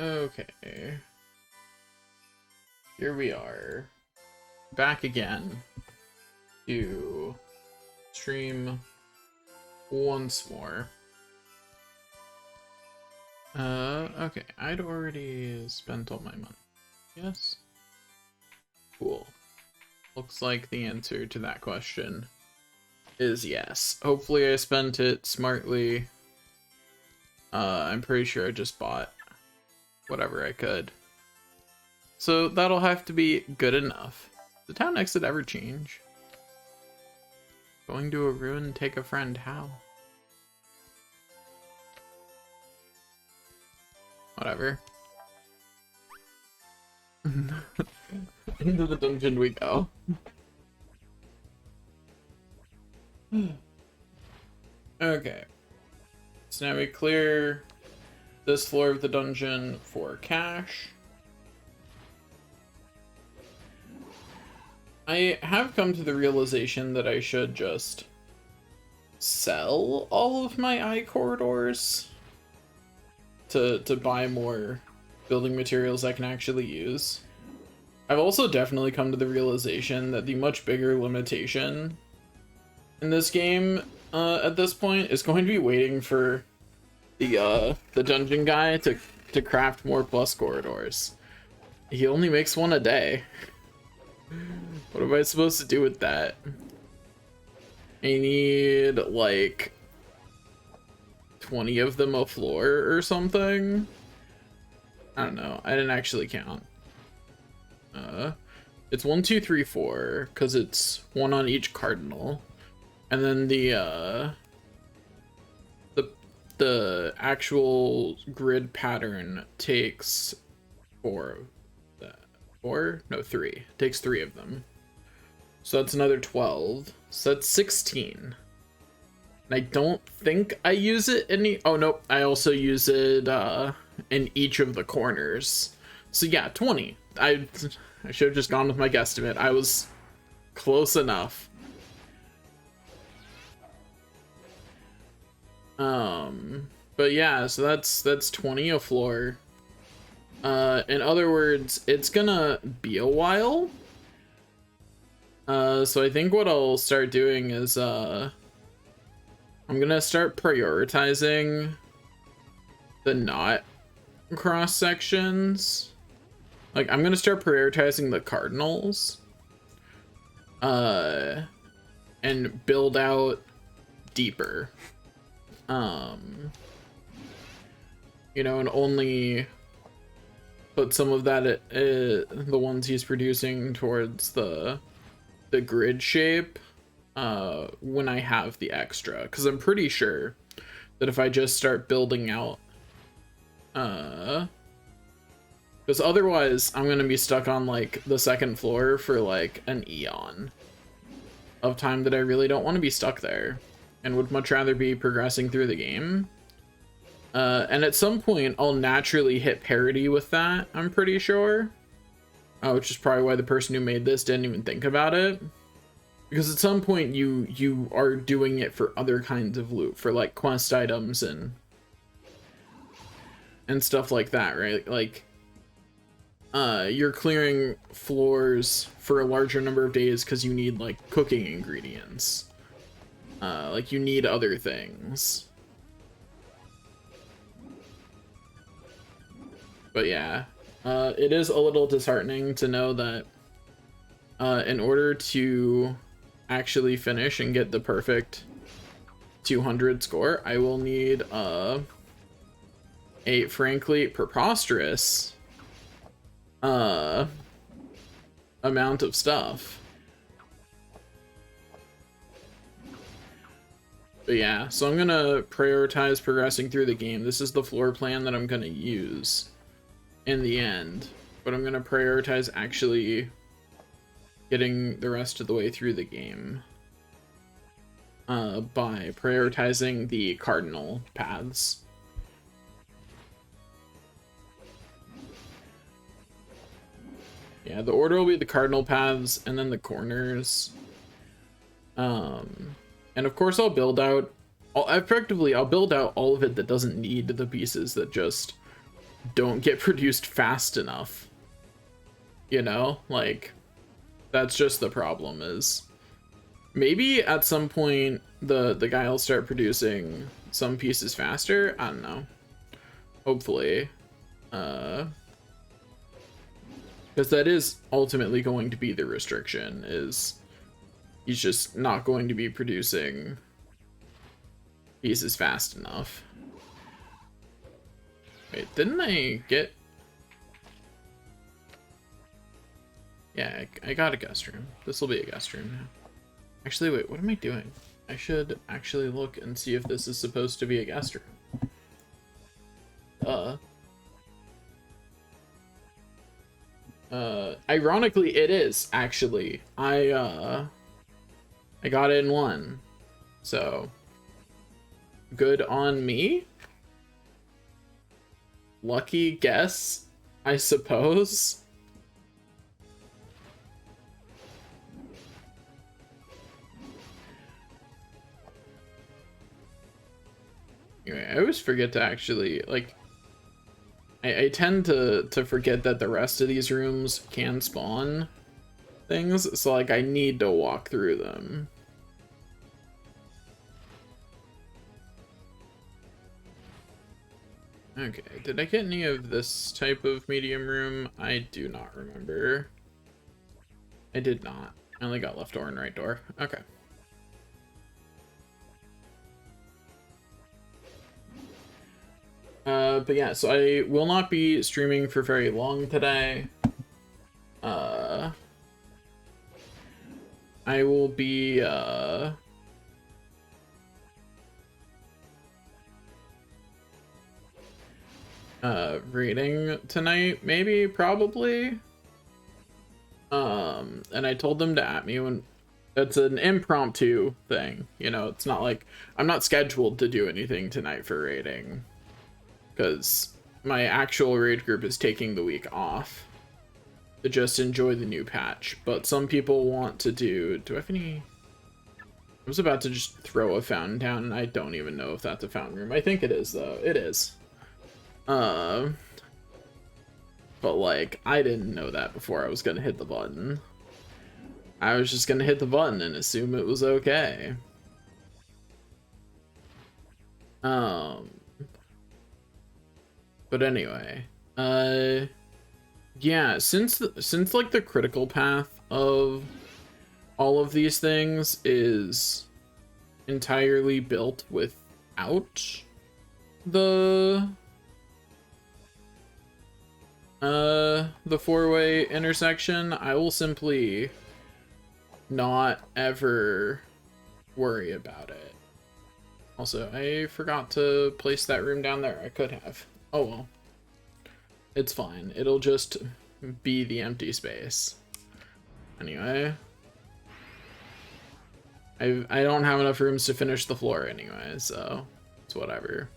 Okay. Here we are. Back again to stream once more. Okay. I'd already spent all my money. Yes? Cool. Looks like the answer to that question is yes. Hopefully I spent it smartly. I'm pretty sure I just bought whatever I could. So that'll have to be good enough. The town exit ever change? Going to a ruin, take a friend, how? Whatever. Into the dungeon we go. Okay. So now we clear this floor of the dungeon for cash. I have come to the realization that I should just sell all of my eye corridors to buy more building materials I can actually use. I've also definitely come to the realization that the much bigger limitation in this game at this point is going to be waiting for the dungeon guy to craft more plus corridors. He only makes one a day. What am I supposed to do with that? I need like 20 of them a floor or something. I don't know. I didn't actually count. It's 1, 2, 3, 4 because it's one on each cardinal, and then the actual grid pattern takes 4. No, 3. Takes 3 of them. So that's another 12. So that's 16. And I don't think I use it any. Oh nope, I also use it in each of the corners. So yeah, 20. I should have just gone with my guesstimate. I was close enough. But yeah, so that's 20 a floor. In other words, it's gonna be a while. So I think what I'll start doing is I'm gonna start prioritizing the not cross sections. Like, I'm gonna start prioritizing the cardinals and build out deeper. You know, and only put some of that the ones he's producing towards the grid shape when I have the extra, because I'm pretty sure that if I just start building out because otherwise I'm gonna be stuck on like the second floor for like an eon of time that I really don't want to be stuck there and would much rather be progressing through the game. And at some point I'll naturally hit parity with that, I'm pretty sure. Which is probably why the person who made this didn't even think about it. Because at some point you are doing it for other kinds of loot, for like quest items and stuff like that, right? Like you're clearing floors for a larger number of days because you need like cooking ingredients. Like you need other things. But yeah, it is a little disheartening to know that in order to actually finish and get the perfect 200 score, I will need a frankly preposterous amount of stuff. But yeah, so I'm gonna prioritize progressing through the game. This is the floor plan that I'm gonna use in the end, but I'm gonna prioritize actually getting the rest of the way through the game by prioritizing the cardinal paths. Yeah, the order will be the cardinal paths and then the corners. And of course I'll build out all of it that doesn't need the pieces that just don't get produced fast enough. You know, like, that's just the problem. Is maybe at some point the guy will start producing some pieces faster. I don't know. Hopefully. Because that is ultimately going to be the restriction, is he's just not going to be producing pieces fast enough. Wait, didn't I get... Yeah, I got a guest room. This will be a guest room now. Actually, wait, what am I doing? I should actually look and see if this is supposed to be a guest room. Ironically, it is, actually. I got in one. So, good on me. Lucky guess, I suppose. Anyway, I always forget to actually, like, I tend to forget that the rest of these rooms can spawn things, so like I need to walk through them. Okay, did I get any of this type of medium room? I do not remember. I did not. I only got left door and right door. Okay. But yeah, so I will not be streaming for very long today. I will be, reading tonight, maybe, probably. And I told them to at me when... It's an impromptu thing, you know, it's not like... I'm not scheduled to do anything tonight for raiding. Because my actual raid group is taking the week off to just enjoy the new patch. But some people want to do I have any... I was about to just throw a fountain down, and I don't even know if that's a fountain room. I think it is, though. It is. But, like, I didn't know that before I was gonna hit the button. I was just gonna hit the button and assume it was okay. But anyway, yeah, since like the critical path of all of these things is entirely built without the four-way intersection, I will simply not ever worry about it. Also, I forgot to place that room down there. I could have. Oh well. It's fine. It'll just be the empty space. Anyway. I don't have enough rooms to finish the floor anyway, so it's whatever.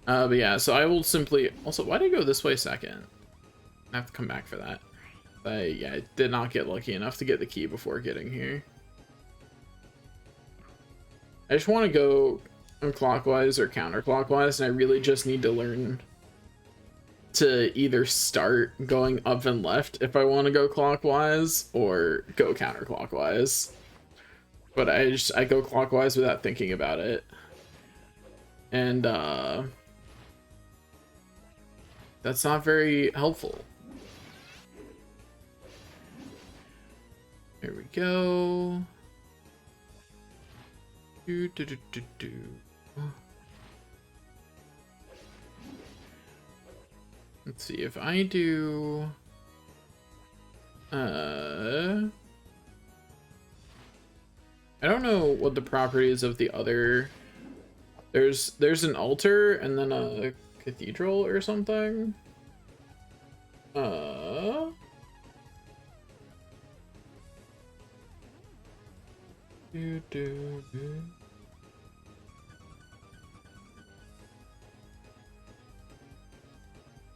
But yeah, so I will simply... Also, why did I go this way second? I have to come back for that. Yeah, I did not get lucky enough to get the key before getting here. I just want to go clockwise or counterclockwise, and I really just need to learn to either start going up and left if I want to go clockwise or go counterclockwise. But I go clockwise without thinking about it. And that's not very helpful. Here we go. Let's see if I do I don't know what the properties of the other... There's an altar and then a cathedral or something.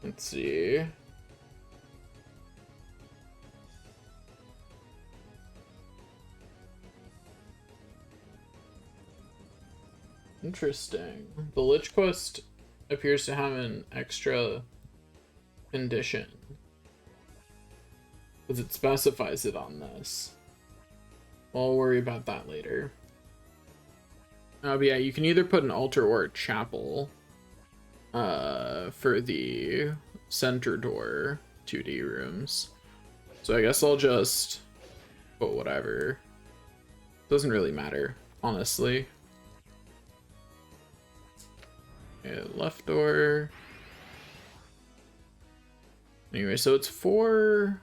Let's see. Interesting. The Lich Quest appears to have an extra condition. Because it specifies it on this. I'll worry about that later. But yeah, you can either put an altar or a chapel for the center door 2D rooms. So I guess I'll just put whatever. Doesn't really matter, honestly. Okay, left door. Anyway, so it's 4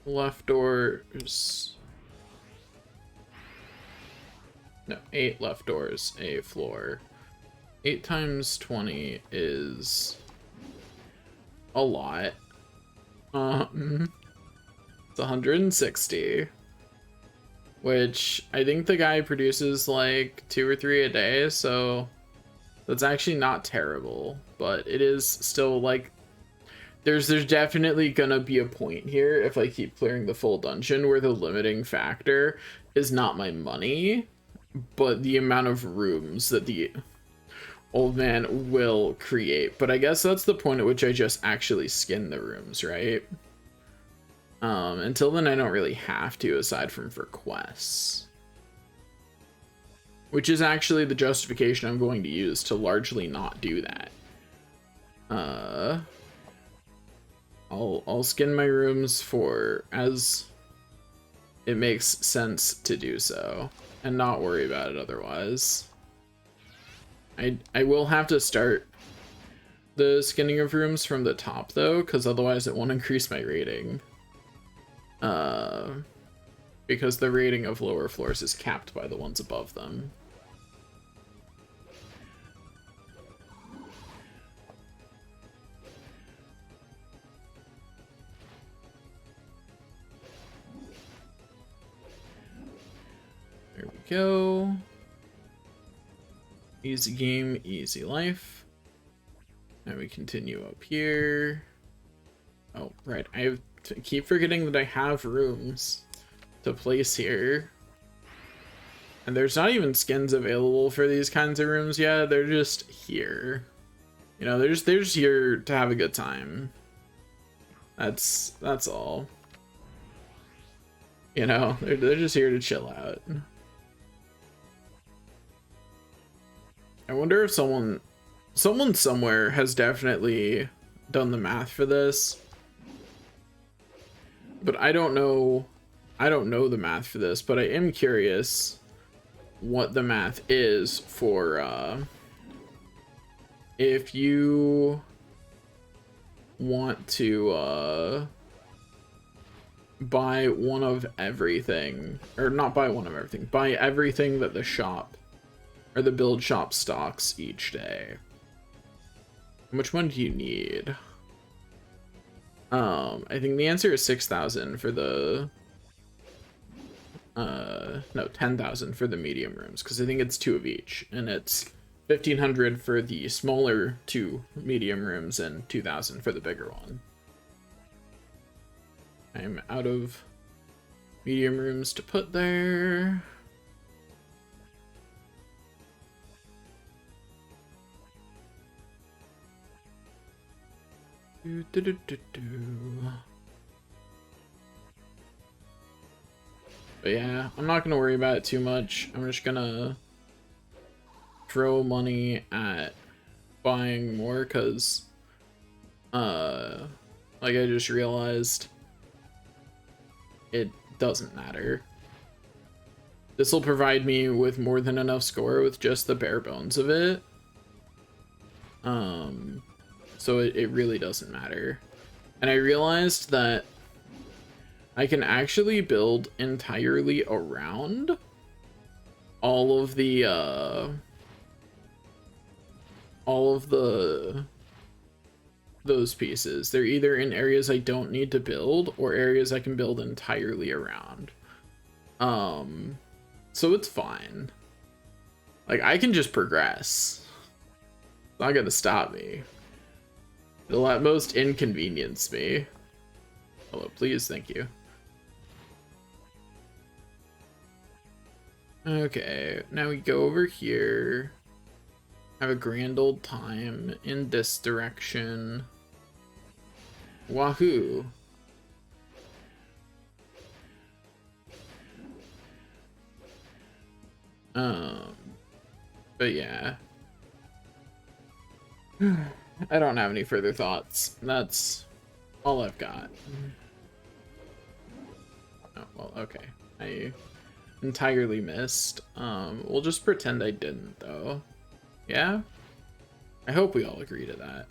left doors. No, 8 left doors, a floor. 8 times 20 is a lot. It's 160. Which I think the guy produces like 2 or 3 a day, so that's actually not terrible. But it is still like there's definitely gonna be a point here if I keep clearing the full dungeon where the limiting factor is not my money, but the amount of rooms that the old man will create. But I guess that's the point at which I just actually skin the rooms, right? Until then I don't really have to, aside from for quests. Which is actually the justification I'm going to use to largely not do that. I'll skin my rooms for as it makes sense to do so, and not worry about it otherwise. I will have to start the skinning of rooms from the top though, because otherwise it won't increase my rating. Because the rating of lower floors is capped by the ones above them. There we go. Easy game, easy life. And we continue up here. Oh, right. I keep forgetting that I have rooms to place here. And there's not even skins available for these kinds of rooms yet. They're just here. You know, they're just here to have a good time. That's all. You know, they're just here to chill out. I wonder if someone somewhere has definitely done the math for this. But I don't know the math for this, but I am curious what the math is for if you want to buy one of everything, or not buy one of everything, buy everything that the shop or the build shop stocks each day. Which one do you need? I think the answer is 6,000 for the no, 10,000 for the medium rooms, because I think it's 2 of each, and it's 1,500 for the smaller 2 medium rooms and 2,000 for the bigger one. I'm out of medium rooms to put there. But yeah, I'm not gonna worry about it too much. I'm just gonna throw money at buying more, because like I just realized it doesn't matter. This will provide me with more than enough score with just the bare bones of it. So it really doesn't matter. And I realized that I can actually build entirely around all of those pieces. They're either in areas I don't need to build or areas I can build entirely around. So it's fine. Like, I can just progress. It's not gonna stop me. It'll at most inconvenience me. Hello, please, thank you. Okay, now we go over here. Have a grand old time in this direction. Wahoo. But yeah. I don't have any further thoughts. That's all I've got. Oh, well, okay. I entirely missed. We'll just pretend I didn't, though. Yeah? I hope we all agree to that.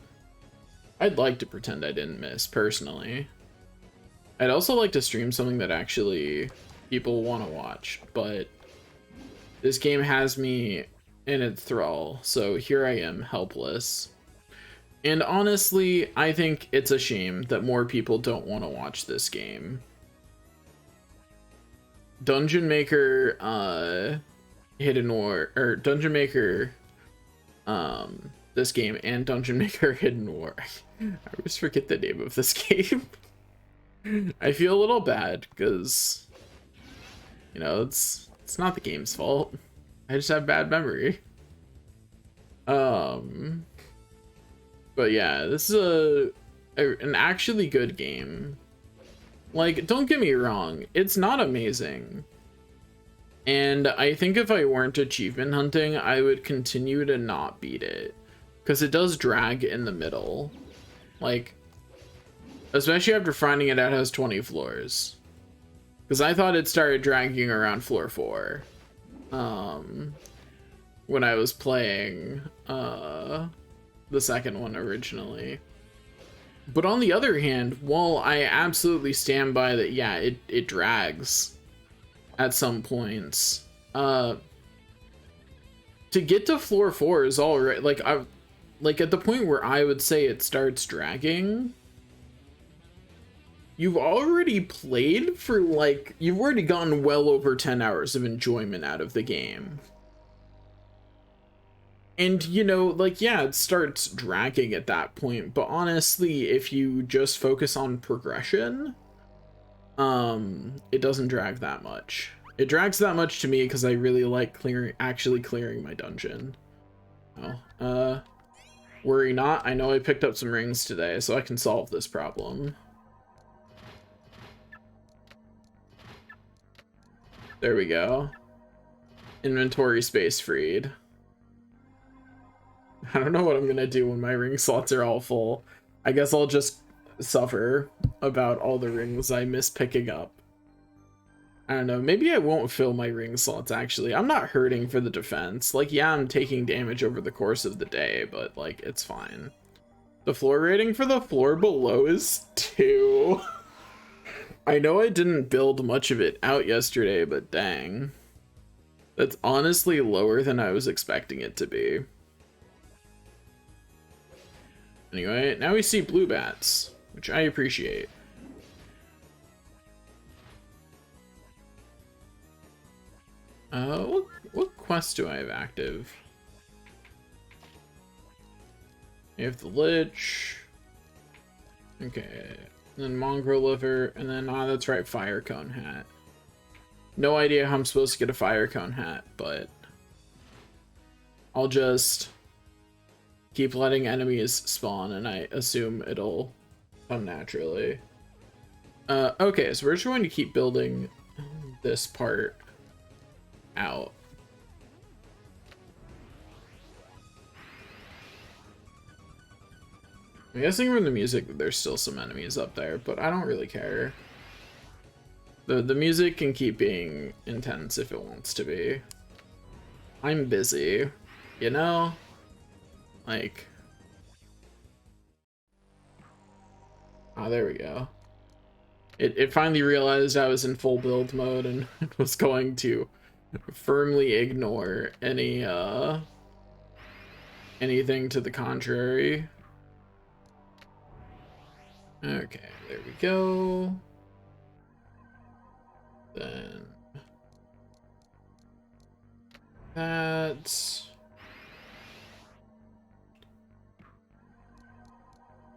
I'd like to pretend I didn't miss, personally. I'd also like to stream something that actually people want to watch, but this game has me in its thrall, so here I am, helpless. And honestly, I think it's a shame that more people don't want to watch this game. Dungeon Maker, Hidden War, or Dungeon Maker, this game, and Dungeon Maker Hidden War. I always forget the name of this game. I feel a little bad because, you know, it's not the game's fault. I just have bad memory. But yeah, this is an actually good game. Like, don't get me wrong, it's not amazing. And I think if I weren't achievement hunting, I would continue to not beat it. Because it does drag in the middle. Like, especially after finding it out has 20 floors. Because I thought it started dragging around floor 4. When I was playing the second one originally. But on the other hand, while I absolutely stand by that, yeah, it drags at some points. To get to floor 4 is all right. Like, at the point where I would say it starts dragging, you've already played for, like, you've already gotten well over 10 hours of enjoyment out of the game. And, you know, like, yeah, it starts dragging at that point, but honestly, if you just focus on progression, it doesn't drag that much. It drags that much to me because I really like actually clearing my dungeon. Oh, worry not, I know I picked up some rings today, so I can solve this problem. There we go. Inventory space freed. I don't know what I'm gonna do when my ring slots are all full. I guess I'll just suffer about all the rings I miss picking up. I don't know, maybe I won't fill my ring slots, actually. I'm not hurting for the defense. Like, yeah, I'm taking damage over the course of the day, but, like, it's fine. The floor rating for the floor below is 2. I know I didn't build much of it out yesterday, but dang. That's honestly lower than I was expecting it to be. Anyway, now we see blue bats, which I appreciate. What quest do I have active? I have the Lich. Okay, then Mongrel Liver, and then, that's right, Fire Cone Hat. No idea how I'm supposed to get a Fire Cone Hat, but I'll just keep letting enemies spawn, and I assume it'll come naturally. Okay, so we're just going to keep building this part out. I'm guessing from the music that there's still some enemies up there, but I don't really care. The music can keep being intense if it wants to be. I'm busy, you know? Like... Oh, there we go. It finally realized I was in full build mode and was going to firmly ignore any, anything to the contrary. Okay, there we go. Then that.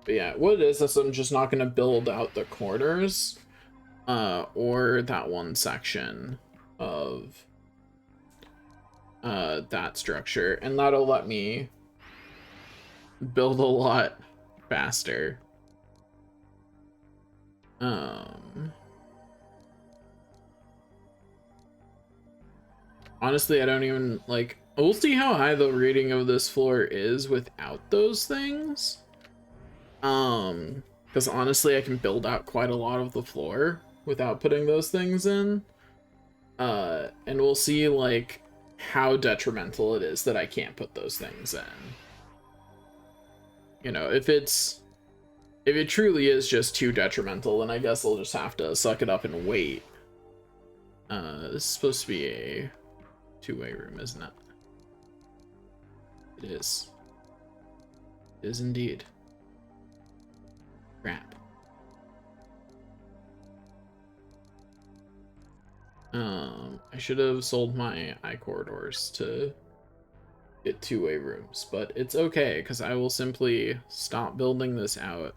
But yeah, what it is I'm just not gonna build out the corners, or that one section of that structure, and that'll let me build a lot faster. Honestly, I don't even, like, we'll see how high the rating of this floor is without those things. Because honestly, I can build out quite a lot of the floor without putting those things in. And we'll see, like, how detrimental it is that I can't put those things in. You know, if it truly is just too detrimental, then I guess I'll just have to suck it up and wait. This is supposed to be a two-way room, isn't it? It is. It is indeed. Crap. I should have sold my eye corridors to get two-way rooms, but it's okay, because I will simply stop building this out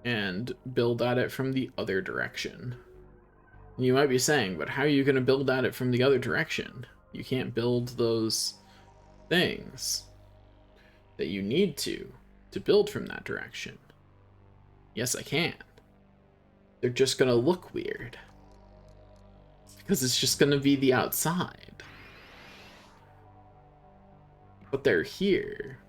and build at it from the other direction. You might be saying, but how are you going to build at it from the other direction? You can't build those things that you need to build from that direction. Yes, I can. They're just going to look weird. Because it's just going to be the outside. But they're here.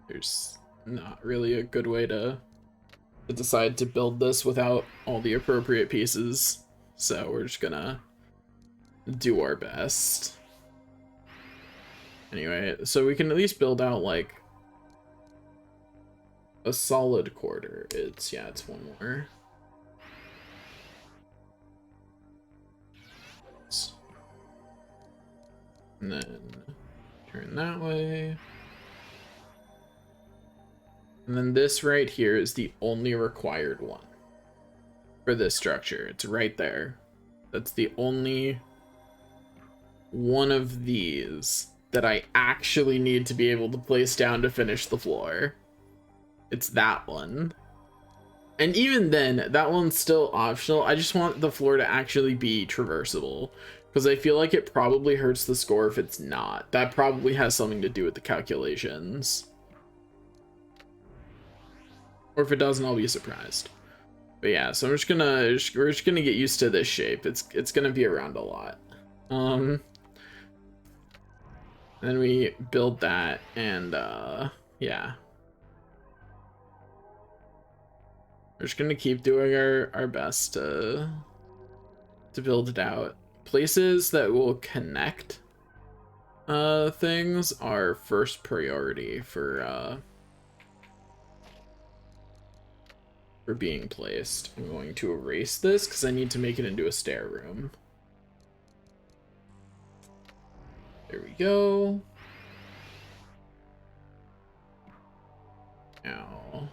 There's not really a good way to decide to build this without all the appropriate pieces. So we're just gonna do our best. Anyway, so we can at least build out like a solid quarter. It's one more. And then turn that way. And then this right here is the only required one for this structure. It's right there. That's the only one of these that I actually need to be able to place down to finish the floor. It's that one. And even then, that one's still optional. I just want the floor to actually be traversable, because I feel like it probably hurts the score if it's not. That probably has something to do with the calculations. Or if it doesn't, I'll be surprised. But yeah, so we're just gonna get used to this shape. It's gonna be around a lot. Then we build that, and yeah. We're just gonna keep doing our best to build it out. Places that will connect things are first priority for being placed. I'm going to erase this because I need to make it into a stair room. There we go. Now,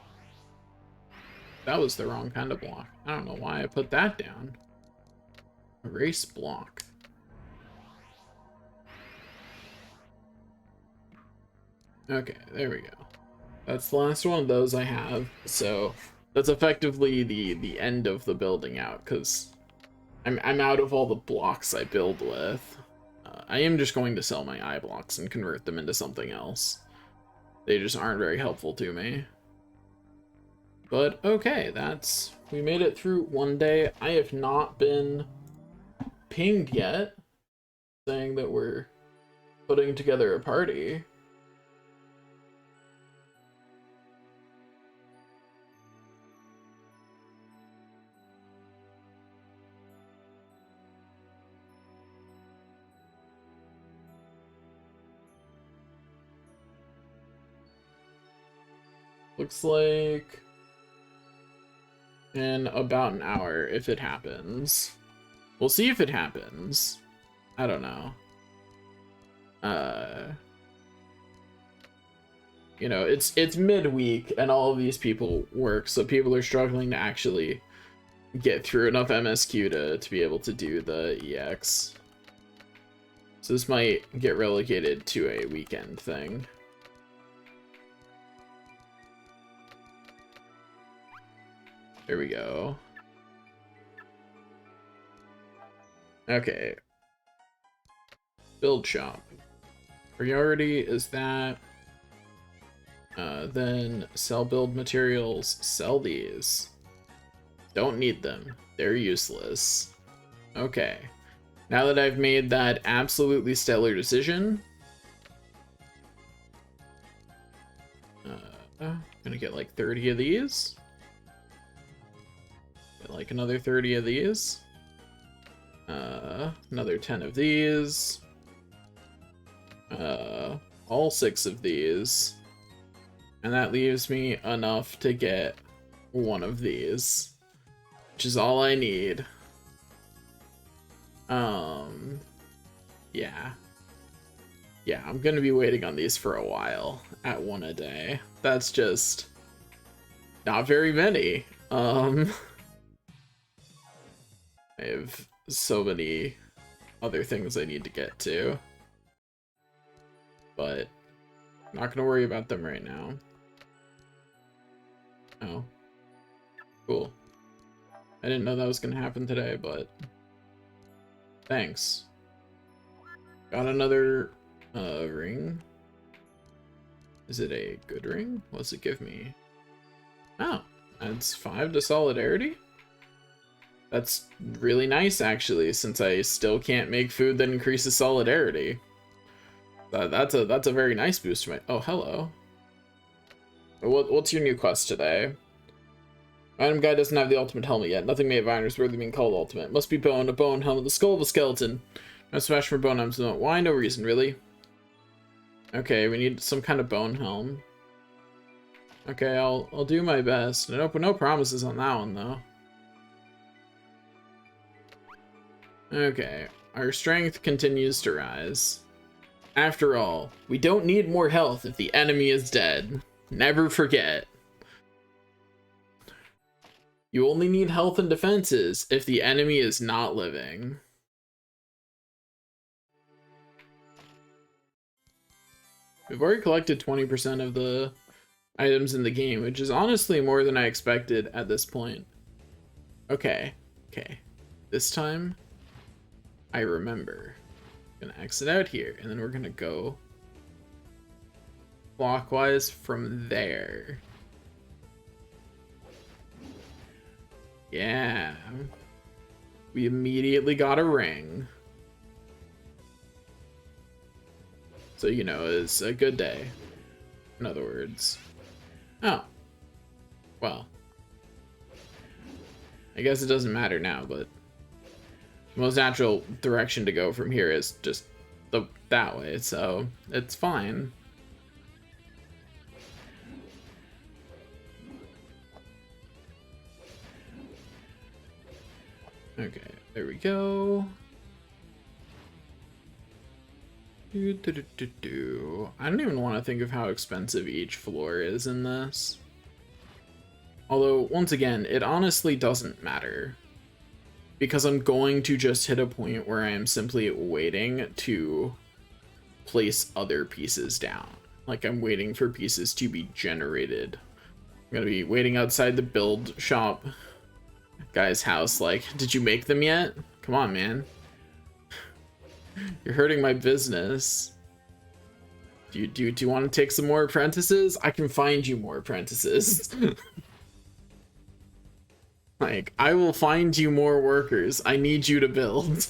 that was the wrong kind of block. I don't know why I put that down. Erase block. Okay, there we go. That's the last one of those I have. So that's effectively the end of the building out, because I'm out of all the blocks I build with. I am just going to sell my eye blocks and convert them into something else. They just aren't very helpful to me. But okay, we made it through one day. I have not been pinged yet saying that we're putting together a party. Looks like in about an hour, if it happens. We'll see if it happens. I don't know. You know, it's midweek and all of these people work, so people are struggling to actually get through enough MSQ to be able to do the EX. So this might get relegated to a weekend thing. There we go. Okay. Build shop. Priority is that. Then sell build materials, sell these. Don't need them. They're useless. Okay. Now that I've made that absolutely stellar decision, I'm gonna get like 30 of these. Get like another 30 of these. Another 10 of these. All 6 of these. And that leaves me enough to get one of these, which is all I need. Yeah. Yeah, I'm gonna be waiting on these for a while at 1 a day. That's just not very many. I have so many other things I need to get to, but I'm not gonna worry about them right now. Oh, cool. I didn't know that was gonna happen today, but thanks. Got another ring. Is it a good ring? What's it give me? Oh, adds 5 to solidarity. That's really nice, actually, since I still can't make food that increases solidarity. That's a very nice boost to my. Oh, hello. What's your new quest today? Item guy doesn't have the ultimate helmet yet. Nothing made of iron is worthy of being called ultimate. Must be bone, a bone helmet, the skull of a skeleton. No smash for bone helmets. Why? No reason, really. Okay, we need some kind of bone helm. Okay, I'll do my best. No promises on that one though. Okay, our strength continues to rise. After all, we don't need more health if the enemy is dead. Never forget. You only need health and defenses if the enemy is not living. We've already collected 20% of the items in the game, which is honestly more than I expected at this point. Okay. This time, I remember. I'm gonna exit out here, and then we're gonna go clockwise from there. Yeah. We immediately got a ring. So, you know, it's a good day. In other words. Oh. Well. I guess it doesn't matter now, but the most natural direction to go from here is just that way, so it's fine. Okay, there we go. I don't even want to think of how expensive each floor is in this. Although, once again, it honestly doesn't matter. Because I'm going to just hit a point where I am simply waiting to place other pieces down. Like, I'm waiting for pieces to be generated. I'm gonna be waiting outside the build shop guy's house like, did you make them yet? Come on, man. You're hurting my business. Do you want to take some more apprentices? I can find you more apprentices. Like, I will find you more workers. I need you to build.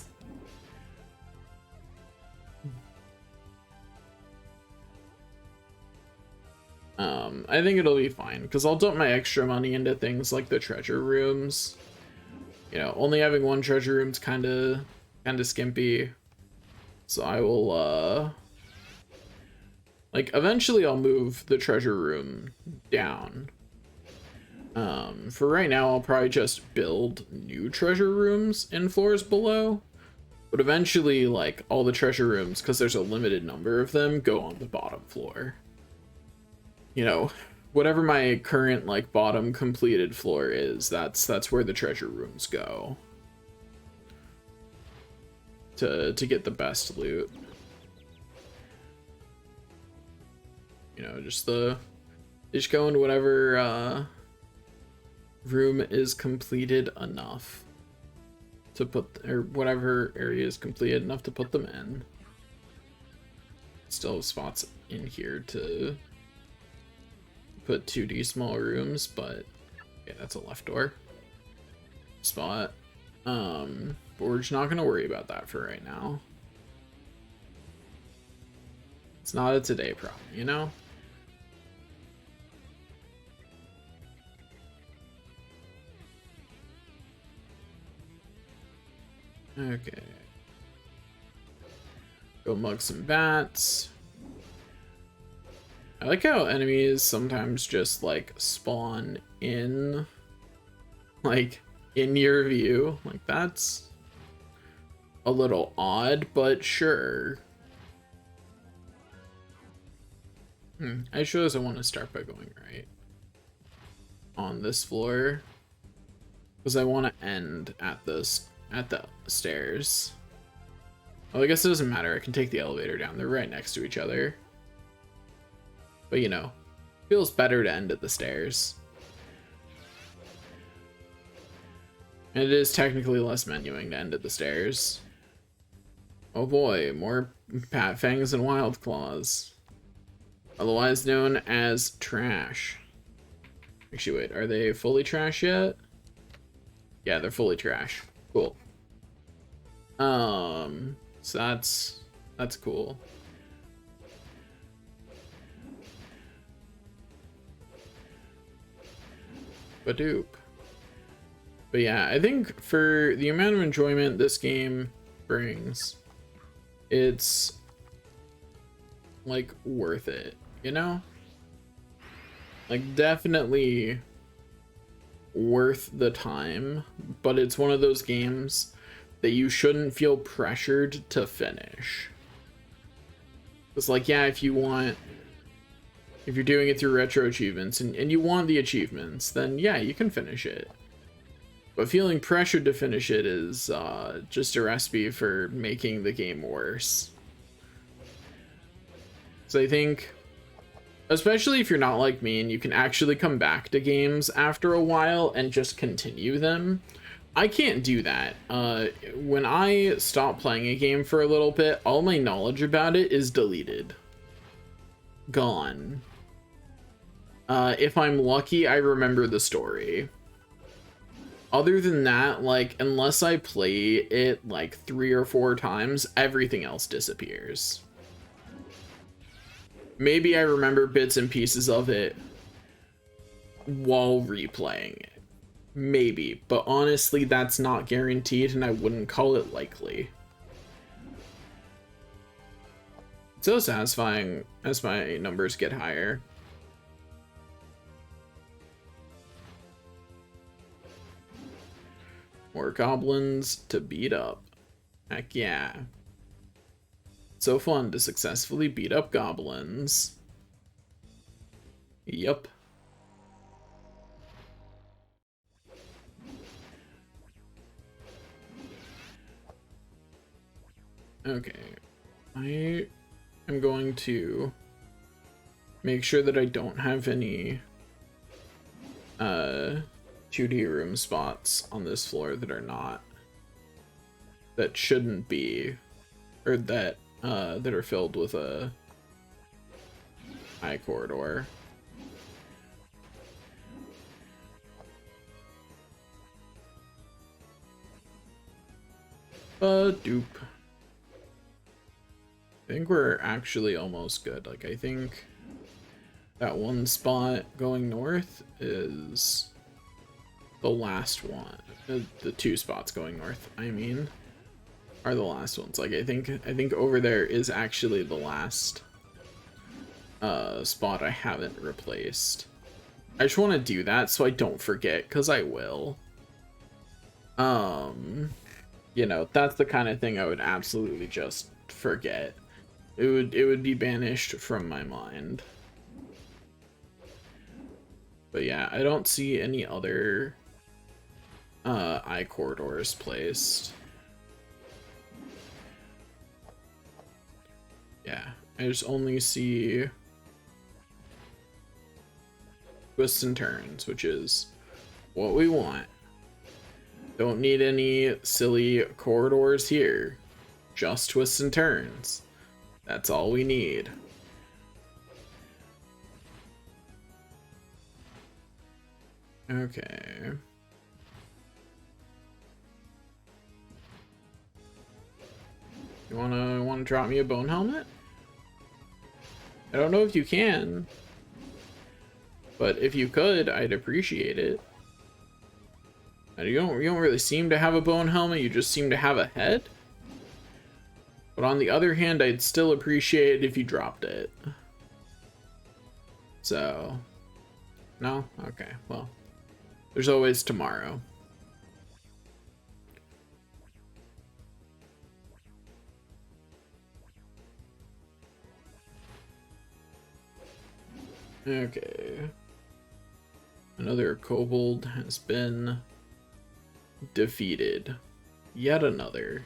I think it'll be fine, because I'll dump my extra money into things like the treasure rooms. You know, only having one treasure room's kinda skimpy. So I will, like, eventually I'll move the treasure room down. For right now, I'll probably just build new treasure rooms in floors below. But eventually, like, all the treasure rooms, because there's a limited number of them, go on the bottom floor. You know, whatever my current, like, bottom completed floor is, that's where the treasure rooms go. To get the best loot. You know, just go into whatever, room is completed enough to put, or whatever area is completed enough to put them in. Still have spots in here to put 2D small rooms, but yeah, that's a left door spot. But we're just not gonna worry about that for right now. It's not a today problem, you know? Okay. Go mug some bats. I like how enemies sometimes just like spawn in, like, in your view. Like, that's a little odd, but sure. I suppose I want to start by going right on this floor, because I want to end at the stairs. Well, I guess it doesn't matter. I can take the elevator down. They're right next to each other. But you know, feels better to end at the stairs. And it is technically less menuing to end at the stairs. Oh boy, more Pat Fangs and Wild Claws. Otherwise known as trash. Actually, wait, are they fully trash yet? Yeah, they're fully trash. Cool. So that's cool. Badoop. But yeah, I think for the amount of enjoyment this game brings, it's like worth it, you know? Like, definitely worth the time, but it's one of those games that you shouldn't feel pressured to finish. It's like, yeah, if you're doing it through retro achievements and you want the achievements, then yeah, you can finish it. But feeling pressured to finish it is just a recipe for making the game worse. So I think, especially if you're not like me and you can actually come back to games after a while and just continue them, I can't do that. When I stop playing a game for a little bit, all my knowledge about it is deleted. Gone. If I'm lucky, I remember the story. Other than that, like, unless I play it like 3 or 4 times, everything else disappears. Maybe I remember bits and pieces of it while replaying it. Maybe, but honestly, that's not guaranteed, and I wouldn't call it likely. It's so satisfying as my numbers get higher. More goblins to beat up. Heck yeah. So fun to successfully beat up goblins. Yup. Okay. I am going to make sure that I don't have any 2D room spots on this floor that shouldn't be, or that are filled with a high corridor. Doop. I think we're actually almost good. Like, I think that one spot going north is the last one. The 2 spots going north, I mean, are the last ones. Like, I think over there is actually the last spot I haven't replaced. I just want to do that so I don't forget, because I will. You know, that's the kind of thing I would absolutely just forget. It would be banished from my mind. But yeah, I don't see any other eye corridors placed. Yeah, I just only see twists and turns, which is what we want. Don't need any silly corridors here. Just twists and turns. That's all we need. Okay. You wanna drop me a bone helmet? I don't know if you can, but if you could, I'd appreciate it. You don't really seem to have a bone helmet, you just seem to have a head. But on the other hand, I'd still appreciate it if you dropped it. So, no? Okay, well, there's always tomorrow. Okay. Another kobold has been defeated. Yet another.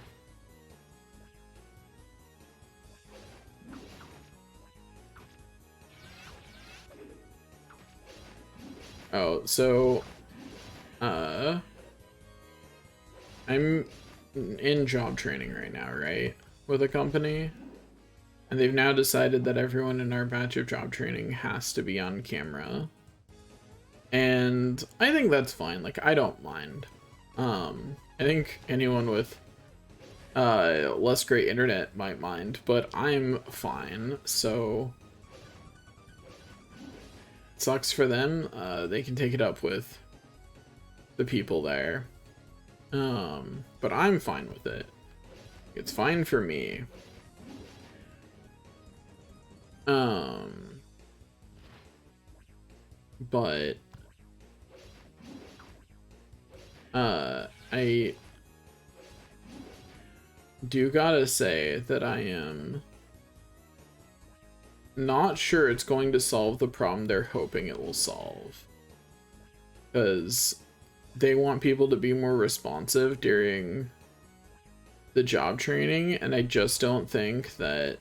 Oh, so I'm in job training right now, right? With a company. And they've now decided that everyone in our batch of job training has to be on camera. And I think that's fine. Like, I don't mind. I think anyone with less great internet might mind, but I'm fine. So it sucks for them. They can take it up with the people there. But I'm fine with it. It's fine for me. But I do gotta say that I am not sure it's going to solve the problem they're hoping it will solve. Because they want people to be more responsive during the job training, and I just don't think that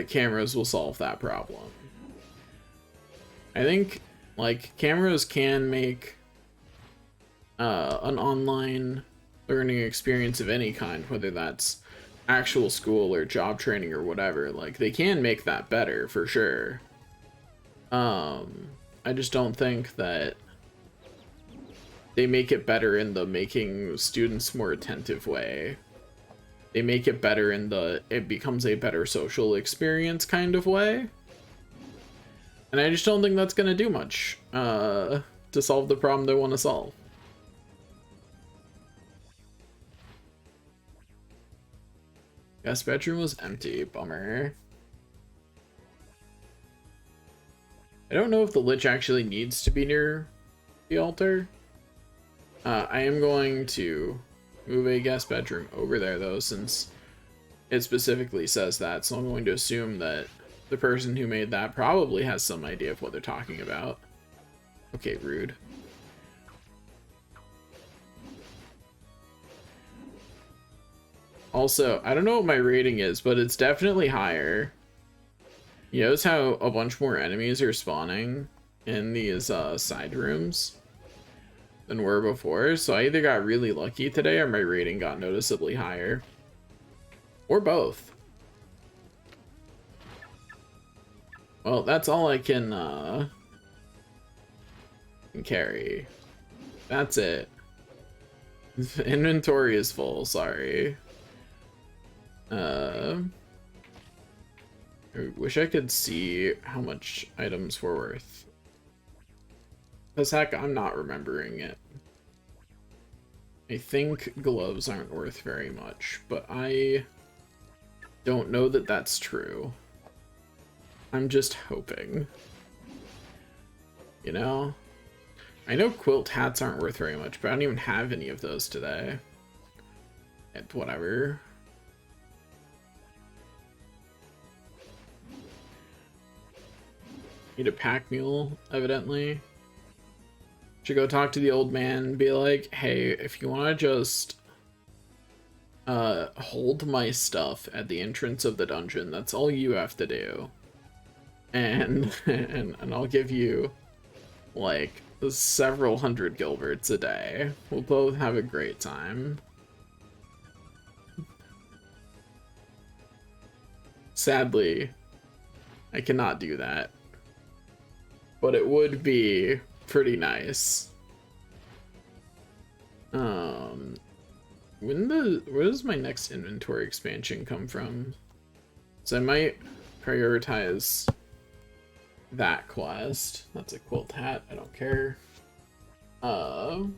cameras will solve that problem. I think, like, cameras can make an online learning experience of any kind, whether that's actual school or job training or whatever. Like, they can make that better for sure. I just don't think that they make it better in the making students more attentive way. They make it better in the it becomes a better social experience kind of way. And I just don't think that's gonna do much to solve the problem they want to solve. Guest bedroom was empty. Bummer. I don't know if the Lich actually needs to be near the altar. I am going to move a guest bedroom over there, though, since it specifically says that. So I'm going to assume that the person who made that probably has some idea of what they're talking about. Okay, rude. Also, I don't know what my rating is, but it's definitely higher. You notice how a bunch more enemies are spawning in these side rooms than were before, so I either got really lucky today or my rating got noticeably higher. Or both. Well, that's all I can carry. That's it. Inventory is full, sorry. I wish I could see how much items were worth. Because heck, I'm not remembering it. I think gloves aren't worth very much, but I don't know that that's true. I'm just hoping. You know? I know quilt hats aren't worth very much, but I don't even have any of those today. And whatever. Need a pack mule, evidently. Should go talk to the old man and be like, hey, if you want to just hold my stuff at the entrance of the dungeon, that's all you have to do. And and I'll give you like several hundred Gilberts a day. We'll both have a great time. Sadly, I cannot do that. But it would be pretty nice. Where does my next inventory expansion come from? So I might prioritize that quest. That's a quilt hat, I don't care. Dungeon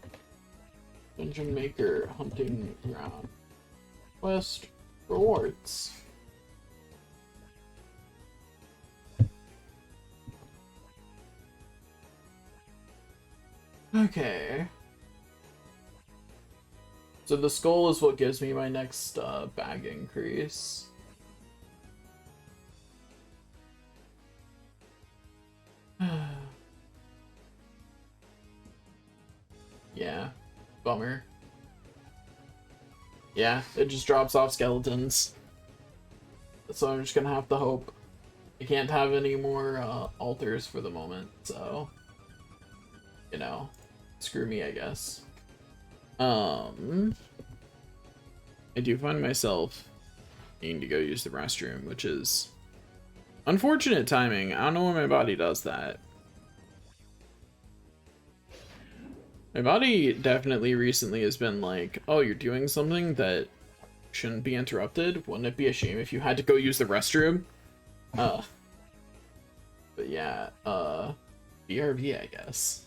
Maker Hunting Ground. Quest rewards. Okay. So the skull is what gives me my next bag increase. Yeah, bummer. Yeah, it just drops off skeletons. So I'm just gonna have to hope. I can't have any more altars for the moment, so you know, screw me, I guess. I do find myself needing to go use the restroom, which is unfortunate timing. I don't know why my body does that. My body definitely recently has been like, oh, you're doing something that shouldn't be interrupted. Wouldn't it be a shame if you had to go use the restroom? But yeah, BRB, I guess.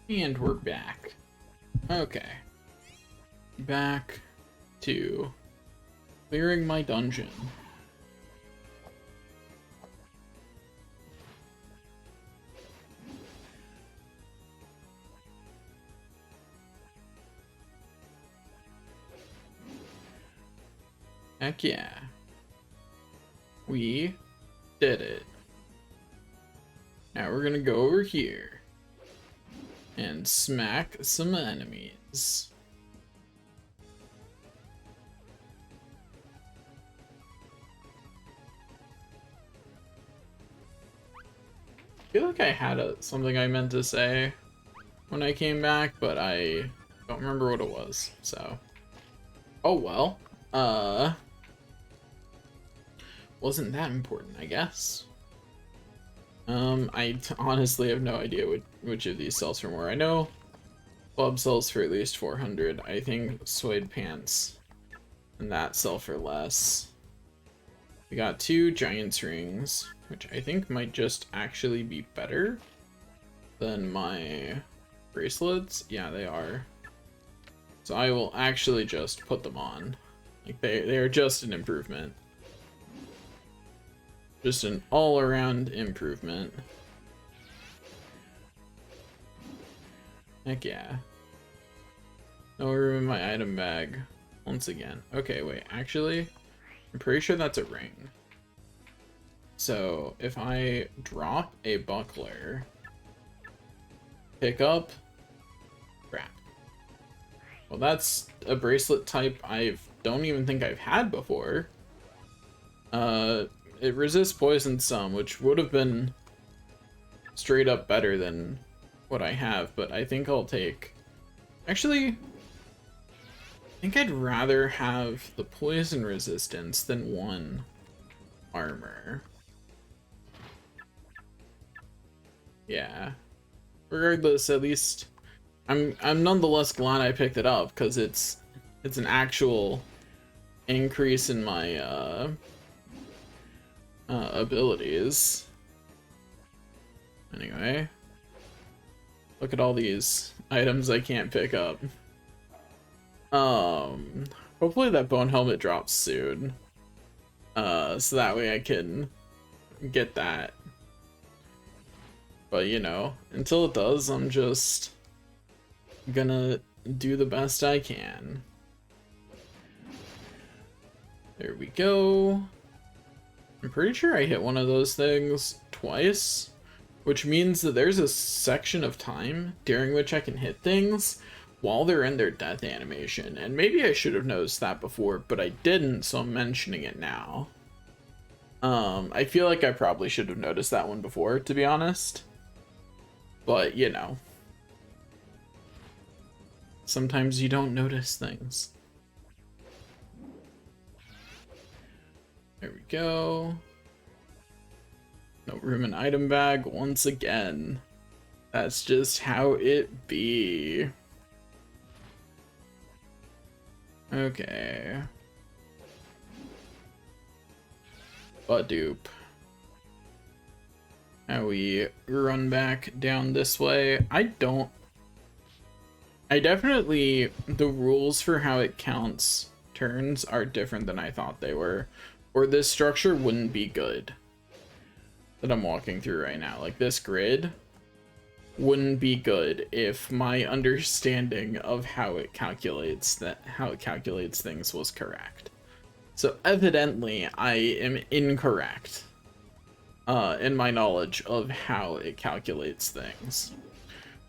And we're back. Okay. Back to clearing my dungeon. Heck yeah. We did it. Now we're gonna go over here and smack some enemies. I feel like I had something I meant to say when I came back, but I don't remember what it was, so. Oh well. Wasn't that important, I guess. I honestly have no idea which of these sells for more. I know Club sells for at least 400. I think Suede Pants and that sell for less. We got 2 Giant's Rings, which I think might just actually be better than my bracelets. Yeah, they are. So I will actually just put them on. Like they are just an improvement. Just an all-around improvement. Heck yeah. No room in my item bag. Once again. Okay, wait, actually, I'm pretty sure that's a ring. So, if I drop a buckler, pick up... Crap. Well, that's a bracelet type I don't even think I've had before. It resists poison some, which would have been straight up better than what I have, but I think I'll take... Actually, I think I'd rather have the poison resistance than 1 armor. Yeah. Regardless, at least I'm nonetheless glad I picked it up, because it's an actual increase in my abilities. Anyway, look at all these items I can't pick up. Hopefully that bone helmet drops soon. So that way I can get that. But you know, until it does, I'm just gonna do the best I can. There we go. I'm pretty sure I hit one of those things twice, which means that there's a section of time during which I can hit things while they're in their death animation. And maybe I should have noticed that before, but I didn't, so I'm mentioning it now. I feel like I probably should have noticed that one before, to be honest. But, you know. Sometimes you don't notice things. There we go. No room in item bag once again. That's just how it be. Okay. Dupe. Now we run back down this way. The rules for how it counts turns are different than I thought they were. Or this structure wouldn't be good that I'm walking through right now. Like, this grid wouldn't be good if my understanding of how it calculates things was correct. So evidently I am incorrect in my knowledge of how it calculates things,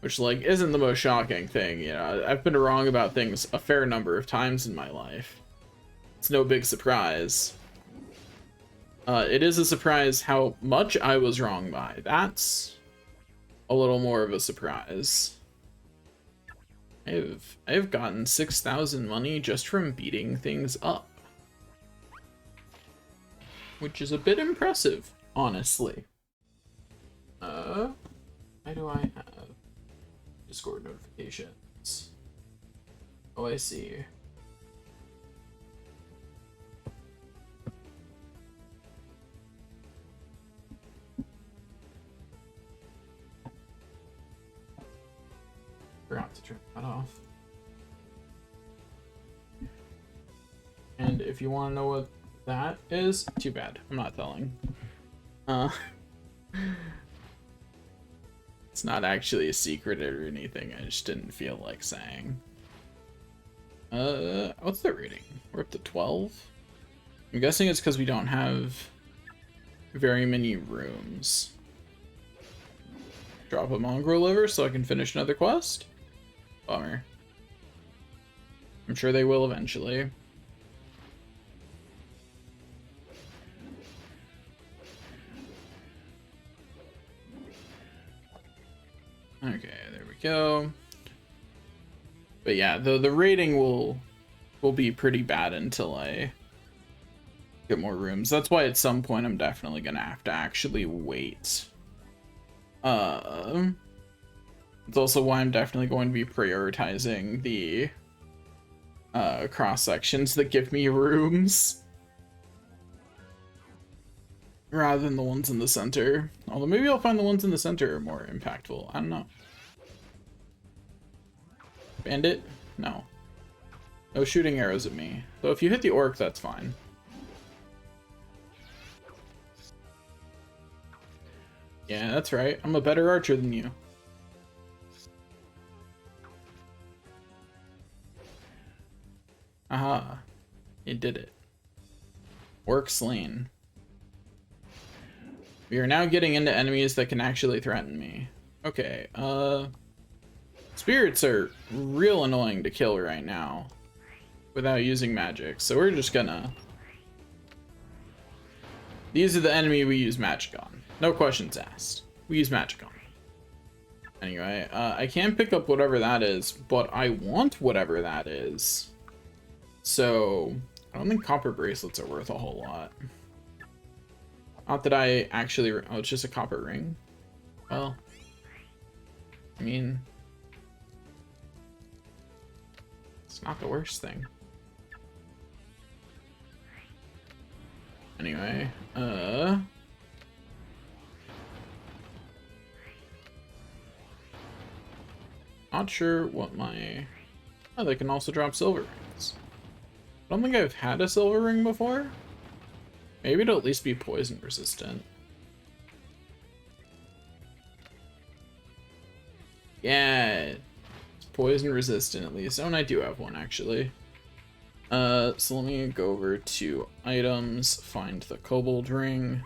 which, like, isn't the most shocking thing. You know, I've been wrong about things a fair number of times in my life. It's no big surprise. It is a surprise how much I was wrong by. That's a little more of a surprise. I have gotten 6,000 money just from beating things up, which is a bit impressive, honestly. Why do I have Discord notifications? Oh, I see. to turn that off. And if you want to know what that is, too bad. I'm not telling. It's not actually a secret or anything. I just didn't feel like saying. What's the rating? We're up to 12? I'm guessing it's because we don't have very many rooms. Drop a mongrel liver so I can finish another quest? Bummer. I'm sure they will eventually. Okay, there we go. But yeah, the rating will be pretty bad until I get more rooms. That's why at some point I'm definitely gonna have to actually wait. It's also why I'm definitely going to be prioritizing the cross sections that give me rooms rather than the ones in the center. Although maybe I'll find the ones in the center are more impactful. I don't know. Bandit? No. No shooting arrows at me. So if you hit the orc, that's fine. Yeah, that's right. I'm a better archer than you. Aha. It did it. Orc slain. We are now getting into enemies that can actually threaten me. Okay, spirits are real annoying to kill right now without using magic, so we're just gonna... These are the enemy we use magic on. No questions asked. We use magic on. Anyway, I can pick up whatever that is, but I want whatever that is. So, I don't think copper bracelets are worth a whole lot. Not that I actually... Oh, it's just a copper ring. Well, I mean... It's not the worst thing. Anyway, not sure what my... Oh, they can also drop silver rings. I don't think I've had a silver ring before. Maybe it'll at least be poison resistant. Yeah, it's poison resistant at least. Oh, and I do have one actually. So let me go over to items, find the kobold ring,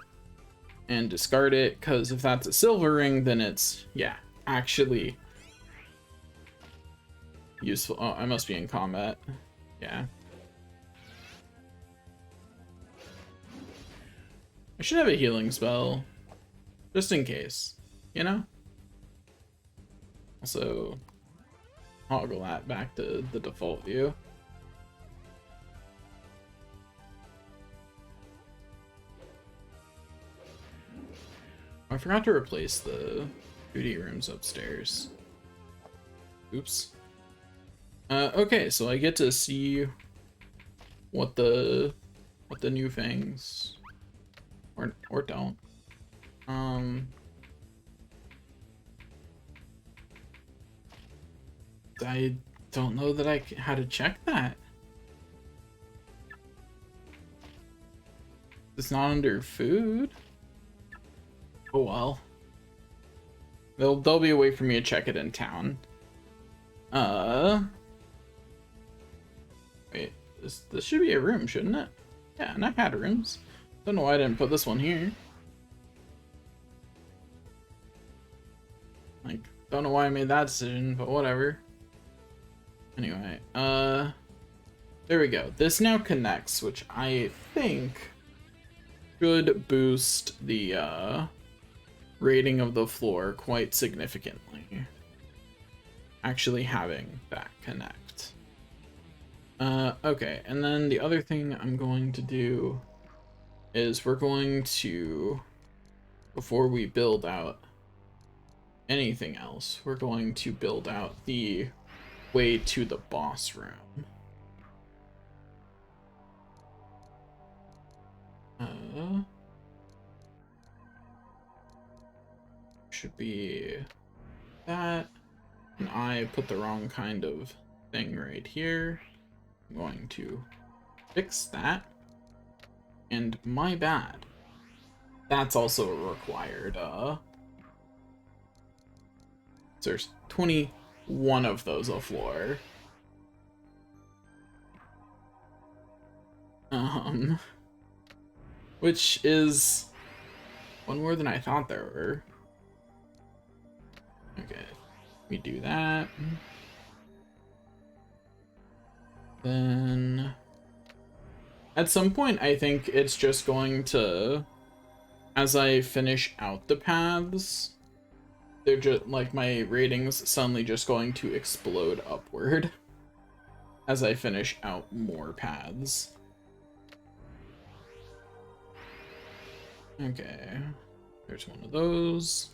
and discard it, because if that's a silver ring, then it's, yeah, actually useful. Oh, I must be in combat. Yeah. I should have a healing spell, just in case, you know? Also, toggle that back to the default view. I forgot to replace the duty rooms upstairs. Oops. Okay, so I get to see what the new things or don't. I don't know that how to check that. It's not under food. Oh well. There'll be a way for me to check it in town. Wait, this should be a room, shouldn't it? Yeah, and I had rooms. Don't know why I didn't put this one here. Like, don't know why I made that decision, but whatever. Anyway, there we go. This now connects, which I think should boost the rating of the floor quite significantly. Actually having that connect. Okay, and then the other thing I'm going to do is we're going to, before we build out anything else, we're going to build out the way to the boss room. Should be that. And I put the wrong kind of thing right here. I'm going to fix that. And my bad. That's also required. So there's 21 of those a floor. Which is one more than I thought there were. Okay, we do that. Then at some point, I think it's just going to, as I finish out the paths, they're just like my ratings suddenly just going to explode upward as I finish out more paths. Okay, there's one of those,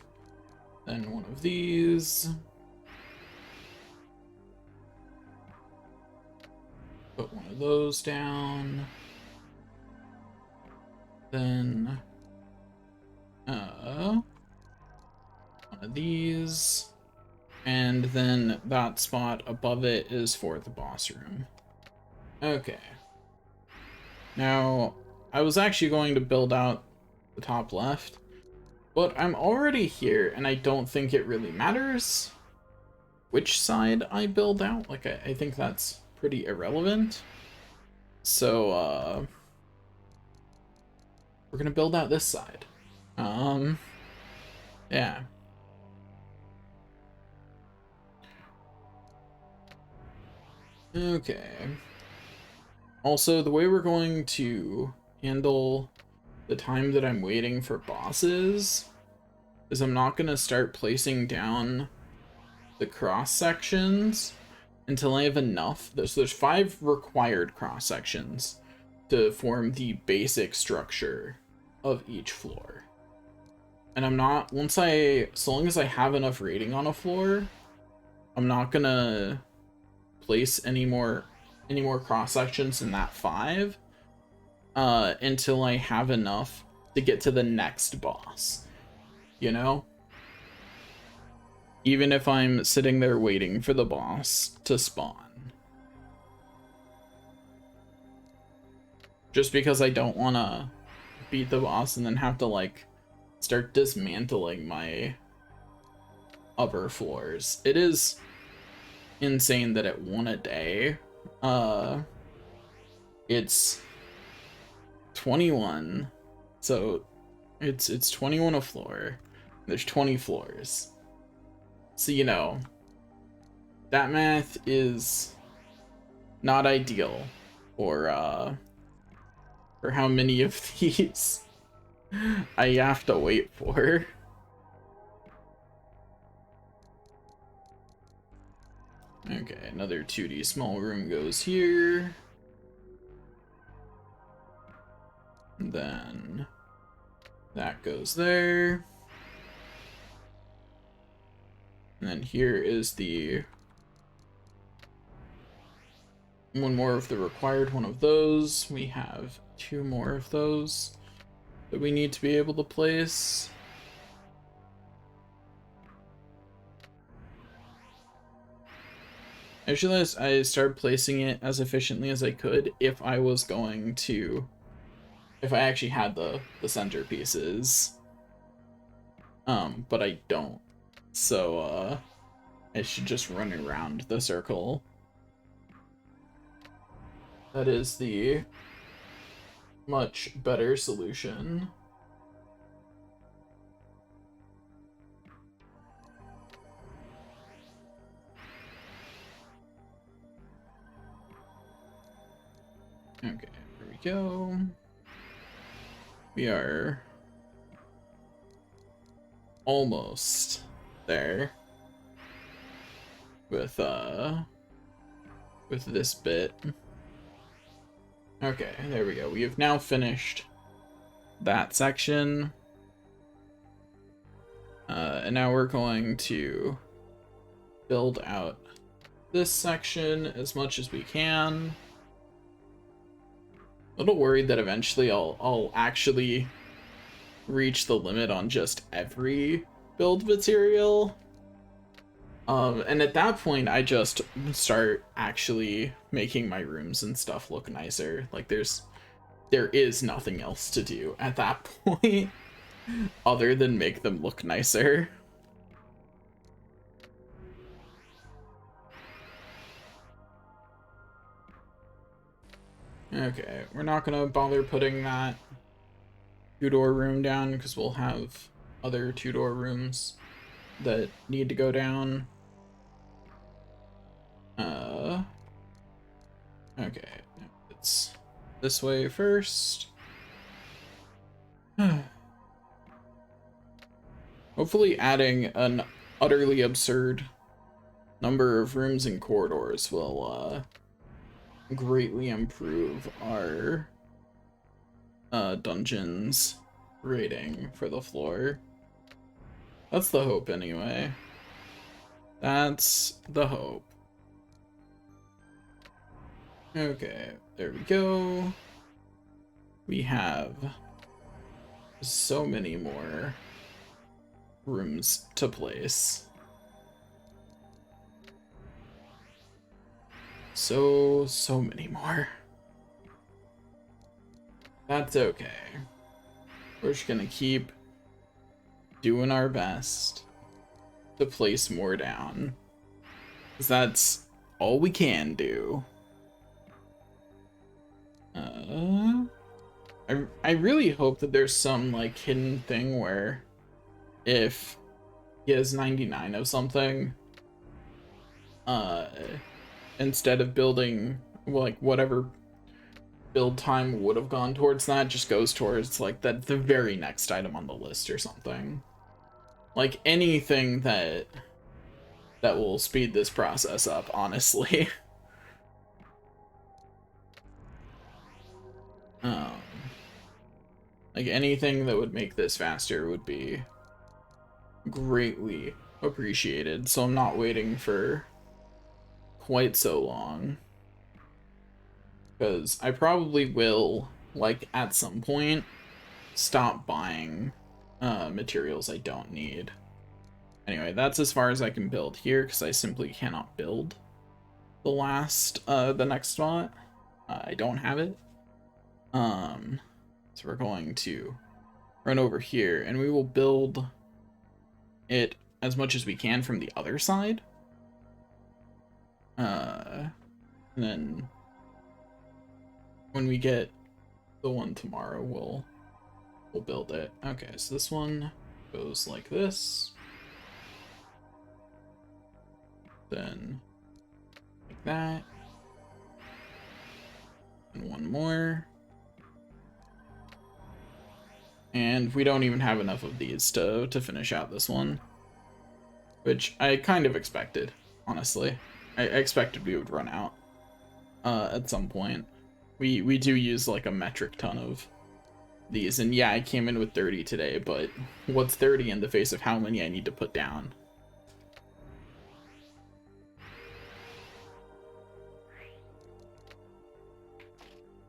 then one of these. Put one of those down. Then one of these. And then that spot above it is for the boss room. Okay. Now, I was actually going to build out the top left, but I'm already here, and I don't think it really matters which side I build out. Like, I think that's pretty irrelevant. So, we're gonna build out this side. Yeah. Okay. Also, the way we're going to handle the time that I'm waiting for bosses is I'm not gonna start placing down the cross sections until I have enough. There's 5 required cross sections to form the basic structure of each floor. And I'm not, so long as I have enough rating on a floor, I'm not gonna place any more cross sections in that 5 until I have enough to get to the next boss, you know? Even if I'm sitting there waiting for the boss to spawn. Just because I don't want to beat the boss and then have to, like, start dismantling my upper floors. It is insane that at 1 a day, it's 21. So it's 21 a floor. There's 20 floors. So, you know, that math is not ideal for how many of these I have to wait for. Okay, another 2D small room goes here. And then that goes there. And then here is the one more of the required one of those. We have 2 more of those that we need to be able to place. I just realized I started placing it as efficiently as I could if I actually had the centerpieces. But I don't. So, I should just run around the circle. That is the much better solution. Okay, here we go. We are almost there with this bit. Okay, there we go. We have now finished that section. And now we're going to build out this section as much as we can. A little worried that eventually I'll actually reach the limit on just every build material. And at that point, I just start actually making my rooms and stuff look nicer. Like there is nothing else to do at that point other than make them look nicer. Okay, we're not gonna bother putting that two-door room down because we'll have other two-door rooms that need to go down. Okay, it's this way first. Hopefully adding an utterly absurd number of rooms and corridors will greatly improve our dungeons rating for the floor. That's the hope anyway. That's the hope. Okay, there we go. We have so many more rooms to place. So many more. That's okay. We're just gonna keep doing our best to place more down. 'Cause that's all we can do. I really hope that there's some like hidden thing where if he has 99 of something, instead of building like whatever build time would have gone towards that, just goes towards like the very next item on the list or something. Like anything that will speed this process up, honestly. Like anything that would make this faster would be greatly appreciated, so I'm not waiting for quite so long. Because I probably will, like, at some point, stop buying materials I don't need. Anyway, that's as far as I can build here, because I simply cannot build the next spot. I don't have it. So we're going to run over here, and we will build it as much as we can from the other side. And then when we get the one tomorrow, we'll build it. Okay, so this one goes like this. Then like that. And one more. And we don't even have enough of these to finish out this one. Which I kind of expected, honestly. I expected we would run out at some point. We do use like a metric ton of these, and yeah, I came in with 30 today, but what's 30 in the face of how many I need to put down?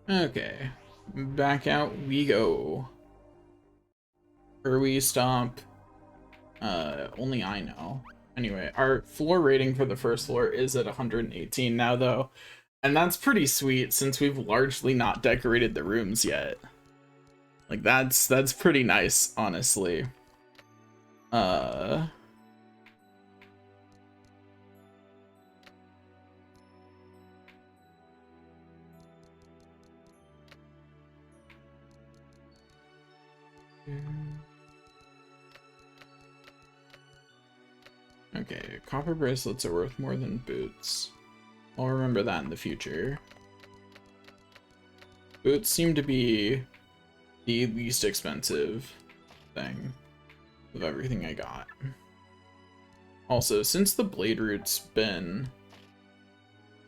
Okay, back out we go. Where we stop, only I know. Anyway, our floor rating for the first floor is at 118 now, though, and that's pretty sweet since we've largely not decorated the rooms yet. Like, that's pretty nice, honestly. Okay, copper bracelets are worth more than boots. I'll remember that in the future. Boots seem to be the least expensive thing of everything I got. Also, since the blade route's been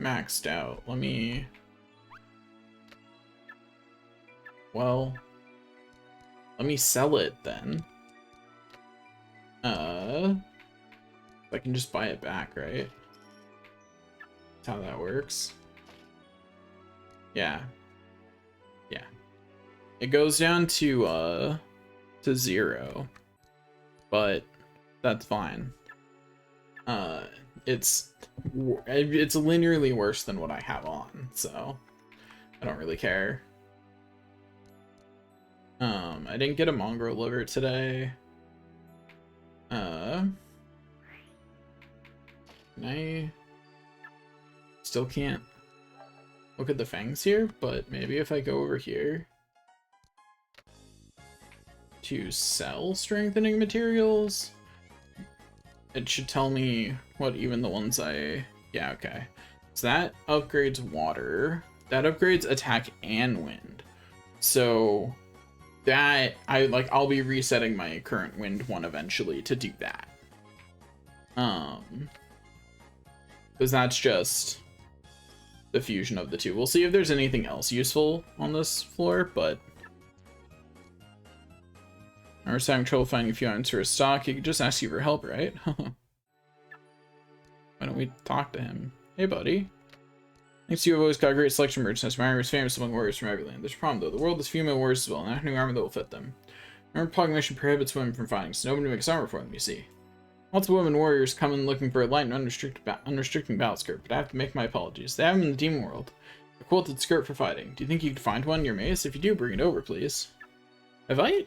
maxed out, let me sell it then. I can just buy it back, right? That's how that works. Yeah. Yeah. It goes down to 0. But that's fine. Uh, it's linearly worse than what I have on, so I don't really care. I didn't get a mongrel liver today. Can I still can't look at the fangs here, but maybe if I go over here to sell strengthening materials, it should tell me what even the ones yeah, okay. So that upgrades water. That upgrades attack and wind. So that I'll be resetting my current wind one eventually to do that. Because that's just the fusion of the two. We'll see if there's anything else useful on this floor, but I was having trouble finding a few items for a stock. He could just ask you for help, right? Why don't we talk to him? Hey, buddy. Thanks to you, have always got a great selection of merchandise. My armor is famous among warriors from every land. There's a problem, though. The world is female warriors as well, and I have new armor that will fit them. Armor proclamation prohibits women from fighting, so nobody makes armor for them, you see. Lots of women warriors come in looking for a light and unrestricted battle skirt, but I have to make my apologies. They have them in the demon world. A quilted skirt for fighting. Do you think you could find one in your maze? If you do, bring it over, please. Have I?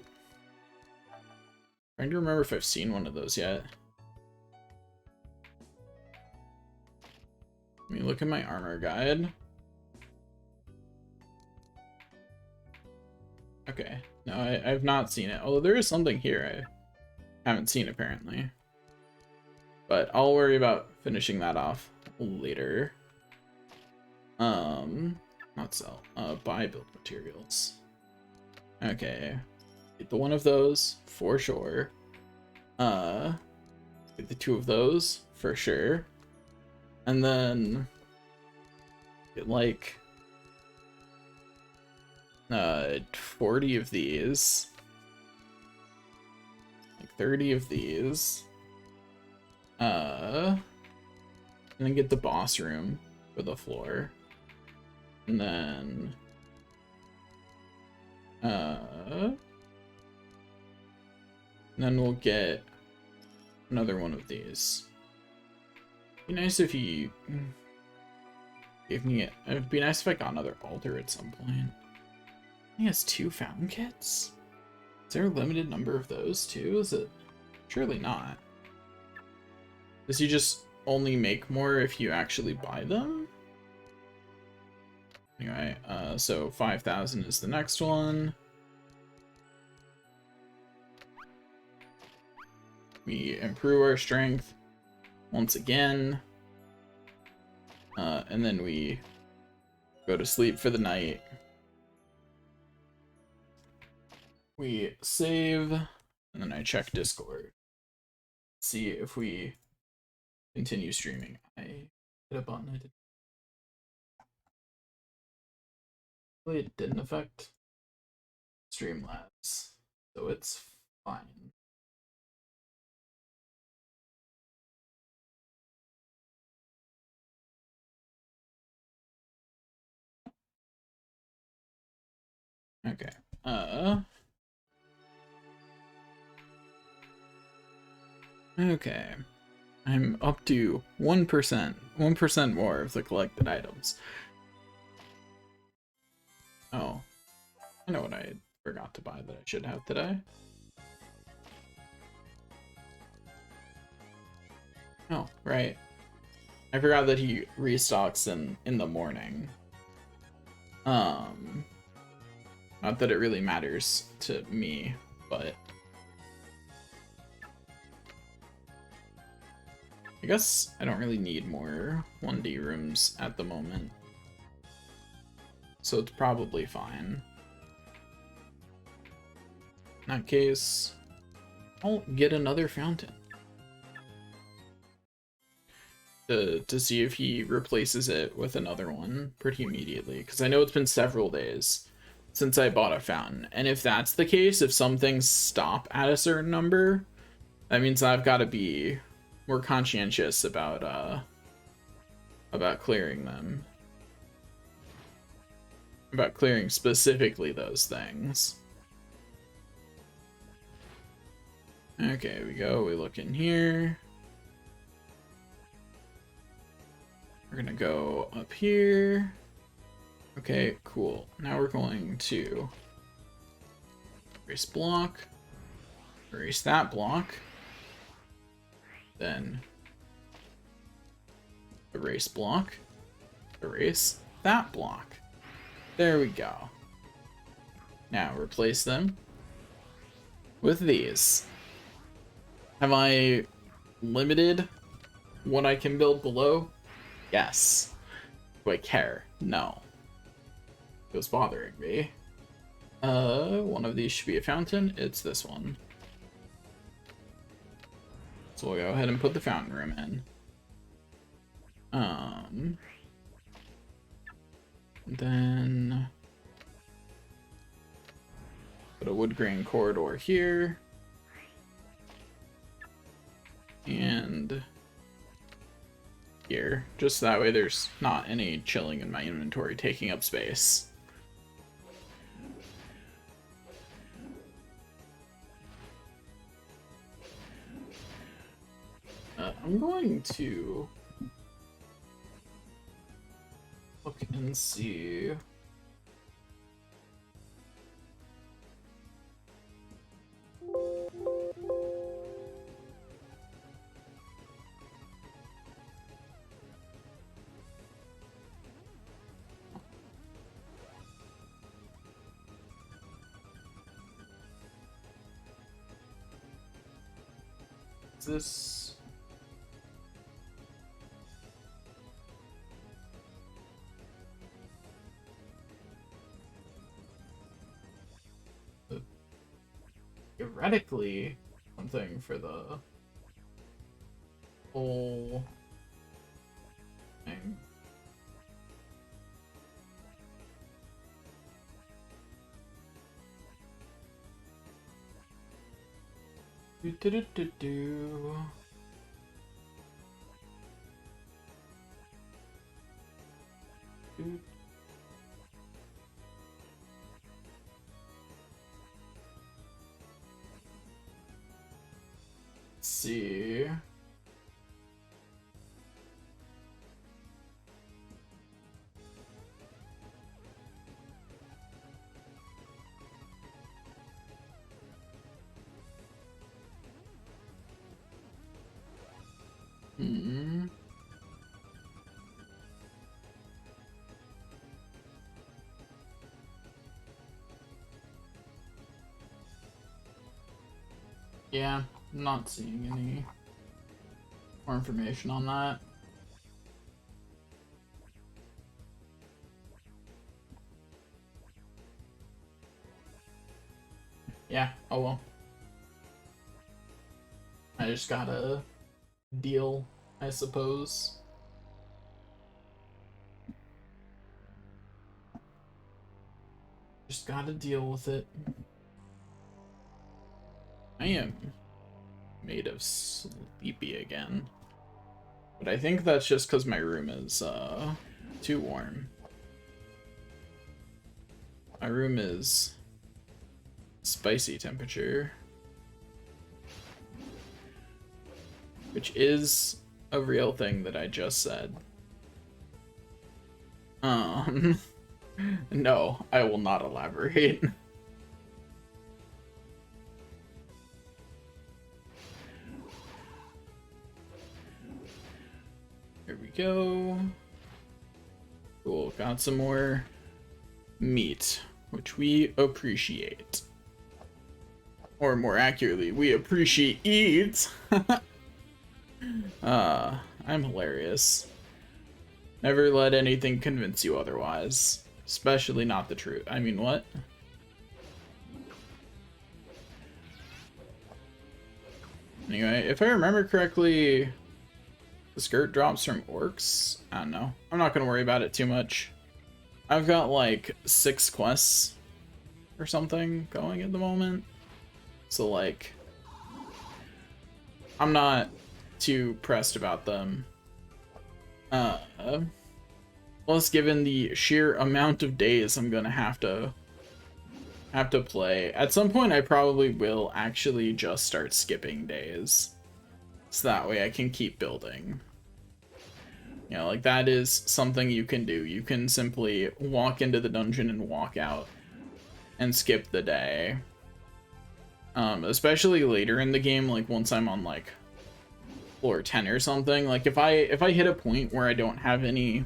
Trying to remember if I've seen one of those yet. Let me look at my armor guide. Okay, no, I've not seen it. Although there is something here I haven't seen apparently. But I'll worry about finishing that off later. Not sell. Buy build materials. Okay. Get the one of those for sure. Get the two of those for sure. And then get like 40 of these. Like 30 of these. And then get the boss room for the floor. And then we'll get another one of these. Be nice if he gave me it. It'd be nice if I got another altar at some point. He has 2 fountain kits? Is there a limited number of those too? Is it? Surely not. Does he just only make more if you actually buy them? Anyway, so 5,000 is the next one. We improve our strength once again. And then we go to sleep for the night. We save, and then I check Discord. See if we continue streaming. I hit a button. It didn't affect Streamlabs, so it's fine. Okay. Okay. I'm up to 1%. 1% more of the collected items. Oh. I know what I forgot to buy that I should have today. Oh, right. I forgot that he restocks in the morning. Not that it really matters to me, but I guess I don't really need more 1D rooms at the moment. So it's probably fine. In that case, I'll get another fountain. To see if he replaces it with another one pretty immediately. Because I know it's been several days since I bought a fountain. And if that's the case, if some things stop at a certain number, that means I've got to be more conscientious about clearing them. About clearing specifically those things. Okay, we go. We look in here. We're gonna go up here. Okay, cool. Now we're going to erase block, erase that block, then erase block, erase that block. There we go. Now replace them with these. Have I limited what I can build below? Yes. Do I care? No. It was bothering me. One of these should be a fountain. It's this one. So we'll go ahead and put the fountain room in. Then put a wood grain corridor here. And here. Just that way there's not any chilling in my inventory taking up space. I'm going to look and see. Is this... theoretically something for the whole thing. Do do do do do. Do. See. Hmm. Yeah, I'm not seeing any more information on that. Yeah, oh well. I just gotta deal, I suppose. Just gotta deal with it. I am made of sleepy again. But I think that's just because my room is too warm. My room is spicy temperature. Which is a real thing that I just said. No, I will not elaborate. Here we go. Cool, got some more meat, which we appreciate. Or more accurately, we appreciate. I'm hilarious. Never let anything convince you otherwise. Especially not the truth. I mean, what? Anyway, if I remember correctly, the skirt drops from orcs? I don't know. I'm not gonna worry about it too much. I've got like 6 quests or something going at the moment. So like, I'm not too pressed about them. Plus, given the sheer amount of days I'm gonna have to play, at some point I probably will actually just start skipping days, so that way I can keep building. You know, like, that is something you can do. You can simply walk into the dungeon and walk out and skip the day. Especially later in the game, like once I'm on like floor 10 or something. Like if I hit a point where I don't have any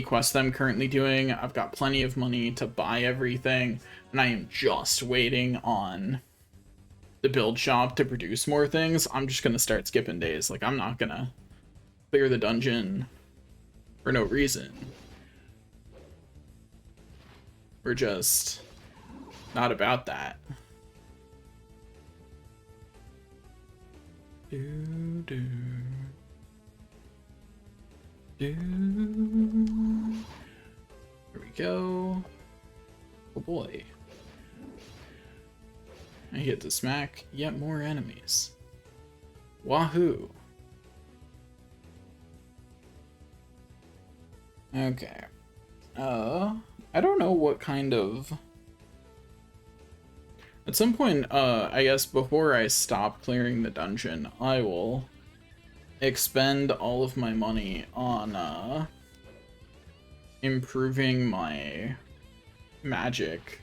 quests that I'm currently doing, I've got plenty of money to buy everything, and I am just waiting on the build shop to produce more things, I'm just gonna start skipping days. Like, I'm not gonna clear the dungeon for no reason. We're just not about that. There we go. Oh boy. I get to smack yet more enemies. Wahoo. Okay. I don't know what kind of... At some point, I guess before I stop clearing the dungeon, I will expend all of my money on, improving my magic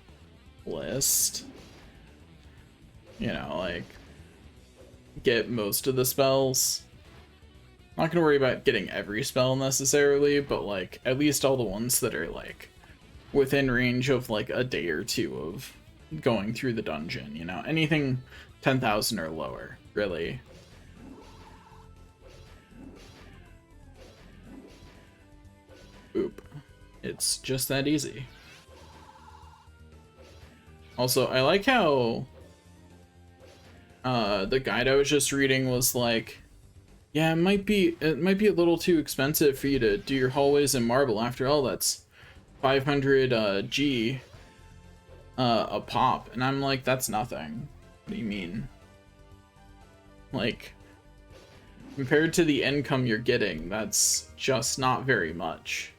list. You know, like, get most of the spells. I'm not gonna worry about getting every spell necessarily, but, like, at least all the ones that are, like, within range of, like, a day or two of going through the dungeon, you know? Anything 10,000 or lower, really. Oop. It's just that easy. Also, I like how the guide I was just reading was like, yeah, it might be a little too expensive for you to do your hallways in marble. After all, that's 500 G a pop. And I'm like, that's nothing. What do you mean? Like, compared to the income you're getting, that's just not very much.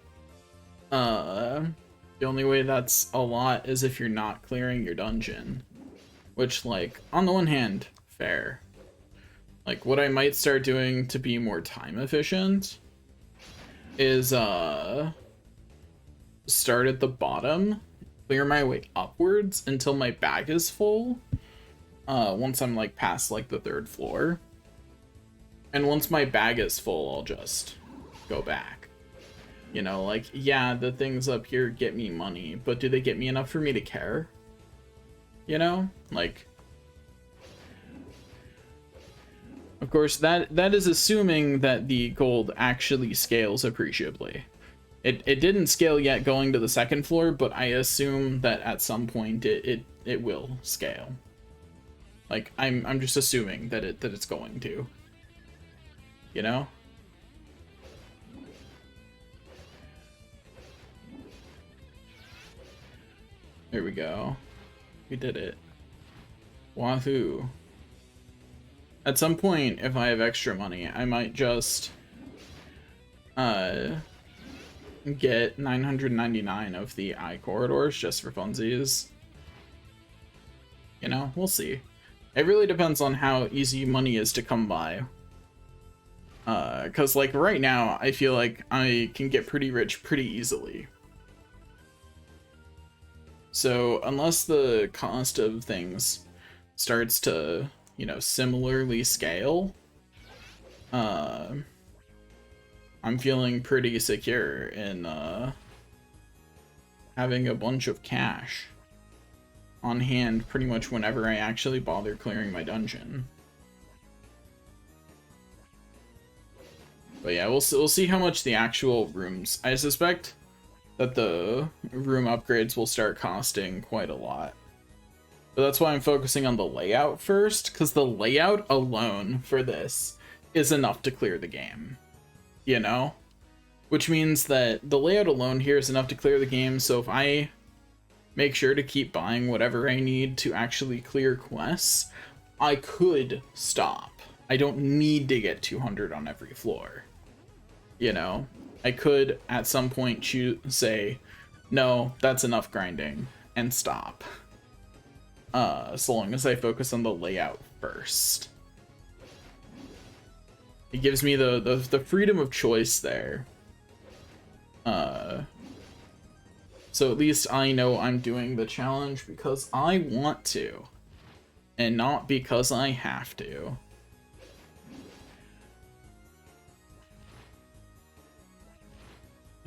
The only way that's a lot is if you're not clearing your dungeon. Which, like, on the one hand, fair. Like, what I might start doing to be more time efficient is, start at the bottom, clear my way upwards until my bag is full, once I'm, like, past, like, the 3rd floor. And once my bag is full, I'll just go back. You know, like, yeah, the things up here get me money, but do they get me enough for me to care? You know? Like... Of course, that is assuming that the gold actually scales appreciably. It didn't scale yet going to the 2nd floor, but I assume that at some point it will scale. Like, I'm just assuming that it's going to. You know? There we go. We did it. Wahoo. At some point, if I have extra money, I might just get 999 of the eye corridors just for funsies. You know, we'll see. It really depends on how easy money is to come by. Cause like right now, I feel like I can get pretty rich pretty easily. So unless the cost of things starts to, you know, similarly scale, I'm feeling pretty secure in having a bunch of cash on hand pretty much whenever I actually bother clearing my dungeon. But yeah, we'll see how much the actual rooms... I suspect that the room upgrades will start costing quite a lot. But that's why I'm focusing on the layout first, because the layout alone for this is enough to clear the game. You know? Which means that the layout alone here is enough to clear the game, so if I make sure to keep buying whatever I need to actually clear quests, I could stop. I don't need to get 200 on every floor. You know? I could, at some point, say, no, that's enough grinding, and stop. So long as I focus on the layout first. It gives me the freedom of choice there. So at least I know I'm doing the challenge because I want to, and not because I have to.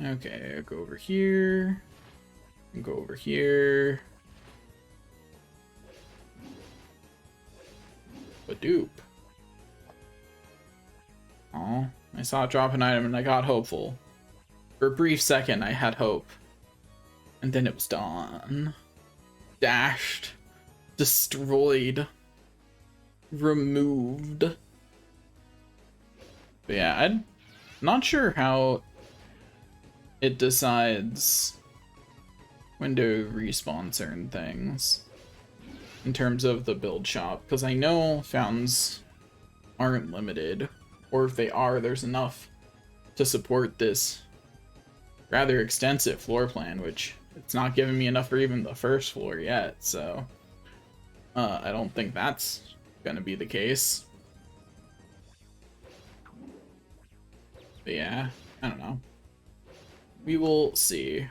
Okay, I'll go over here, and go over here. A dupe. Oh, I saw it drop an item and I got hopeful. For a brief second, I had hope. And then it was gone. Dashed. Destroyed. Removed. But yeah, I'm not sure how it decides when to respawn certain things in terms of the build shop, because I know fountains aren't limited, or if they are, there's enough to support this rather extensive floor plan, which it's not giving me enough for even the first floor yet, so I don't think that's gonna be the case. But yeah, I don't know. We will see.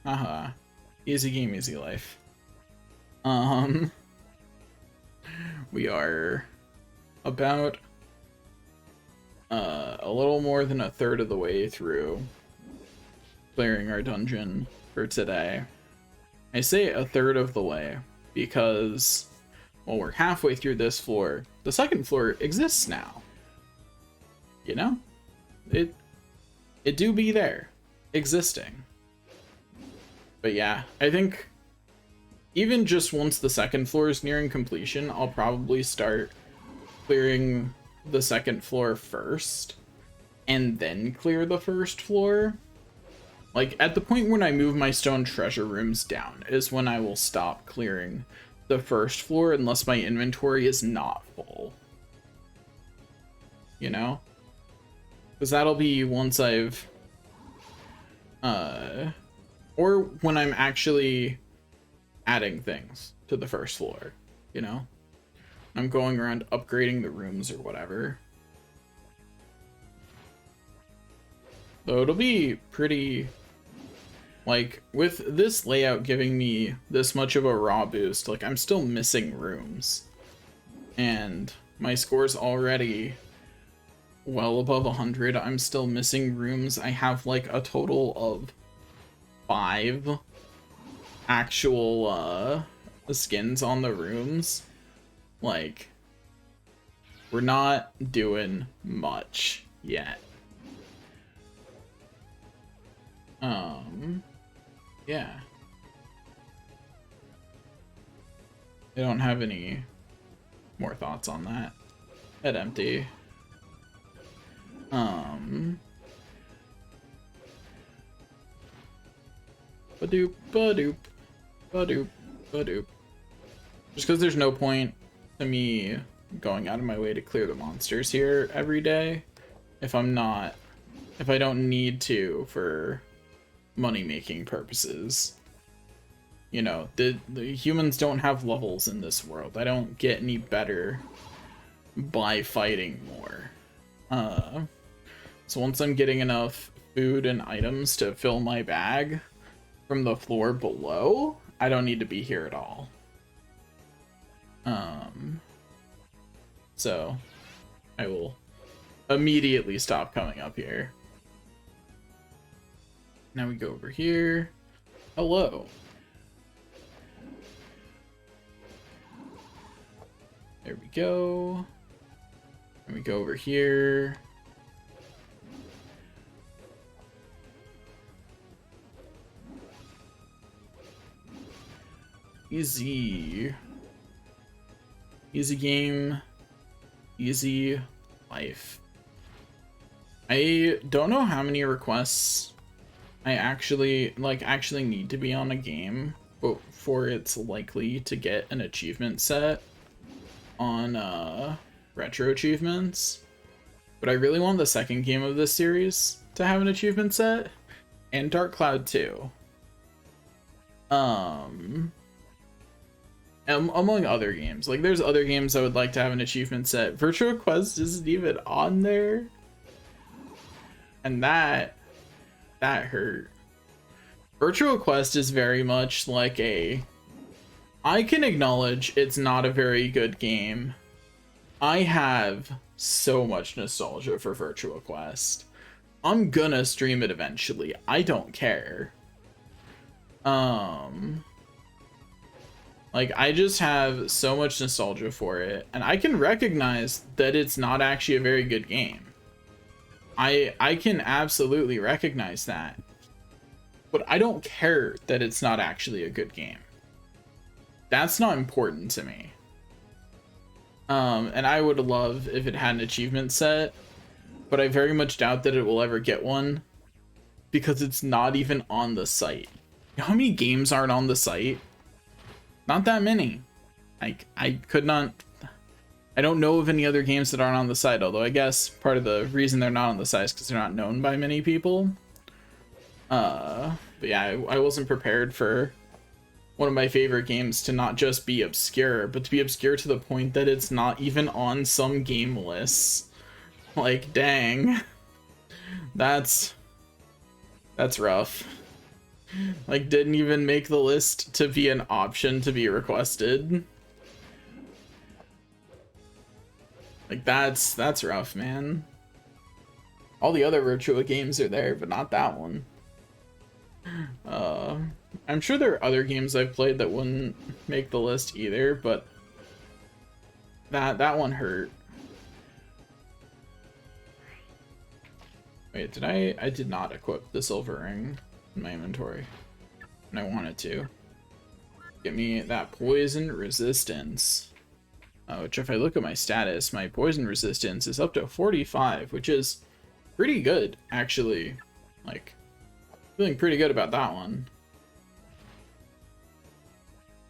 Haha. Easy game, easy life. We are about a little more than a third of the way through clearing our dungeon for today. I say a third of the way because, well, we're halfway through this floor. The second floor exists now. You know? It do be there. Existing. But yeah, I think even just once the second floor is nearing completion, I'll probably start clearing the second floor first and then clear the first floor. Like, at the point when I move my stone treasure rooms down is when I will stop clearing the first floor unless my inventory is not full. You know? Because that'll be once I've or when I'm actually adding things to the first floor, you know? I'm going around upgrading the rooms or whatever. Though it'll be pretty, like, with this layout giving me this much of a raw boost, like, I'm still missing rooms. And my score's already well above 100. I'm still missing rooms. I have, like, a total of 5 actual skins on the rooms. Like, we're not doing much yet. Yeah. I don't have any more thoughts on that. Head empty. Ba-doop, ba-doop, ba-doop, ba-doop. Just because there's no point to me going out of my way to clear the monsters here every day if I don't need to for money-making purposes. You know, the humans don't have levels in this world. I don't get any better by fighting more. So once I'm getting enough food and items to fill my bag from the floor below, I don't need to be here at all. So I will immediately stop coming up here. Now we go over here. Hello. There we go. And we go over here. Easy. Easy game. Easy life. I don't know how many requests I actually need to be on a game before it's likely to get an achievement set on retro achievements. But I really want the second game of this series to have an achievement set, and Dark Cloud 2. Among other games. Like, there's other games I would like to have an achievement set. Virtua Quest isn't even on there. And that hurt. Virtua Quest is very much like a... I can acknowledge it's not a very good game. I have so much nostalgia for Virtua Quest. I'm gonna stream it eventually. I don't care. Like, I just have so much nostalgia for it, and I can recognize that it's not actually a very good game. I can absolutely recognize that. But I don't care that it's not actually a good game. That's not important to me. And I would love if it had an achievement set, but I very much doubt that it will ever get one because it's not even on the site. You know how many games aren't on the site? Not that many. Like, I don't know of any other games that aren't on the site, although I guess part of the reason they're not on the site is because they're not known by many people. But yeah, I wasn't prepared for one of my favorite games to not just be obscure, but to be obscure to the point that it's not even on some game lists. Like, dang. That's rough. Like, didn't even make the list to be an option to be requested. Like, that's rough, man. All the other Virtua games are there, but not that one. I'm sure there are other games I've played that wouldn't make the list either, but that one hurt. Wait, I did not equip the silver ring in my inventory, and I wanted to. Get me that poison resistance. Which, if I look at my status, my poison resistance is up to 45, which is pretty good, actually. Like, feeling pretty good about that one.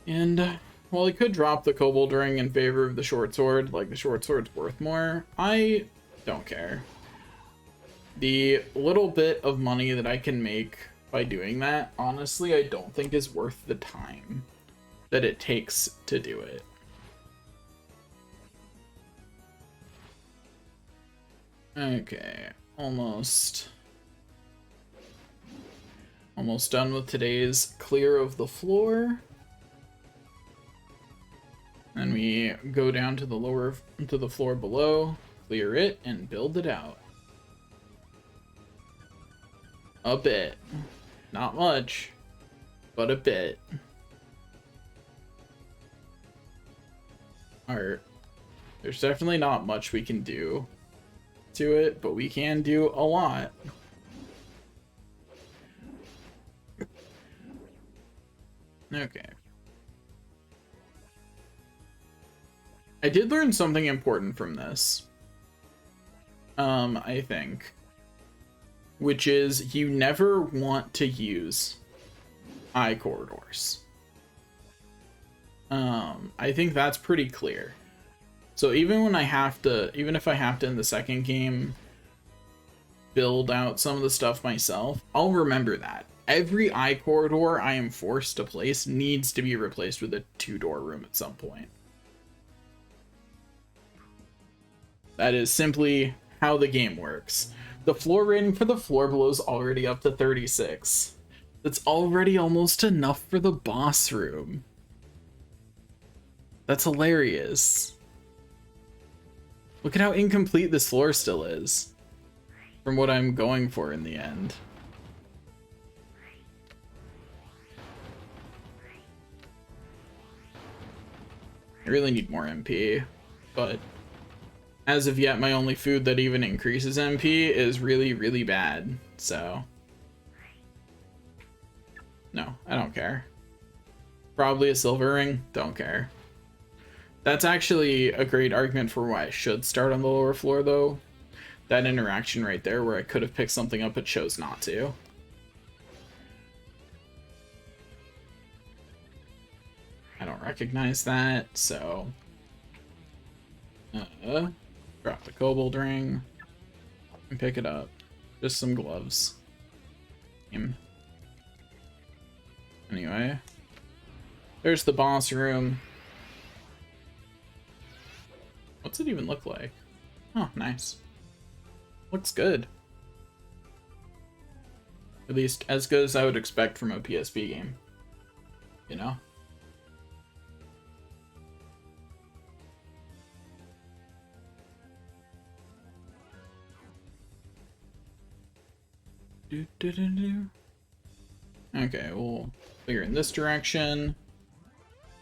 And while I could drop the kobold ring in favor of the short sword, like, the short sword's worth more, I don't care. The little bit of money that I can make by doing that, honestly, I don't think is worth the time that it takes to do it. Okay, almost done with today's clear of the floor. And we go down to the floor below, clear it, and build it out. A bit. Not much, but a bit. Alright. There's definitely not much we can do to it, but we can do a lot. Okay. I did learn something important from this. I think. Which is, you never want to use eye corridors. I think that's pretty clear. So even if I have to in the second game build out some of the stuff myself, I'll remember that. Every eye corridor I am forced to place needs to be replaced with a 2-door room at some point. That is simply how the game works. The floor rating for the floor below is already up to 36. That's already almost enough for the boss room. That's hilarious. Look at how incomplete this floor still is from what I'm going for in the end. I really need more MP, but as of yet, my only food that even increases MP is really, really bad, so no, I don't care. Probably a silver ring, don't care. That's actually a great argument for why I should start on the lower floor, though. That interaction right there where I could have picked something up but chose not to. I don't recognize that, so drop the kobold ring and pick it up. Just some gloves. Anyway, there's the boss room. What's it even look like? Oh, nice. Looks good. At least as good as I would expect from a PSP game. You know? Okay, we'll clear in this direction.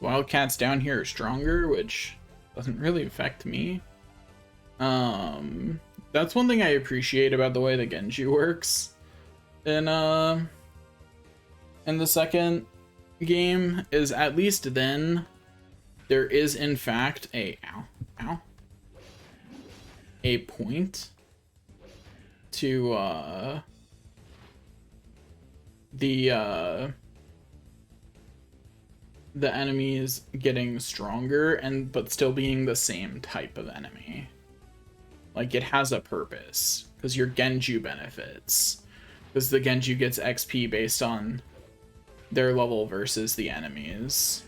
Wildcats down here are stronger, which doesn't really affect me. That's one thing I appreciate about the way the Genji works in the second game, is at least then there is in fact a point to the enemies getting stronger but still being the same type of enemy. Like, it has a purpose, because your Genju benefits, because the Genju gets XP based on their level versus the enemies.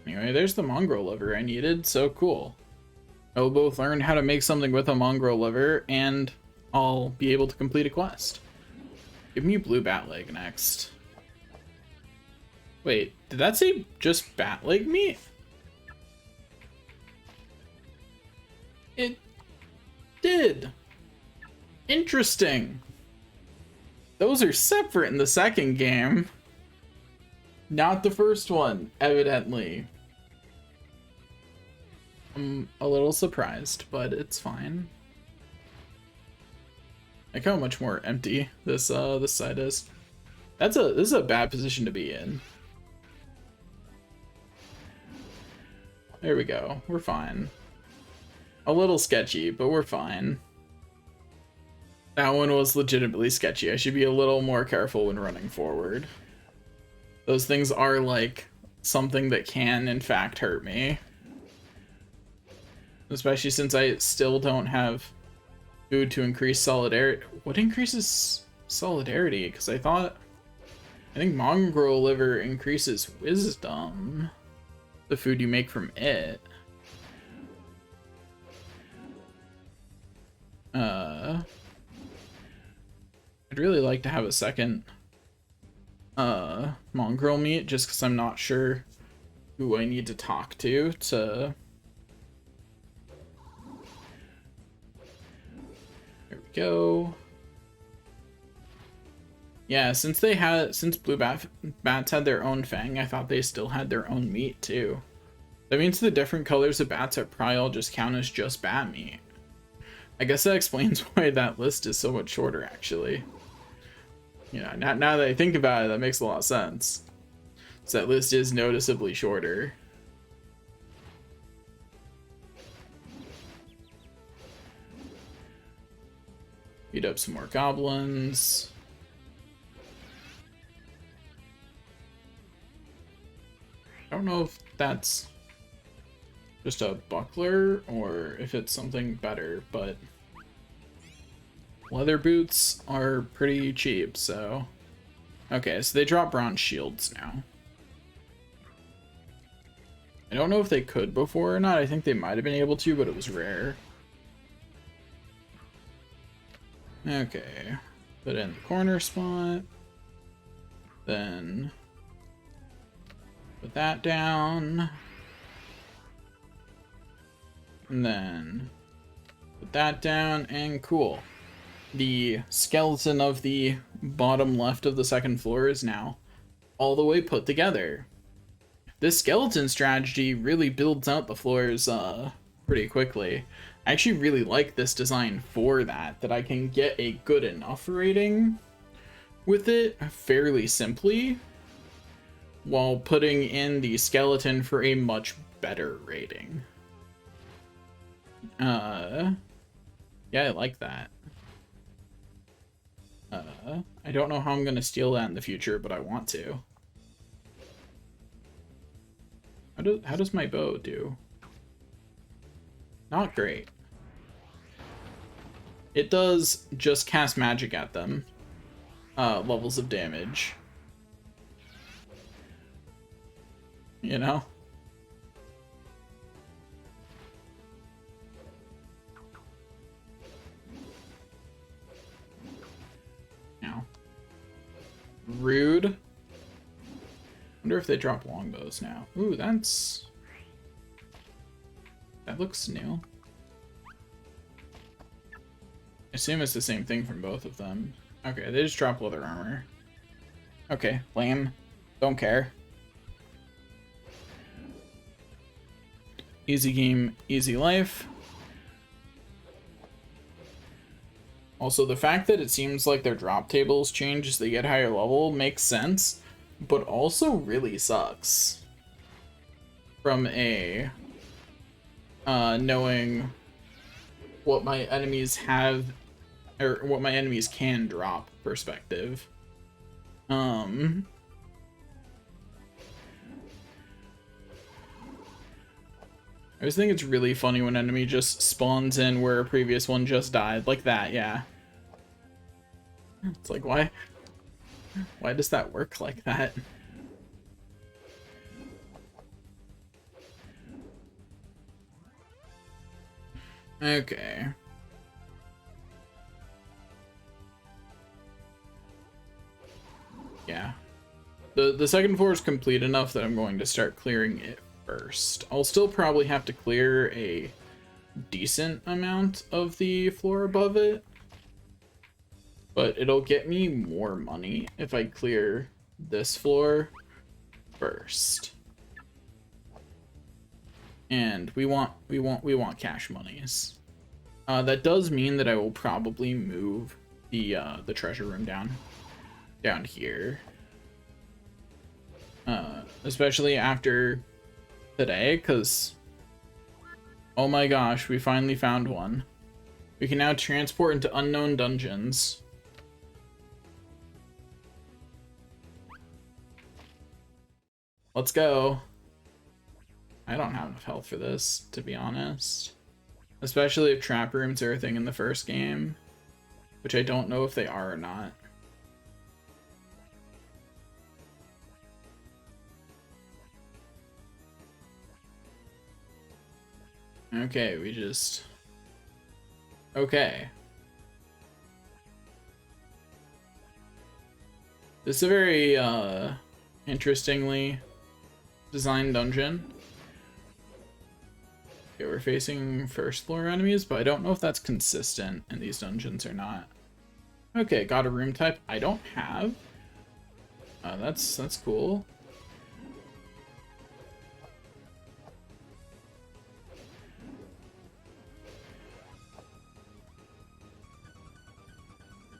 Anyway, there's the mongrel liver I needed, so cool. I'll both learn how to make something with a mongrel liver, and I'll be able to complete a quest. Give me blue bat leg next. Wait, did that say just bat leg meat? It did. Interesting. Those are separate in the second game. Not the first one, evidently. I'm a little surprised, but it's fine. Like how much more empty this side is. This is a bad position to be in. There we go. We're fine. A little sketchy, but we're fine. That one was legitimately sketchy. I should be a little more careful when running forward. Those things are like something that can in fact hurt me. Especially since I still don't have food to increase solidarity. What increases solidarity? Because I think mongrel liver increases wisdom. The food you make from it. I'd really like to have a second mongrel meat, just because I'm not sure who I need to talk to. There we go. Yeah, since blue bats had their own fang, I thought they still had their own meat too. That means the different colors of bats are probably all just count as just bat meat. I guess that explains why that list is so much shorter, actually. You know, now that I think about it, that makes a lot of sense. So that list is noticeably shorter. Beat up some more goblins. I don't know if that's just a buckler or if it's something better, but leather boots are pretty cheap, so... Okay, so they drop bronze shields now. I don't know if they could before or not. I think they might have been able to, but it was rare. Okay, put in the corner spot. Then put that down. And then put that down, and cool. The skeleton of the bottom left of the second floor is now all the way put together. This skeleton strategy really builds out the floors pretty quickly. I actually really like this design for that I can get a good enough rating with it fairly simply, while putting in the skeleton for a much better rating. Yeah, I like that. I don't know how I'm gonna steal that in the future, but I want to. How does my bow do? Not great. it does just cast magic at them. Levels of damage. You know? Now. Rude. Wonder if they drop longbows now. Ooh, that looks new. I assume it's the same thing from both of them. Okay, they just drop leather armor. Okay, lame. Don't care. Easy game, easy life. Also, the fact that it seems like their drop tables change as they get higher level makes sense, but also really sucks. From a knowing what my enemies have, or what my enemies can drop perspective. I always think it's really funny when an enemy just spawns in where a previous one just died. Like that, yeah. It's like, why does that work like that? Okay. Yeah. The second floor is complete enough that I'm going to start clearing it first. I'll still probably have to clear a decent amount of the floor above it, but it'll get me more money if I clear this floor first. And we want cash monies. That does mean that I will probably move the treasure room down here. Especially after today, because oh my gosh, we finally found one. We can now transport into unknown dungeons. Let's go. I don't have enough health for this, to be honest. Especially if trap rooms are a thing in the first game, which I don't know if they are or not. Okay, okay. This is a very, interestingly designed dungeon. Okay, we're facing first floor enemies, but I don't know if that's consistent in these dungeons or not. Okay, got a room type I don't have. That's cool.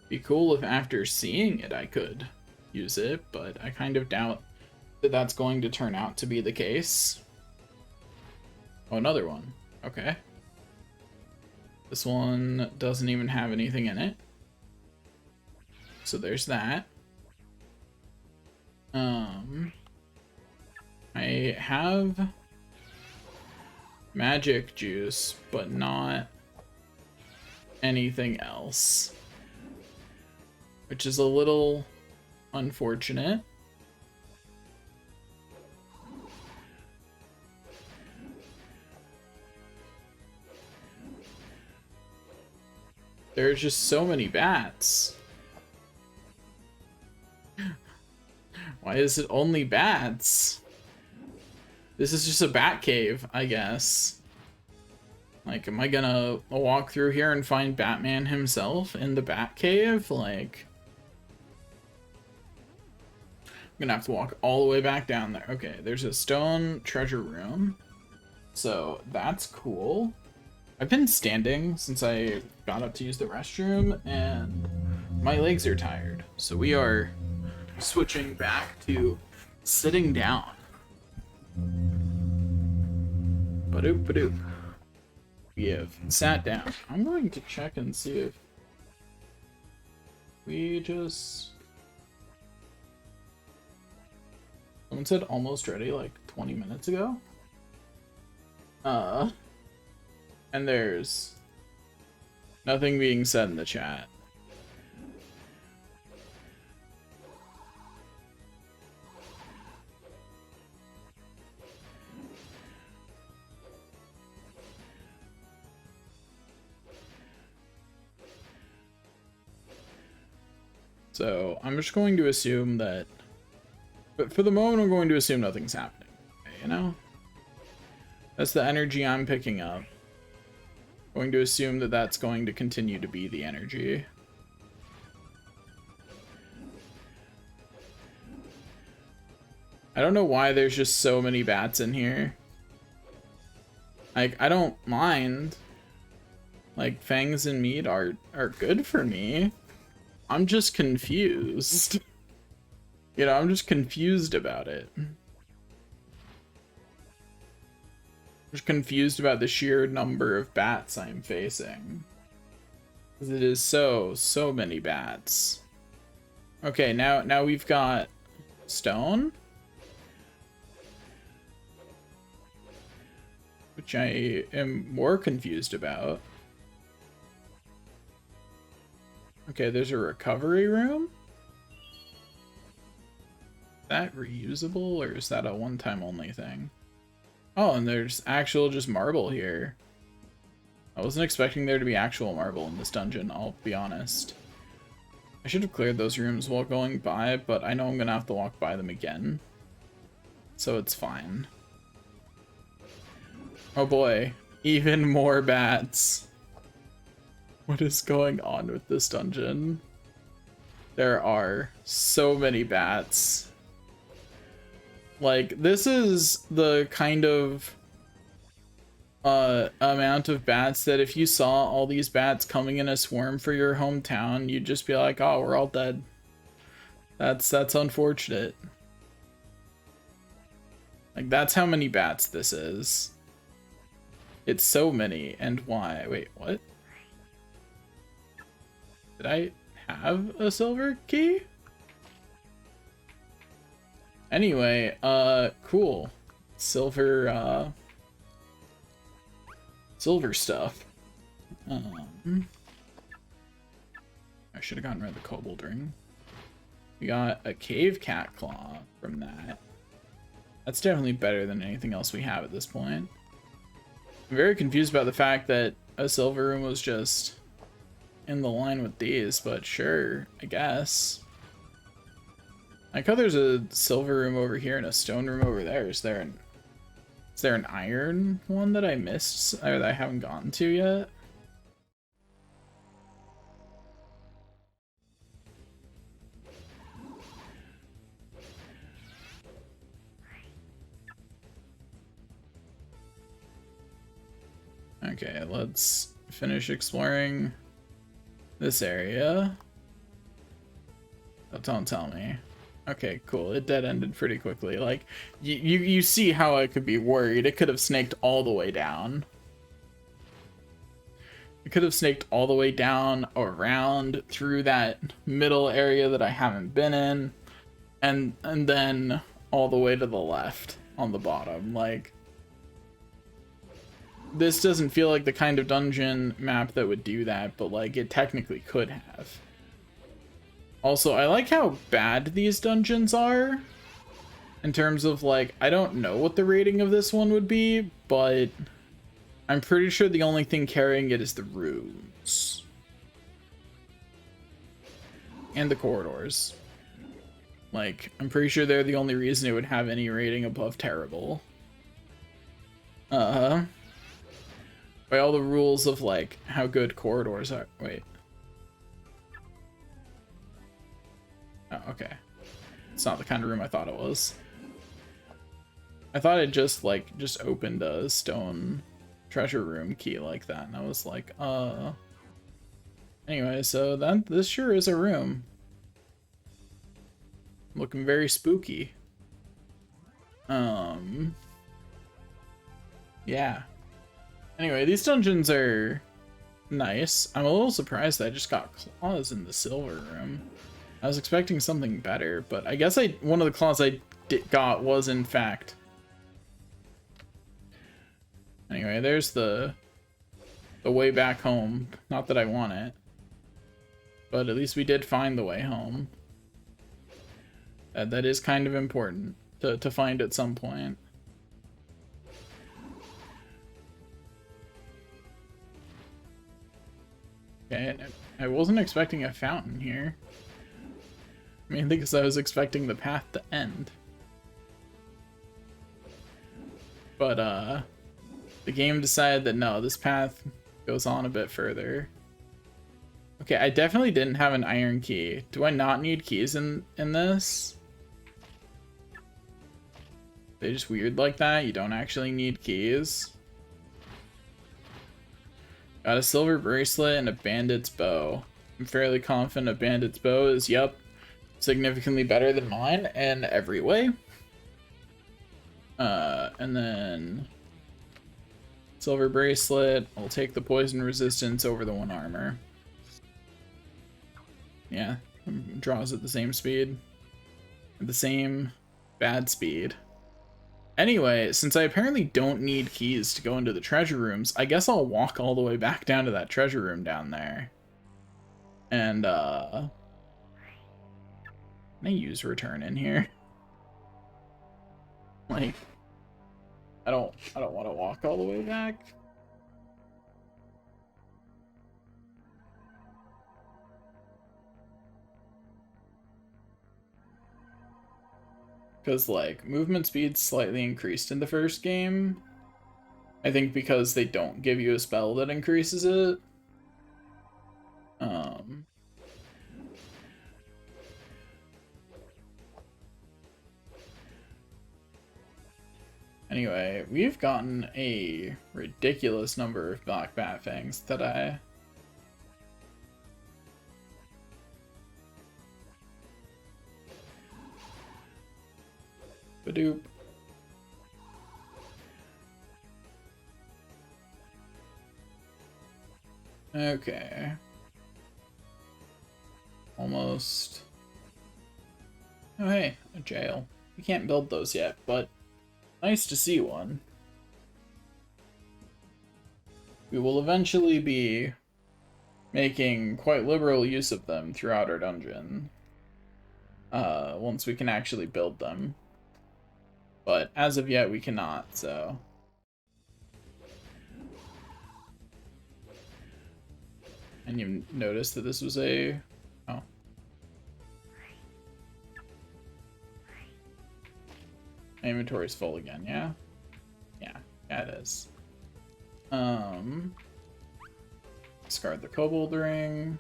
Be cool if after seeing it I could use it, but I kind of doubt that that's going to turn out to be the case. Oh, another one. Okay. This one doesn't even have anything in it. So there's that. I have magic juice, but not anything else, which is a little unfortunate. There's just so many bats. Why is it only bats? This is just a bat cave, I guess. Like, am I gonna walk through here and find Batman himself in the bat cave? Like, I'm gonna have to walk all the way back down there. Okay, there's a stone treasure room. So that's cool. I've been standing since I got up to use the restroom, and my legs are tired. So we are switching back to sitting down. Badoop badoop. We have sat down. I'm going to check and see if we just... Someone said almost ready like 20 minutes ago. And there's Nothing being said in the chat. So I'm just going to assume that, but for the moment, I'm going to assume nothing's happening. You know, that's the energy I'm picking up. Going to assume that that's going to continue to be the energy. I don't know why there's just so many bats in here. Like, I don't mind. Like, fangs and meat are good for me. I'm just confused. You know, I'm just confused about it. I'm just confused about the sheer number of bats I'm facing. Because it is so many bats. Okay, now we've got stone. Which I am more confused about. Okay, there's a recovery room? Is that reusable, or is that a one-time only thing? Oh, and there's actual just marble here. I wasn't expecting there to be actual marble in this dungeon, I'll be honest. I should have cleared those rooms while going by, but I know I'm gonna have to walk by them again. So it's fine. Oh boy, even more bats. What is going on with this dungeon? There are so many bats. Like, this is the kind of amount of bats that if you saw all these bats coming in a swarm for your hometown, you'd just be like, oh, we're all dead. That's unfortunate. Like, that's how many bats this is. It's so many, and why? Wait, what? Did I have a silver key? Anyway, cool. Silver, silver stuff. I should have gotten rid of the kobold ring. We got a cave cat claw from that. That's definitely better than anything else we have at this point. I'm very confused about the fact that a silver room was just in the line with these, but sure, I guess. I like how there's a silver room over here and a stone room over there. Is there an iron one that I missed or that I haven't gotten to yet? Okay, let's finish exploring this area. Oh, don't tell me. Okay, cool. It dead-ended pretty quickly. Like, you see how I could be worried. It could have snaked all the way down. It could have snaked all the way down, around, through that middle area that I haven't been in, and then all the way to the left on the bottom. Like, this doesn't feel like the kind of dungeon map that would do that, but like it technically could have. Also, I like how bad these dungeons are in terms of like, I don't know what the rating of this one would be, but I'm pretty sure the only thing carrying it is the rooms and the corridors. Like, I'm pretty sure they're the only reason it would have any rating above terrible. By all the rules of like how good corridors are. Wait. Oh, okay. It's not the kind of room I thought it was. I thought it just opened a stone treasure room key like that, and I was like, Anyway, so this sure is a room. Looking very spooky. Yeah. Anyway, these dungeons are nice. I'm a little surprised that I just got claws in the silver room. I was expecting something better, but I guess one of the claws I got was in fact. Anyway, there's the the way back home. Not that I want it, but at least we did find the way home. That is kind of important to find at some point. Okay, I wasn't expecting a fountain here. Mainly because I was expecting the path to end. But, the game decided that no, this path goes on a bit further. Okay, I definitely didn't have an iron key. Do I not need keys in this? They just weird like that? You don't actually need keys? Got a silver bracelet and a bandit's bow. I'm fairly confident a bandit's bow is, yep, significantly better than mine in every way. And then silver bracelet. I'll take the poison resistance over the 1 armor. Yeah, draws at the same speed. At the same bad speed. Anyway, since I apparently don't need keys to go into the treasure rooms, I guess I'll walk all the way back down to that treasure room down there. And, can I use return in here? Like, I don't want to walk all the way back. Because, like, movement speed's slightly increased in the first game. I think because they don't give you a spell that increases it. Anyway, we've gotten a ridiculous number of black bat fangs today. Badoop. Okay. Almost. Oh hey, a jail. We can't build those yet, but nice to see one. We will eventually be making quite liberal use of them throughout our dungeon. Once we can actually build them. But as of yet, we cannot, so. And you noticed that this was a... Oh. My inventory's full again, yeah? Yeah, it is. Discard the kobold ring.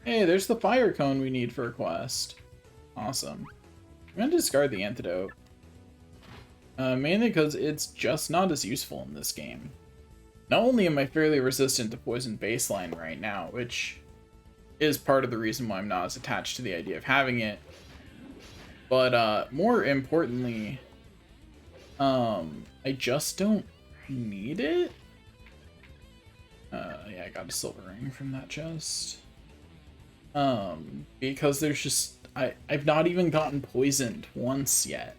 Hey, there's the fire cone we need for a quest. Awesome. I'm gonna discard the antidote. Mainly because it's just not as useful in this game. Not only am I fairly resistant to poison baseline right now, which is part of the reason why I'm not as attached to the idea of having it, but more importantly, I just don't need it. Yeah, I got a silver ring from that chest. Because there's just I've not even gotten poisoned once yet.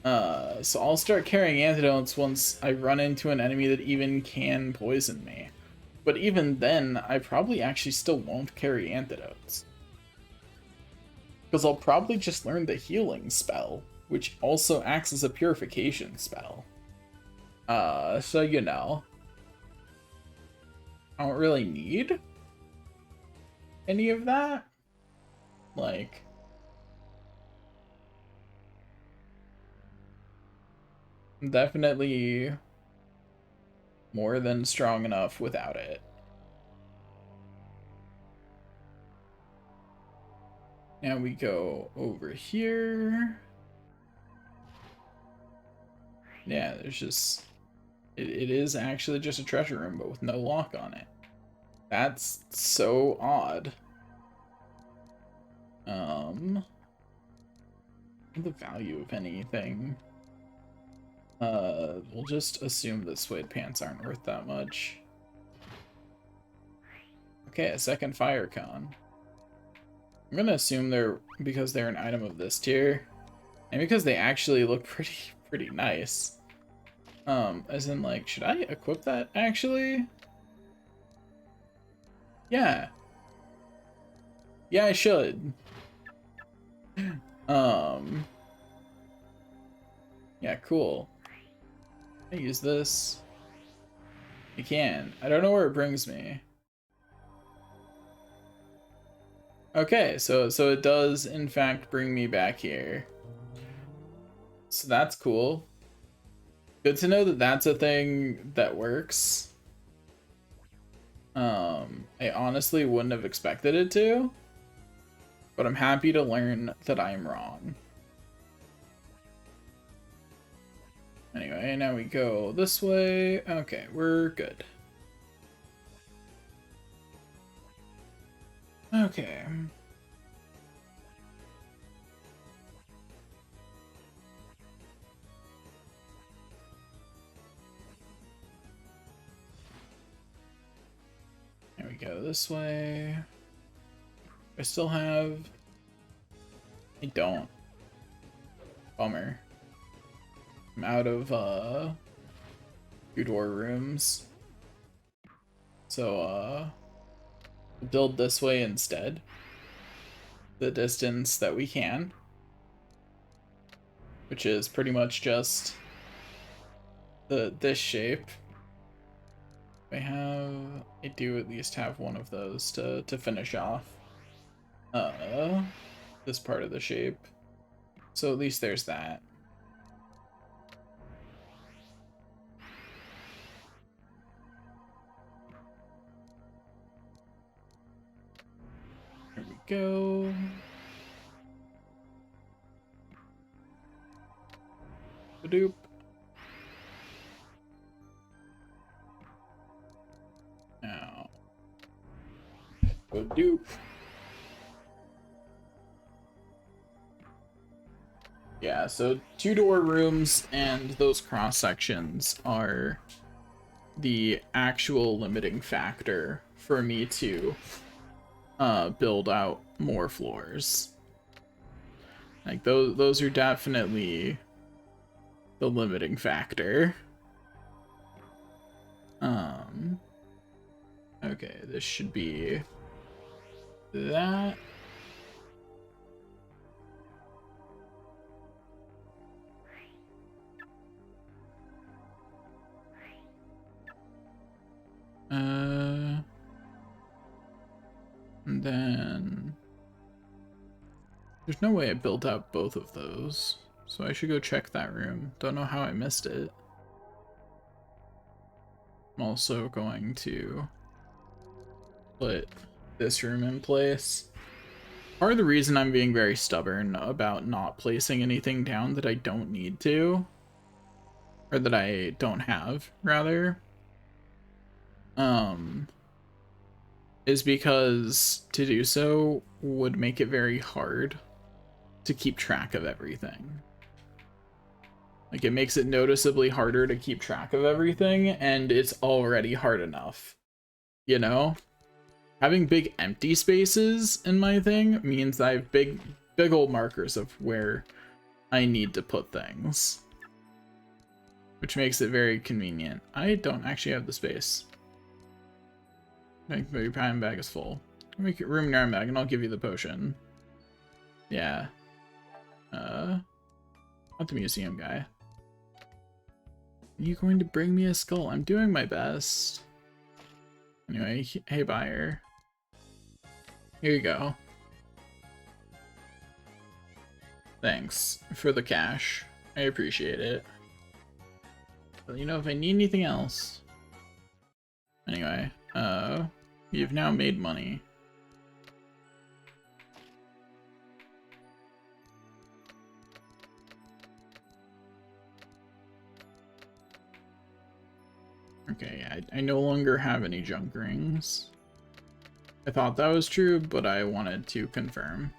So I'll start carrying antidotes once I run into an enemy that even can poison me. But even then, I probably actually still won't carry antidotes. Because I'll probably just learn the healing spell, which also acts as a purification spell. So you know. I don't really need any of that. Like... definitely more than strong enough without it. Now we go over here. Yeah, there's just... It is actually just a treasure room, but with no lock on it. That's so odd. The value of anything. We'll just assume that suede pants aren't worth that much. Okay, a second fire cone. I'm gonna assume they're because they're an item of this tier, and because they actually look pretty nice. As in, like, should I equip that, actually? Yeah. Yeah, I should. Yeah, cool. Can I use this? You can. I don't know where it brings me. Okay, so it does, in fact, bring me back here. So that's cool. Good to know that that's a thing that works. I honestly wouldn't have expected it to, but I'm happy to learn that I'm wrong. Anyway, now we go this way. Okay, we're good. Okay. There we go this way. I still have... I don't. Bummer. I'm out of, Boudoir rooms. So, build this way instead. The distance that we can. Which is pretty much just this shape. I do at least have one of those to finish off this part of the shape. So at least there's that. There we go. Badoop. Now. Badoop. Yeah, so 2-door rooms and those cross sections are the actual limiting factor for me to build out more floors. Like those are definitely the limiting factor. Okay, this should be that. And then there's no way I built out both of those, so I should go check that room. Don't know how I missed it. I'm also going to put this room in place. Part of the reason I'm being very stubborn about not placing anything down that I don't need to, or that I don't have, rather, is because to do so would make it very hard to keep track of everything. Like, it makes it noticeably harder to keep track of everything, and it's already hard enough, you know? Having big empty spaces in my thing means I have big old markers of where I need to put things, which makes it very convenient. I don't actually have the space. Make your iron bag is full. Make it room in your iron bag and I'll give you the potion. Yeah. Not the museum guy. Are you going to bring me a skull? I'm doing my best. Anyway, hey buyer. Here you go. Thanks for the cash. I appreciate it. But you know, if I need anything else. Anyway, you've now made money. Okay, I no longer have any junk rings. I thought that was true, but I wanted to confirm.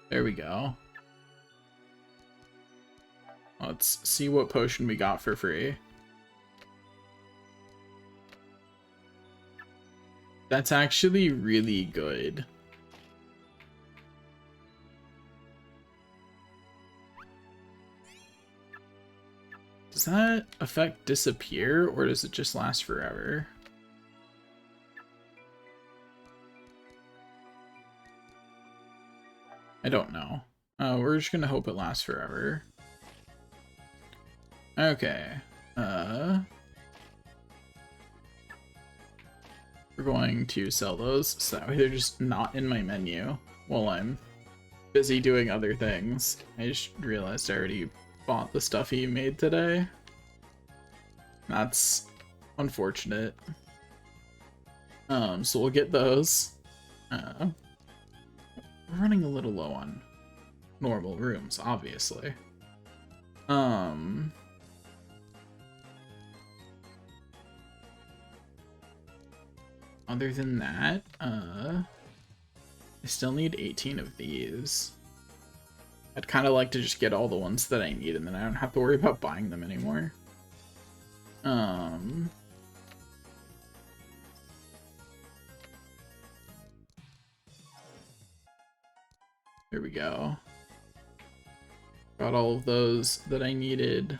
There we go. Let's see what potion we got for free. That's actually really good. does that effect disappear, or does it just last forever? I don't know. We're just gonna hope it lasts forever. Okay. We're going to sell those, so that way they're just not in my menu while I'm busy doing other things. I just realized I already bought the stuff he made today. That's unfortunate. So we'll get those. We're running a little low on normal rooms, obviously. Other than that, I still need 18 of these. I'd kind of like to just get all the ones that I need, and then I don't have to worry about buying them anymore. There we go. Got all of those that I needed.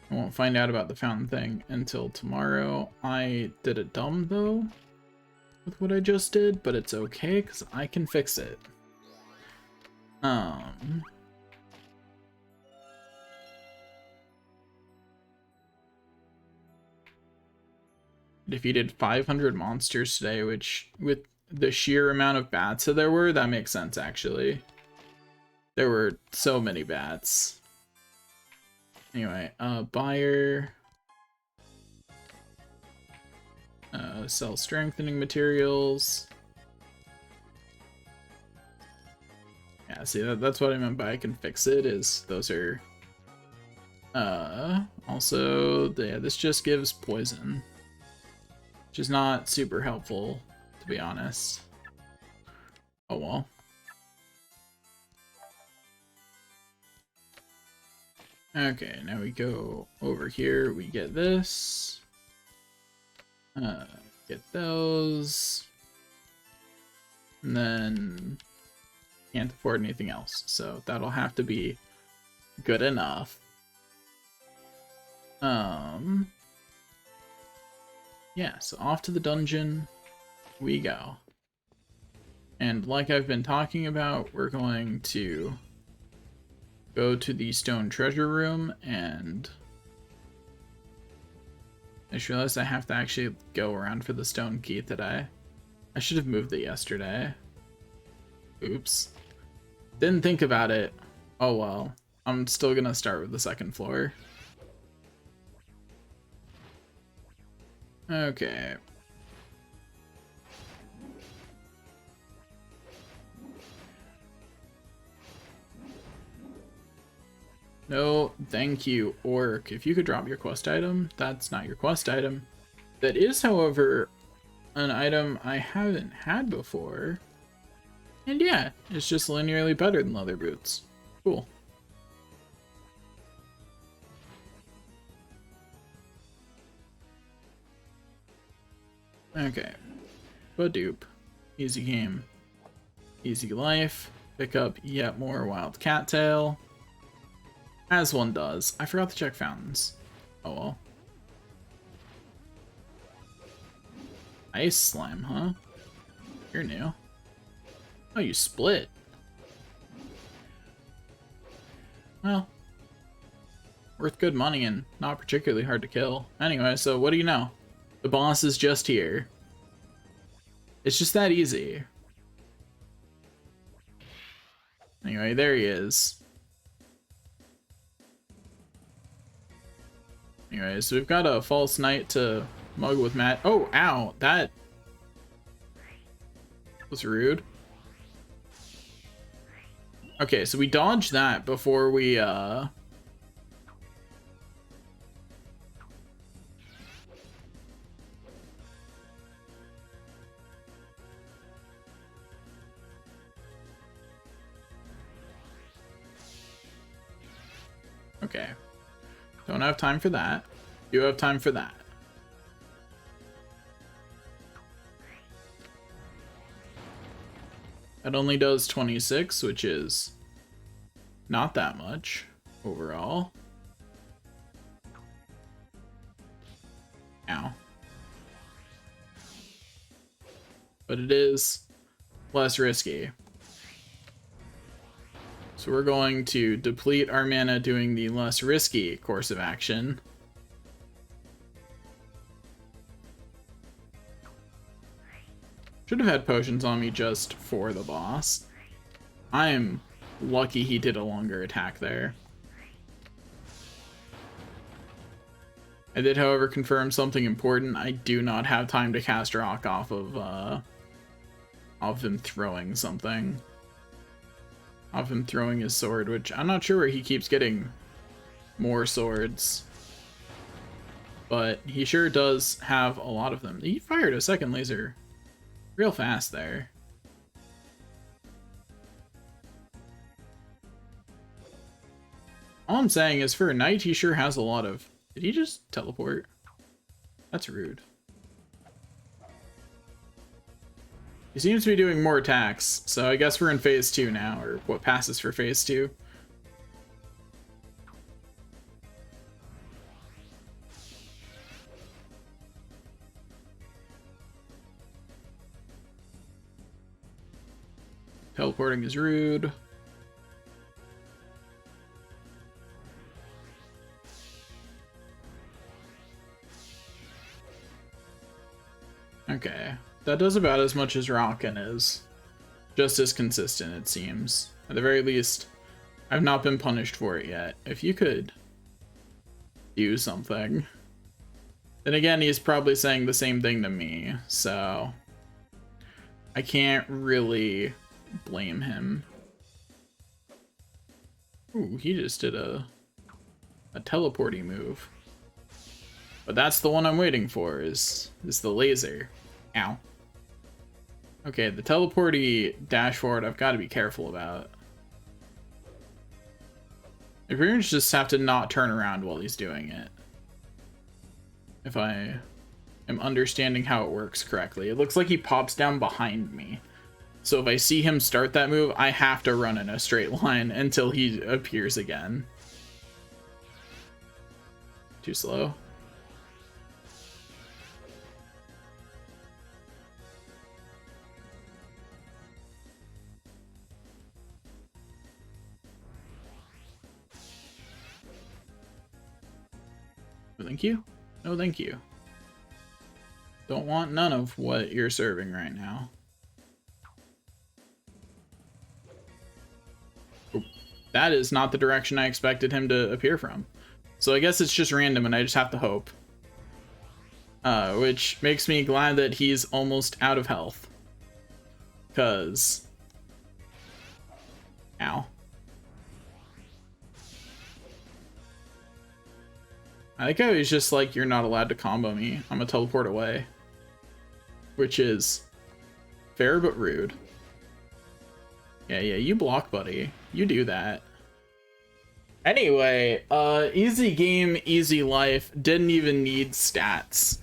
I won't find out about the fountain thing until tomorrow. I did it dumb, though, with what I just did, but it's okay, because I can fix it. Defeated 500 monsters today, which, with the sheer amount of bats that there were, that makes sense, actually. There were so many bats. Anyway, buyer. Sell strengthening materials. Yeah, see, that's what I meant by I can fix it, is those are... also, yeah, this just gives poison. Which is not super helpful, to be honest. Oh well. Okay, now we go over here, we get this. Get those. And then can't afford anything else, so that'll have to be good enough. Yeah, so off to the dungeon we go. And like I've been talking about, we're going to go to the stone treasure room, and I just realized I have to actually go around for the stone key today. I should have moved it yesterday. Oops. Didn't think about it. Oh well. I'm still gonna start with the second floor. Okay. No, thank you, Orc. If you could drop your quest item, that's not your quest item. That is, however, an item I haven't had before. And yeah, it's just linearly better than leather boots. Cool. Okay. Badoop. Easy game. Easy life. Pick up yet more wild cattail. As one does. I forgot to check fountains. Oh well. Ice slime, huh? You're new. Oh, you split. Well, worth good money and not particularly hard to kill. Anyway, so what do you know? The boss is just here. It's just that easy. Anyway, there he is. Anyway, so we've got a false knight to mug with Matt. Oh, ow, that was rude. Okay, so we dodged that before we, Okay. Don't have time for that. You have time for that. That only does 26, which is not that much overall. Ow. But it is less risky. So we're going to deplete our mana doing the less risky course of action. Should have had potions on me just for the boss. I'm lucky he did a longer attack there. I did, however, confirm something important. I do not have time to cast Rock off of him throwing something. Off him throwing his sword, which I'm not sure where he keeps getting more swords. But he sure does have a lot of them. He fired a second laser real fast there. All I'm saying is for a knight, he sure has a lot of... Did he just teleport? That's rude. He seems to be doing more attacks, so I guess we're in phase 2 now, or what passes for phase 2. Teleporting is rude. Okay, that does about as much as Rockin' is. Just as consistent, it seems. At the very least, I've not been punished for it yet. If you could do something. Then again, he's probably saying the same thing to me, so I can't really blame him. Ooh, he just did a teleporty move. But that's the one I'm waiting for, is the laser. Ow. Okay, the teleporty dash forward I've got to be careful about. I pretty much just have to not turn around while he's doing it. If I am understanding how it works correctly. It looks like he pops down behind me. So if I see him start that move, I have to run in a straight line until he appears again. Too slow. Thank you. No, thank you. Don't want none of what you're serving right now. Oop. That is not the direction I expected him to appear from. So I guess it's just random and I just have to hope. Which makes me glad that he's almost out of health. 'Cause... Ow. I like how he's just like, you're not allowed to combo me. I'm gonna teleport away. Which is fair but rude. Yeah, you block, buddy. You do that. Anyway, easy game, easy life. Didn't even need stats.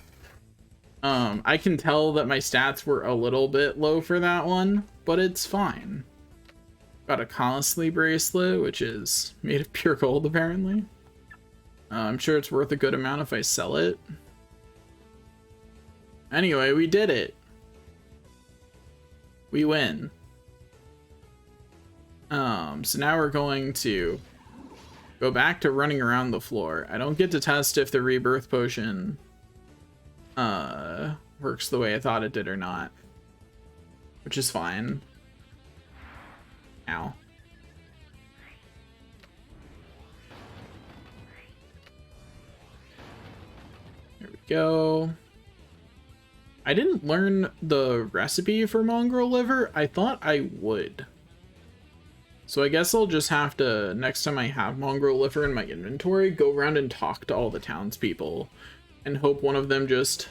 I can tell that my stats were a little bit low for that one, but it's fine. Got a costly bracelet, which is made of pure gold, apparently. I'm sure it's worth a good amount if I sell it. Anyway, we did it. We win. So now we're going to go back to running around the floor. I don't get to test if the rebirth potion works the way I thought it did or not, which is fine. Ow. There we go. I didn't learn the recipe for mongrel liver. I thought I would. So I guess I'll just have to, next time I have mongrel liver in my inventory, go around and talk to all the townspeople and hope one of them just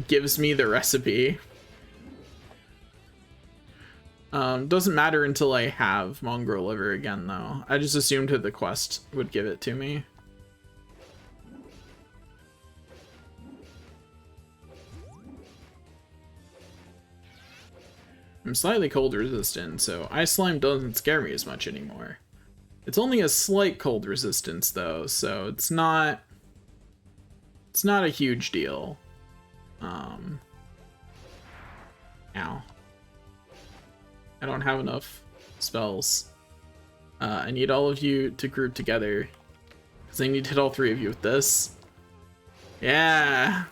gives me the recipe. Doesn't matter until I have mongrel liver again, though. I just assumed that the quest would give it to me. I'm slightly cold resistant, so ice slime doesn't scare me as much anymore. It's only a slight cold resistance, though, so it's not It's not a huge deal. Ow. I don't have enough spells. I need all of you to group together, because I need to hit all three of you with this. Yeah!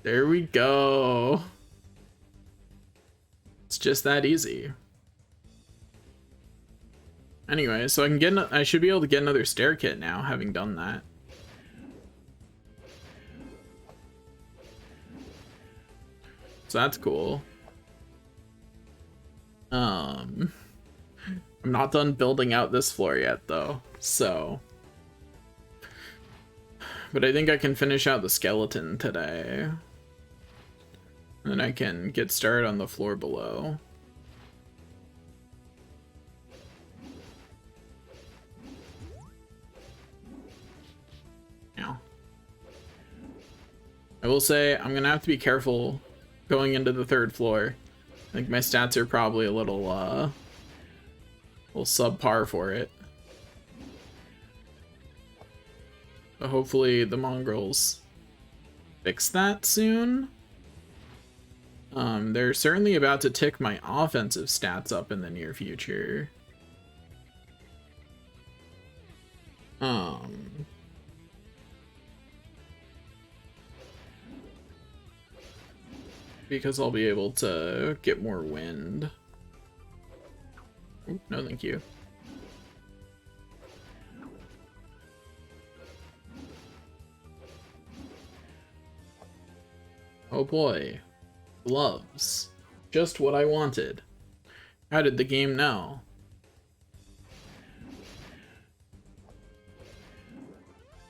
There we go. It's just that easy. Anyway, so I should be able to get another stair kit now, having done that. So that's cool. I'm not done building out this floor yet, though, so... But I think I can finish out the skeleton today. And then I can get started on the floor below. Now, I will say I'm gonna have to be careful going into the third floor. I think my stats are probably a little subpar for it. But hopefully the mongrels fix that soon. They're certainly about to tick my offensive stats up in the near future. Because I'll be able to get more wind. Ooh, no, thank you. Oh boy. Gloves. Just what I wanted. How did the game know?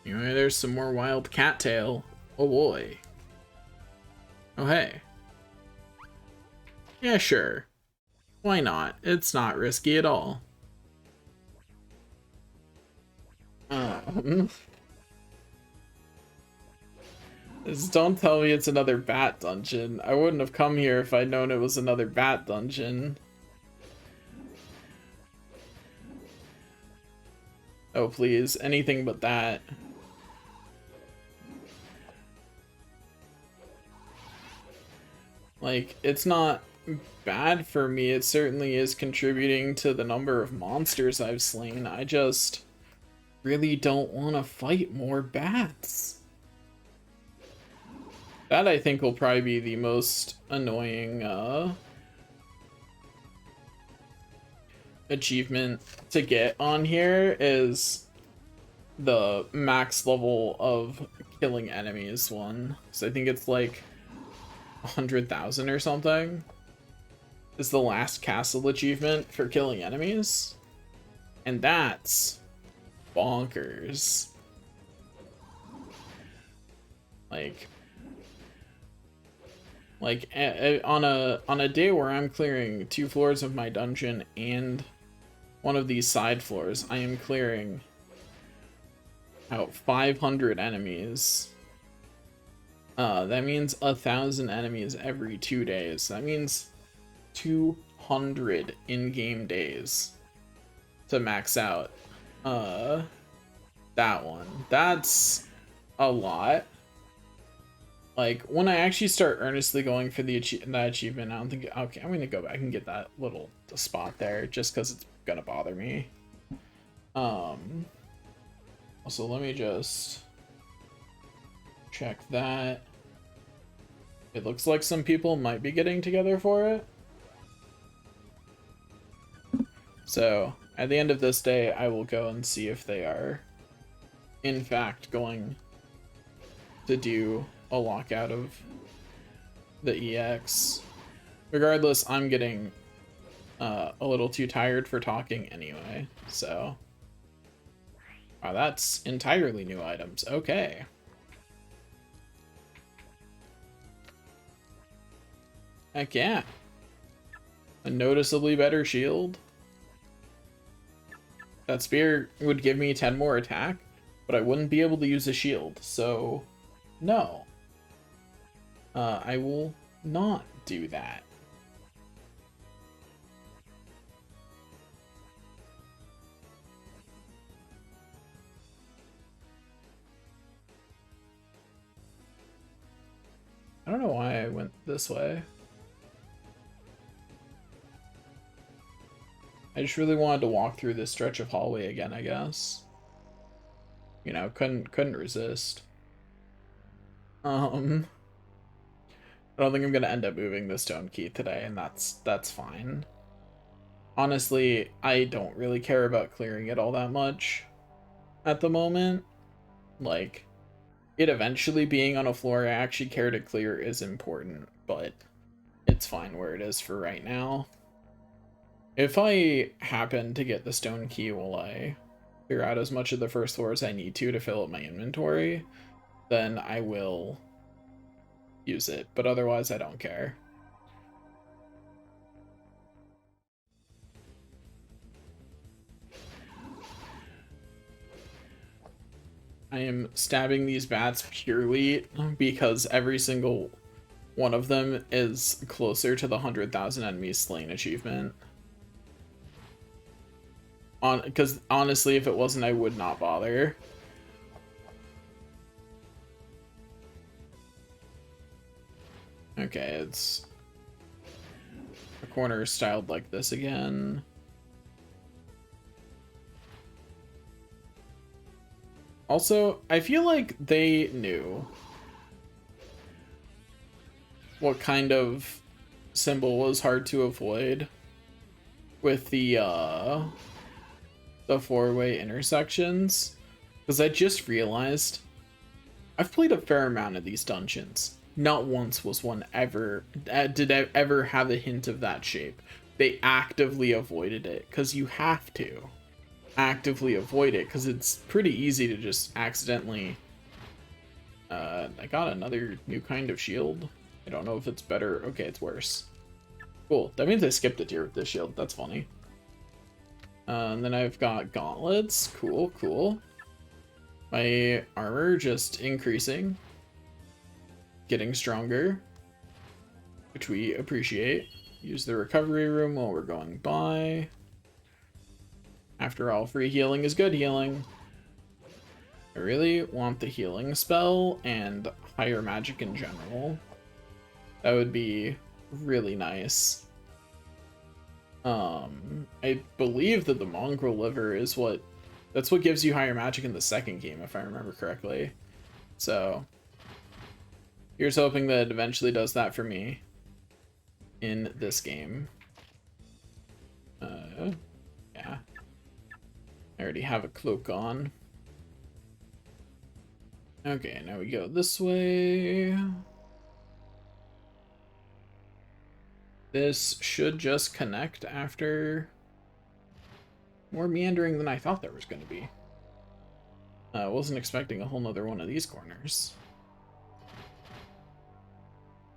Anyway, there's some more wild cattail. Oh boy. Oh hey. Yeah, sure. Why not? It's not risky at all. Just don't tell me it's another bat dungeon. I wouldn't have come here if I'd known it was another bat dungeon. Oh, please. Anything but that. Like, it's not bad for me. It certainly is contributing to the number of monsters I've slain. I just really don't want to fight more bats. That, I think, will probably be the most annoying achievement to get on here, is the max level of killing enemies one. So I think it's like 100,000 or something is the last castle achievement for killing enemies. And that's bonkers. Like on a day where I'm clearing 2 floors of my dungeon and one of these side floors, I am clearing out 500 enemies. That means 1,000 enemies every 2 days. That means 200 in-game days to max out that one. That's a lot. Like, when I actually start earnestly going for that achievement, I don't think... Okay, I'm gonna go back and get that little spot there, just because it's gonna bother me. Also, let me just check that. It looks like some people might be getting together for it. So, at the end of this day, I will go and see if they are, in fact, going to do a lockout of the EX. Regardless, I'm getting a little too tired for talking anyway, so... Wow, that's entirely new items. Okay. Heck yeah. A noticeably better shield. That spear would give me 10 more attack, but I wouldn't be able to use a shield, so no. I will not do that. I don't know why I went this way. I just really wanted to walk through this stretch of hallway again, I guess. You know, couldn't resist. I don't think I'm gonna end up moving the stone key today, and that's fine. Honestly, I don't really care about clearing it all that much at the moment. Like, it eventually being on a floor I actually care to clear is important, but it's fine where it is for right now. If I happen to get the stone key while I clear out as much of the first floor as I need to fill up my inventory, then I will use it, but otherwise I don't care. I am stabbing these bats purely because every single one of them is closer to the 100,000 enemies slain achievement. Because honestly, if it wasn't, I would not bother. Okay, it's a corner styled like this again. Also, I feel like they knew what kind of symbol was hard to avoid with the four-way intersections, because I just realized I've played a fair amount of these dungeons. Not once was one ever did I ever have a hint of that shape. They actively avoided it because you have to actively avoid it because it's pretty easy to just accidentally. I got another new kind of shield. I don't know if it's better. Okay, it's worse. Cool. That means I skipped a tier with this shield. That's funny. And then I've got gauntlets. Cool, cool. My armor just increasing. Getting stronger. Which we appreciate. Use the recovery room while we're going by. After all, free healing is good healing. I really want the healing spell and higher magic in general. That would be really nice. I believe that the mongrel liver is that's what gives you higher magic in the second game, if I remember correctly. So here's hoping that it eventually does that for me in this game. Yeah. I already have a cloak on. Okay, now we go this way. This should just connect after more meandering than I thought there was going to be. I wasn't expecting a whole nother one of these corners.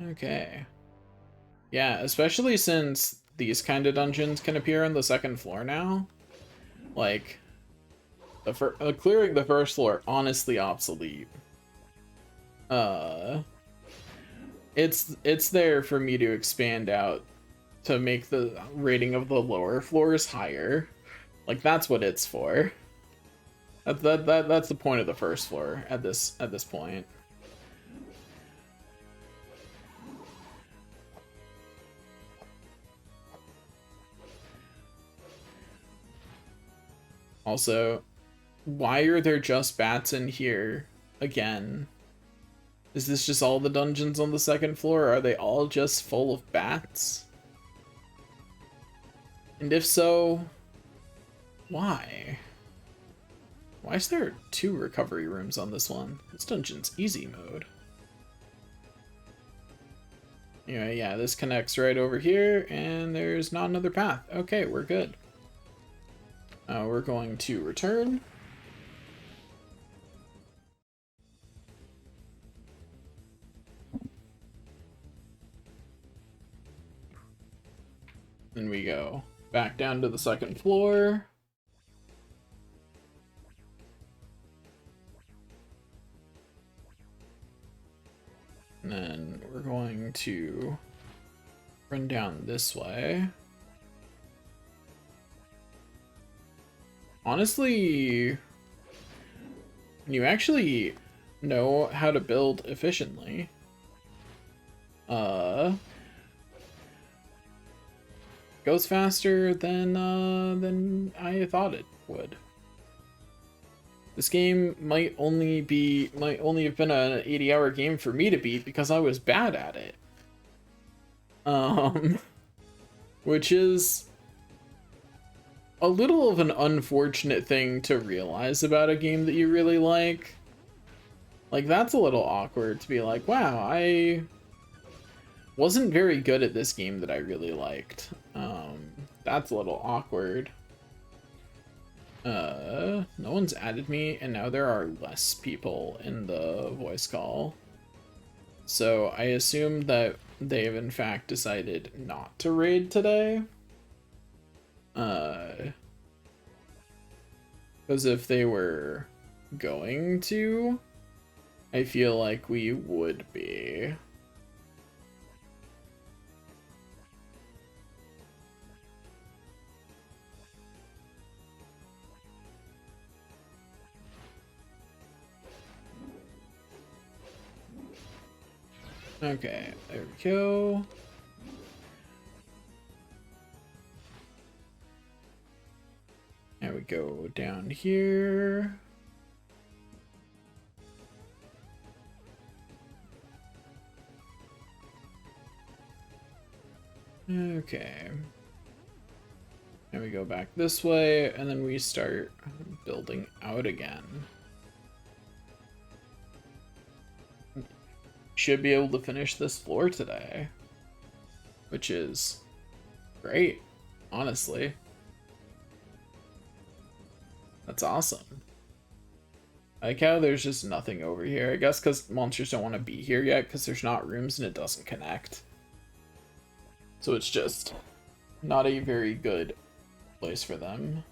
Okay. Yeah, especially since these kind of dungeons can appear on the second floor now. Like, clearing the first floor, honestly obsolete. It's there for me to expand out to make the rating of the lower floors higher. Like, that's what it's for. That's the point of the first floor at this point. Also, why are there just bats in here again? Is this just all the dungeons on the second floor? Or are they all just full of bats? And if so, why? Why is there 2 recovery rooms on this one? This dungeon's easy mode. Anyway, yeah, this connects right over here, and there's not another path. Okay, we're good. We're going to return. Then we go back down to the second floor. And then we're going to run down this way. Honestly, when you actually know how to build efficiently, Goes faster than I thought it would. This game might only have been an 80-hour game for me to beat because I was bad at it. Which is a little of an unfortunate thing to realize about a game that you really like. Like, that's a little awkward to be like, wow, I wasn't very good at this game that I really liked. That's a little awkward. No one's added me, and now there are less people in the voice call. So I assume that they have in fact decided not to raid today. Because if they were going to, I feel like we would be. Okay, there we go. Now we go down here. Okay. Now we go back this way, and then we start building out again. Should be able to finish this floor today, which is great, honestly. That's awesome. I like how there's just nothing over here. I guess because monsters don't want to be here yet because there's not rooms and it doesn't connect. So it's just not a very good place for them.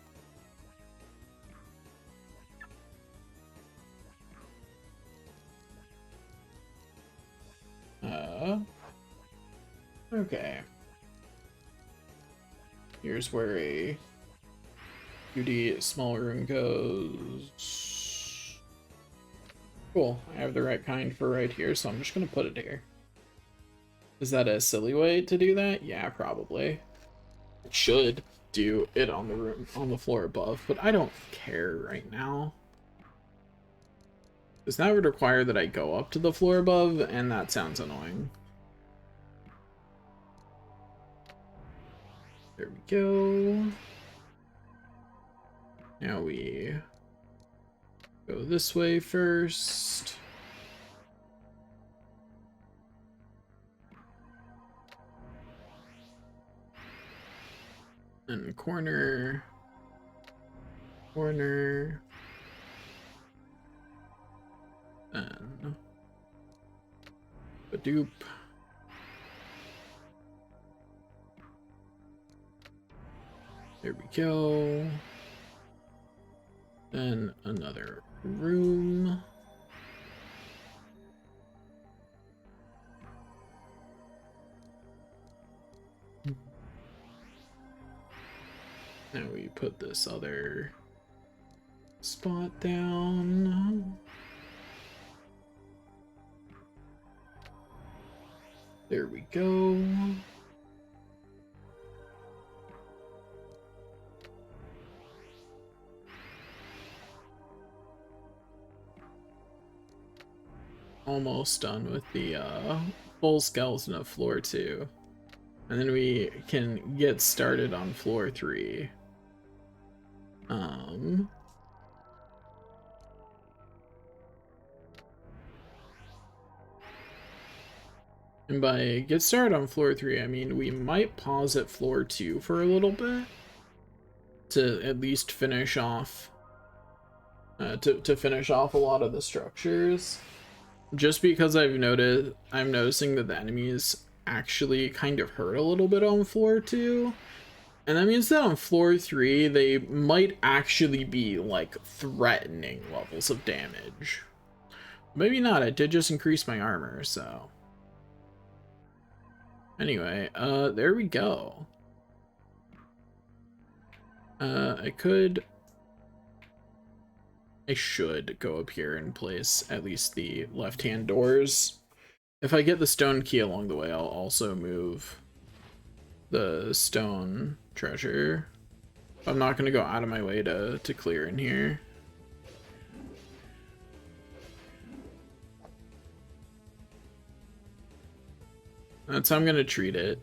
Okay. Here's where a 2D small room goes. Cool, I have the right kind for right here, so I'm just gonna put it here. Is that a silly way to do that? Yeah, probably. It should do it on the room on the floor above, but I don't care right now. Because that would require that I go up to the floor above, and that sounds annoying. There we go. Now we go this way first. And corner. Corner. And Badoop. There we go. Then another room. Now we put this other spot down. There we go. Almost done with the full skeleton of floor 2. And then we can get started on floor 3. And by get started on floor 3, I mean we might pause at floor 2 for a little bit to at least finish off to finish off a lot of the structures. Just because I'm noticing that the enemies actually kind of hurt a little bit on floor 2. And that means that on floor 3, they might actually be, like, threatening levels of damage. Maybe not, it did just increase my armor, so. Anyway, there we go. I should go up here and place at least the left-hand doors If I get the stone key along the way, I'll also move the stone treasure. I'm not going to go out of my way to clear in here. That's how I'm going to treat it.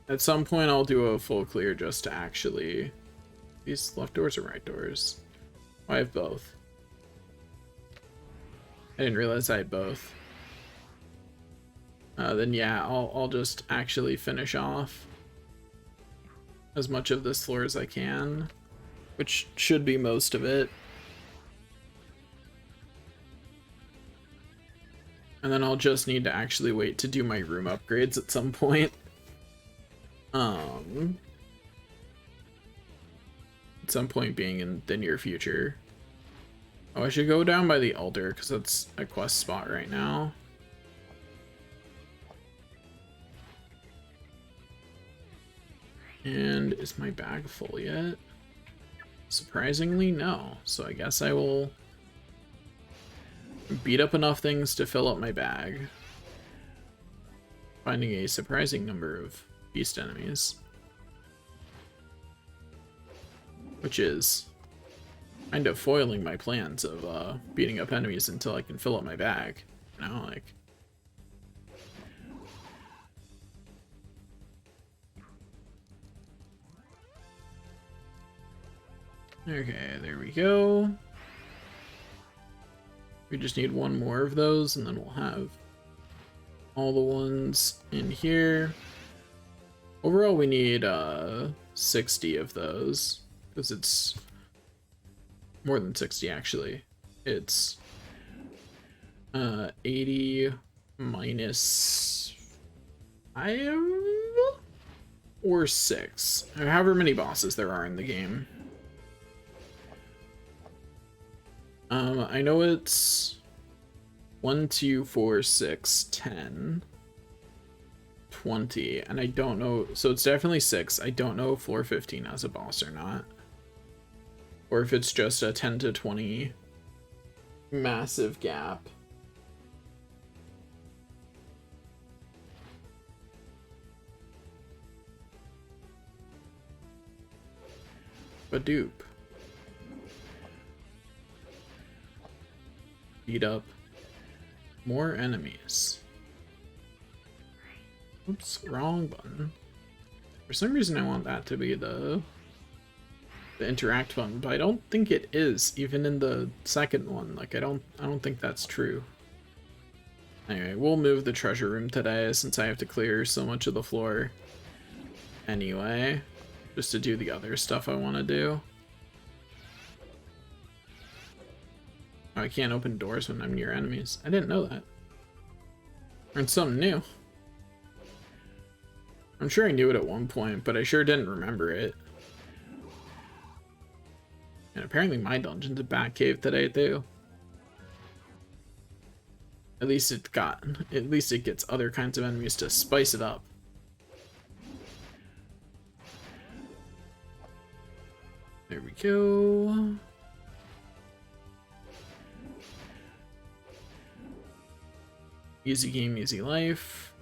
At some point, I'll do a full clear just to actually... These left doors or right doors? Oh, I have both. I didn't realize I had both. Then yeah, I'll just actually finish off as much of this floor as I can, which should be most of it. And then I'll just need to actually wait to do my room upgrades at some point. At some point being in the near future. Oh, I should go down by the altar because that's a quest spot right now. And is my bag full yet? Surprisingly, no. So I guess I will beat up enough things to fill up my bag. Finding a surprising number of beast enemies. Which is kind of foiling my plans of beating up enemies until I can fill up my bag. You know, like... Okay, there we go. We just need one more of those, and then we'll have all the ones in here. Overall, we need 60 of those, because it's more than 60, actually. It's 80 minus 5 or 6, or however many bosses there are in the game. I know it's 1, 2, 4, 6, 10, 20, and I don't know, so it's definitely 6. I don't know if floor 15 has a boss or not. Or if it's just a 10 to 20 massive gap. Badoop. Beat up more enemies. Oops, wrong button. For some reason I want that to be the interact button, but I don't think it is, even in the second one. Like I don't think that's true. Anyway, we'll move the treasure room today since I have to clear so much of the floor anyway, just to do the other stuff I want to do. Oh, I can't open doors when I'm near enemies. I didn't know that. Learned something new. I'm sure I knew it at one point, but I sure didn't remember it. And apparently my dungeon's a Batcave today too. At least it gets other kinds of enemies to spice it up. There we go. Easy game, easy life.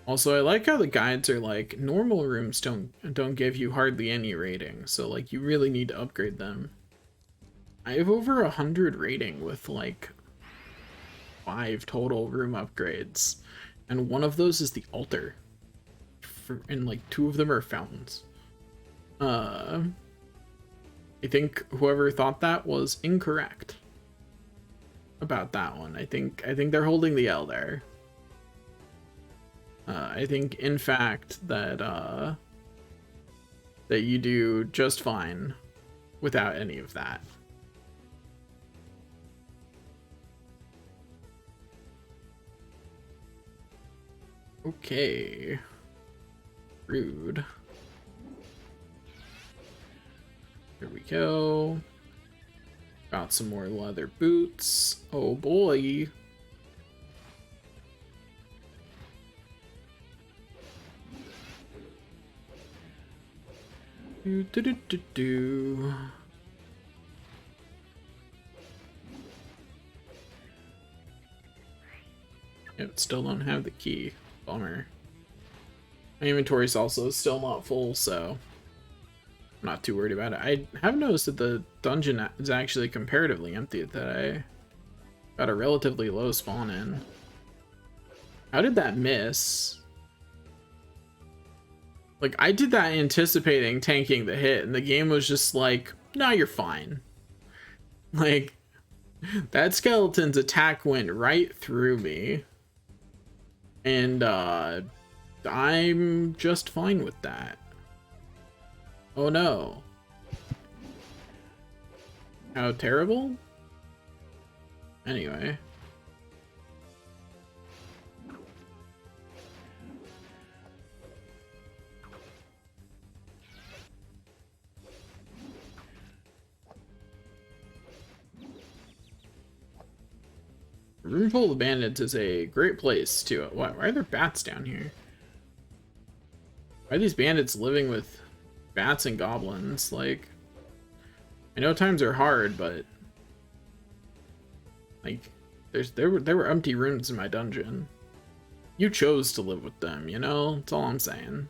Also, I like how the guides are like, normal rooms don't give you hardly any rating, so like you really need to upgrade them. I have over 100 rating with like 5 total room upgrades, and one of those is the altar, and like 2 of them are fountains. I think whoever thought that was incorrect about that one. I think they're holding the L there. I think, in fact, that that you do just fine without any of that. Okay. Rude. Here we go. Got some more leather boots. Oh boy. Yep, still don't have the key. Bummer. My inventory's also still not full, so I'm not too worried about it. I have noticed that the dungeon is actually comparatively empty, that I got a relatively low spawn in. How did that miss? Like, I did that anticipating tanking the hit, and the game was just like, nah, you're fine. Like, that skeleton's attack went right through me. And, I'm just fine with that. Oh no. How terrible? Anyway. Room full of bandits is a great place to... Why are there bats down here? Why are these bandits living with bats and goblins? Like, I know times are hard, but like, there were empty rooms in my dungeon. You chose to live with them, you know? That's all I'm saying.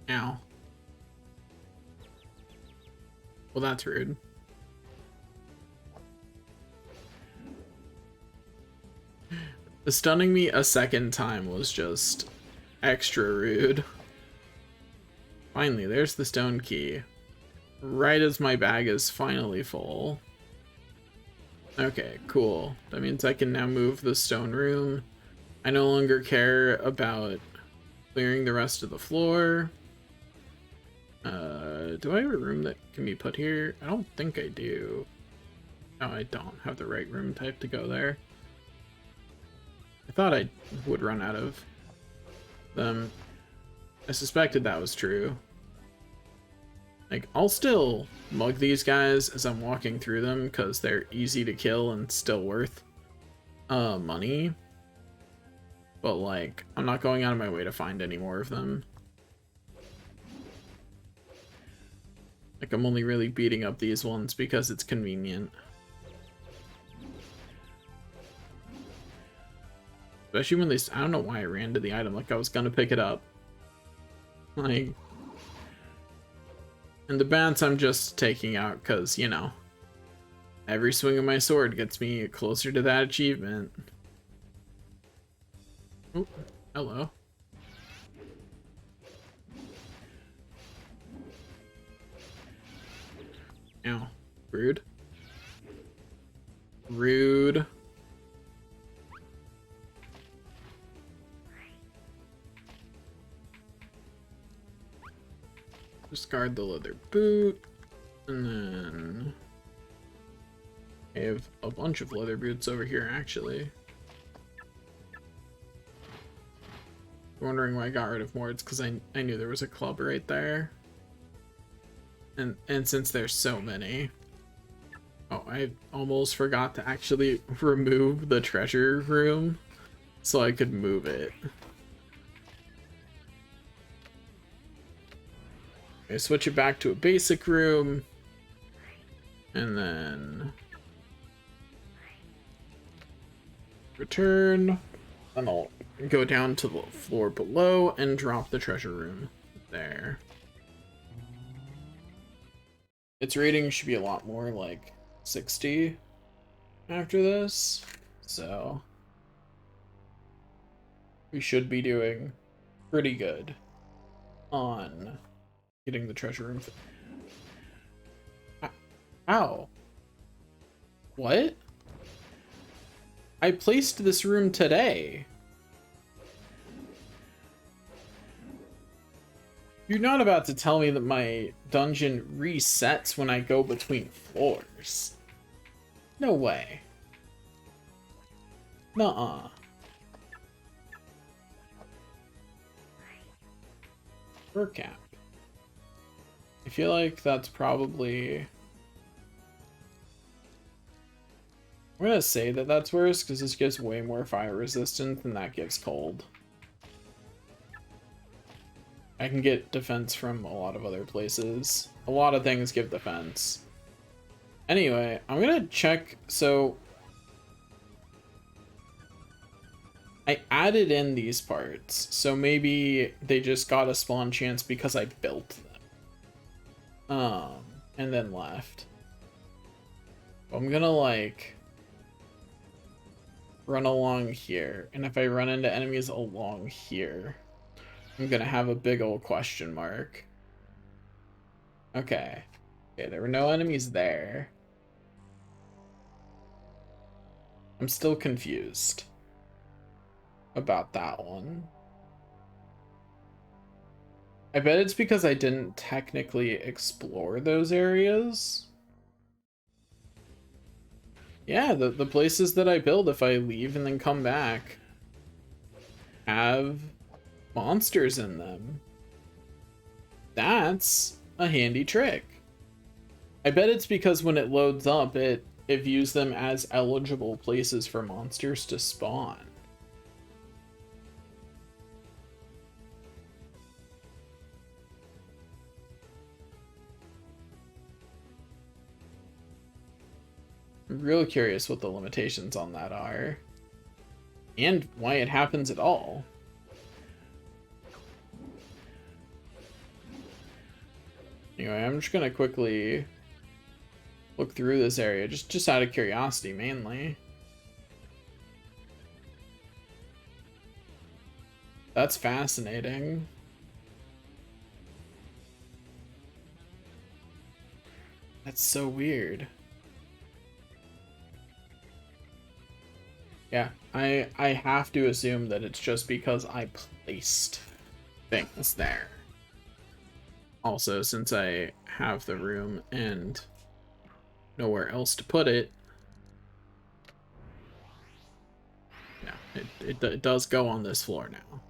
Ow. Well, that's rude. The stunning me a second time was just extra rude. Finally, there's the stone key. Right as my bag is finally full. Okay, cool. That means I can now move the stone room. I no longer care about clearing the rest of the floor. Do I have a room that can be put here? I don't think I do. No, I don't have the right room type to go there. I thought I would run out of them. I suspected that was true. Like, I'll still mug these guys as I'm walking through them because they're easy to kill and still worth money. But, like, I'm not going out of my way to find any more of them. Like, I'm only really beating up these ones because it's convenient. Especially when they... I don't know why I ran to the item like I was gonna pick it up. Like... And the bats I'm just taking out because, you know, every swing of my sword gets me closer to that achievement. Oh, hello. Ow. Rude. Rude. Discard the leather boot. And then... I have a bunch of leather boots over here, actually. Wondering why I got rid of more. It's because I knew there was a club right there. And since there's so many... Oh, I almost forgot to actually remove the treasure room so I could move it. I switch it back to a basic room. And then... return. And I'll go down to the floor below and drop the treasure room there. Its rating should be a lot more like 60 after this, so we should be doing pretty good on getting the treasure room. Ow. What? I placed this room today. You're not about to tell me that my dungeon resets when I go between floors. No way. Nuh-uh. Fur cap. I feel like that's probably... I'm gonna say that that's worse because this gives way more fire resistance than that gives cold. I can get defense from a lot of other places. A lot of things give defense. Anyway, I'm gonna check. So I added in these parts, so maybe they just got a spawn chance because I built them. And then left. I'm gonna like run along here, and if I run into enemies along here, I'm gonna have a big old question mark. Okay. Okay, there were no enemies there. I'm still confused about that one. I bet it's because I didn't technically explore those areas. Yeah, the places that I build, if I leave and then come back, have monsters in them. That's a handy trick. I bet it's because when it loads up, it views them as eligible places for monsters to spawn. I'm real curious what the limitations on that are. And why it happens at all. Anyway, I'm just gonna quickly look through this area, just out of curiosity, mainly. That's fascinating. That's so weird. Yeah, I have to assume that it's just because I placed things there. Also, since I have the room and nowhere else to put it, yeah, it does go on this floor now.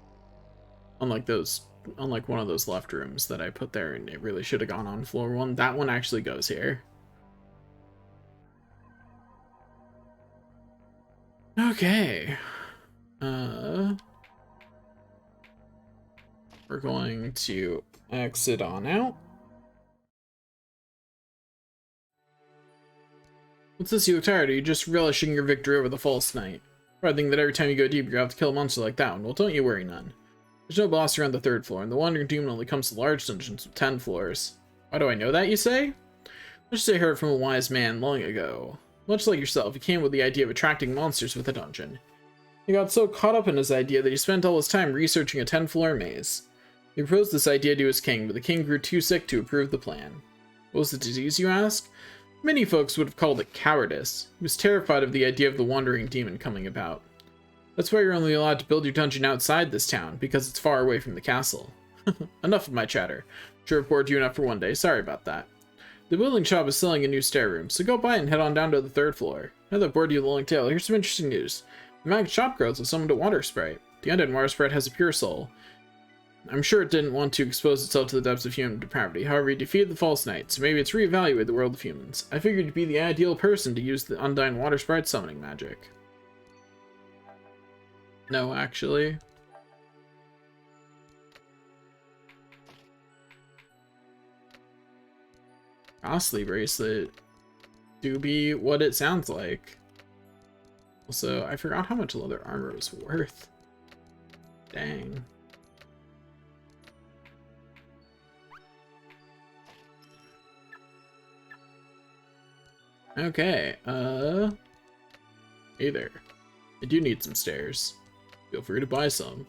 Unlike one of those left rooms that I put there and it really should have gone on floor 1. That one actually goes here. Okay. We're going to exit on out. What's this, you look tired? Are you just relishing your victory over the false knight? I think that every time you go deep, you have to kill a monster like that one. Well, don't you worry none. There's no boss around the 3rd floor, and the Wandering Demon only comes to large dungeons with 10 floors. Why do I know that, you say? Let's say I heard from a wise man long ago. Much like yourself, he came with the idea of attracting monsters with a dungeon. He got so caught up in his idea that he spent all his time researching a 10-floor maze. He proposed this idea to his king, but the king grew too sick to approve the plan. What was the disease, you ask? Many folks would have called it cowardice. He was terrified of the idea of the Wandering Demon coming about. That's why you're only allowed to build your dungeon outside this town, because it's far away from the castle. Enough of my chatter. Sure bored you enough for one day, sorry about that. The building shop is selling a new stair room, so go by and head on down to the 3rd floor. Now that I've bored you a long tale, here's some interesting news. The magic shop girls have summoned a water sprite. The undead water sprite has a pure soul. I'm sure it didn't want to expose itself to the depths of human depravity. However, it defeated the false knight, so maybe it's reevaluated the world of humans. I figured you'd be the ideal person to use the Undyne water sprite summoning magic. No, actually. Costly bracelet. Do be what it sounds like. Also, I forgot how much leather armor was worth. Dang. Okay, hey there. I do need some stairs. Feel free to buy some.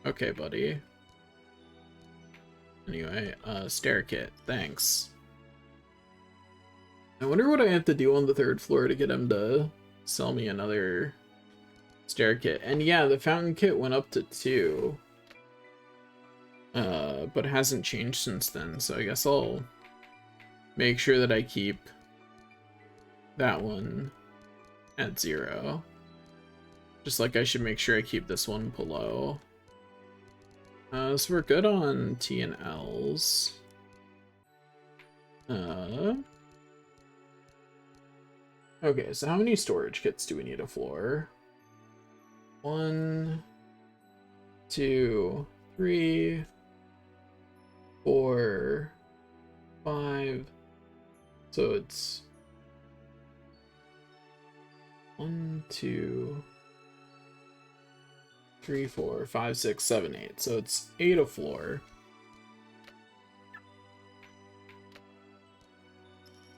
Okay, buddy. Anyway, stair kit, thanks. I wonder what I have to do on the 3rd floor to get him to sell me another stair kit. And yeah, the fountain kit went up to 2. But hasn't changed since then, so I guess I'll make sure that I keep that one at 0. Just like I should make sure I keep this one below. So we're good on T and Ls. Okay, so how many storage kits do we need a floor? 1, 2, 3, 4, 5, So it's 1, 2, 3, 4, 5, 6, 7, 8. So it's 8 a floor.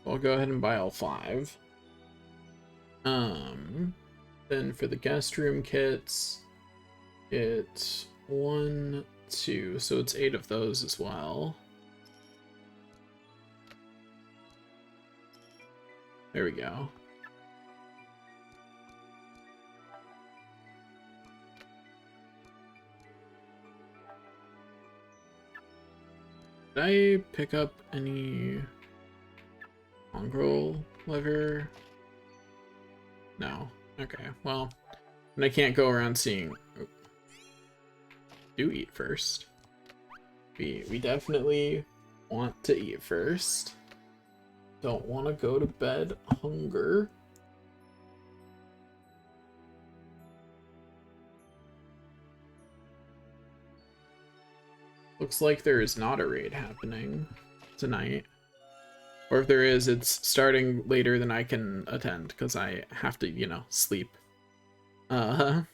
I'll go ahead and buy all 5. Then for the guest room kits, it's 1, 2, so it's 8 of those as well. There we go. Did I pick up any mongrel liver? No. Okay, well, and I can't go around seeing. Do eat first. We definitely want to eat first. Don't want to go to bed hunger. Looks like there is not a raid happening tonight. Or if there is, it's starting later than I can attend because I have to, you know, sleep. There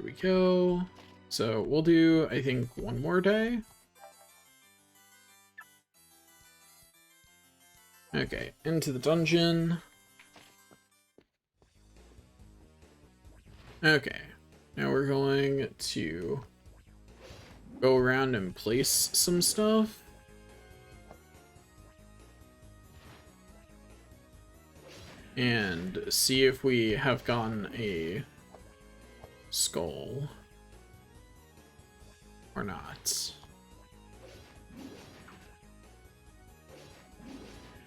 we go. So we'll do, I think, one more day. Okay, into the dungeon. Okay, now we're going to go around and place some stuff. And see if we have gotten a skull or not.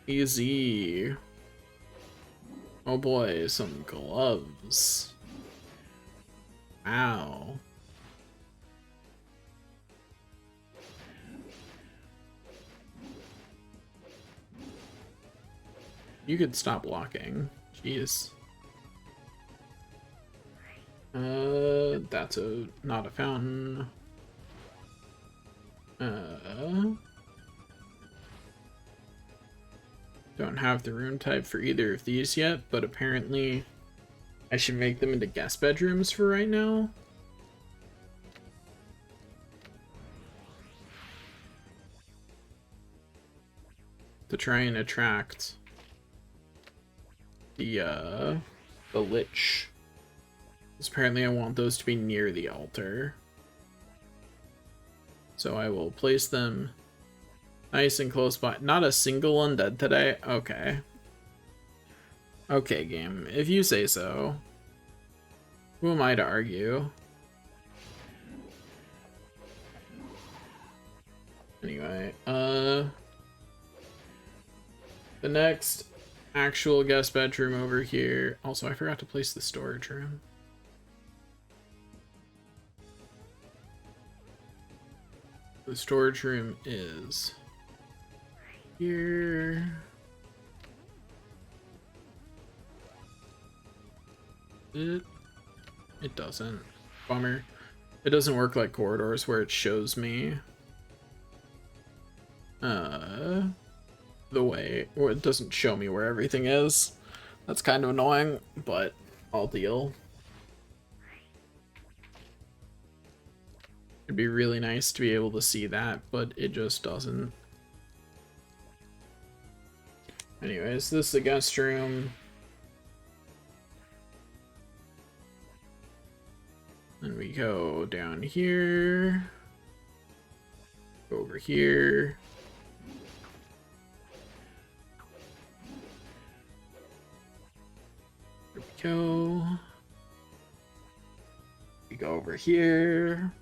Easy. Oh boy, some gloves. Wow. You could stop blocking. Jeez. That's not a fountain. Don't have the rune type for either of these yet, but apparently I should make them into guest bedrooms for right now. To try and attract the lich. Because apparently I want those to be near the altar. So I will place them nice and close by. Not a single undead today? Okay. Okay, game. If you say so. Who am I to argue? Anyway, the next actual guest bedroom over here. Also, I forgot to place the storage room. The storage room is here. It doesn't. Bummer. It doesn't work like corridors where it shows me the way, or it doesn't show me where everything is. That's kind of annoying, but I'll deal. It'd be really nice to be able to see that, but it just doesn't. Anyways, this is the guest room. Then we go down here. Go over here. There we go. We go over here.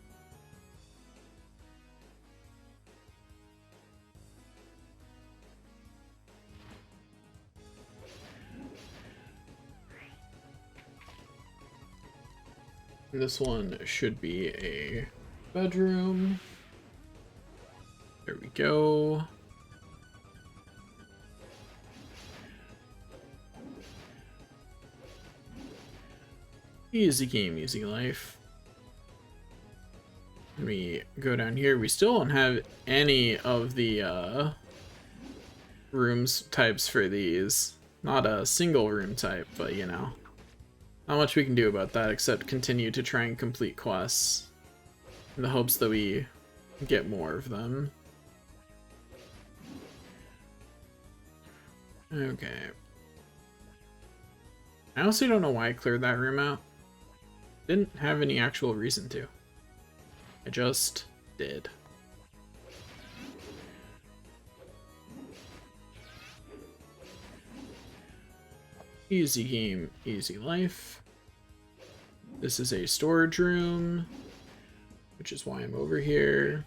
This one should be a bedroom. There we go. Easy game, easy life. We go down here. We still don't have any of the rooms types for these. Not a single room type, but you know. Not much we can do about that except continue to try and complete quests in the hopes that we get more of them. Okay. I honestly don't know why I cleared that room out. Didn't have any actual reason to. I just did. Easy game, easy life. This is a storage room, which is why I'm over here.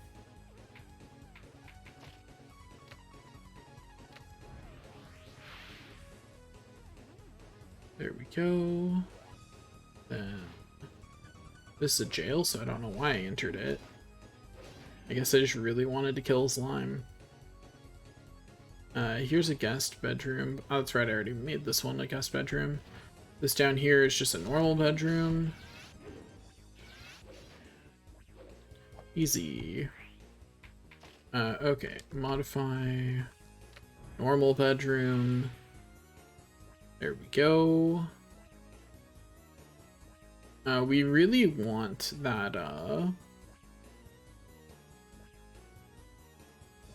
There we go. Then this is a jail, so I don't know why I entered it. I guess I just really wanted to kill slime. Here's a guest bedroom. Oh, that's right, I already made this one a guest bedroom. This down here is just a normal bedroom. Easy. Okay, modify normal bedroom. There we go. We really want that,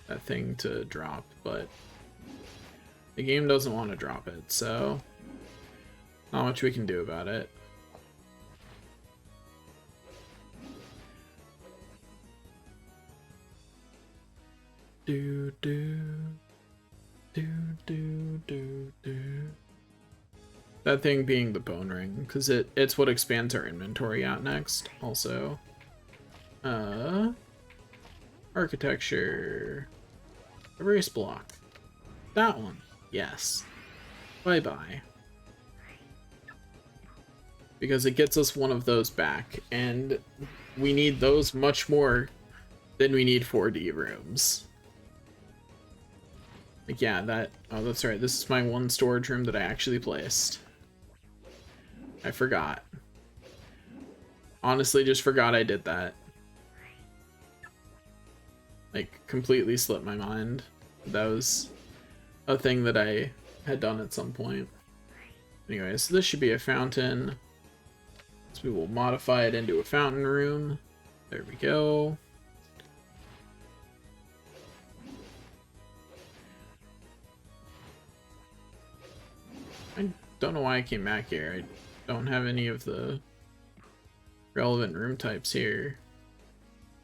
that thing to drop, but the game doesn't want to drop it, so not much we can do about it. Do do do do do do. That thing being the bone ring, because it's what expands our inventory out next. Also, architecture, erase block, that one, yes. Bye bye. Because it gets us one of those back, and we need those much more than we need 4D rooms. Like, yeah, that, oh, that's right, this is my one storage room that I actually placed. I forgot. Honestly, just forgot I did that. Like, completely slipped my mind. That was a thing that I had done at some point. Anyway, so this should be a fountain. So we will modify it into a fountain room. There we go. I don't know why I came back here. I don't have any of the relevant room types here.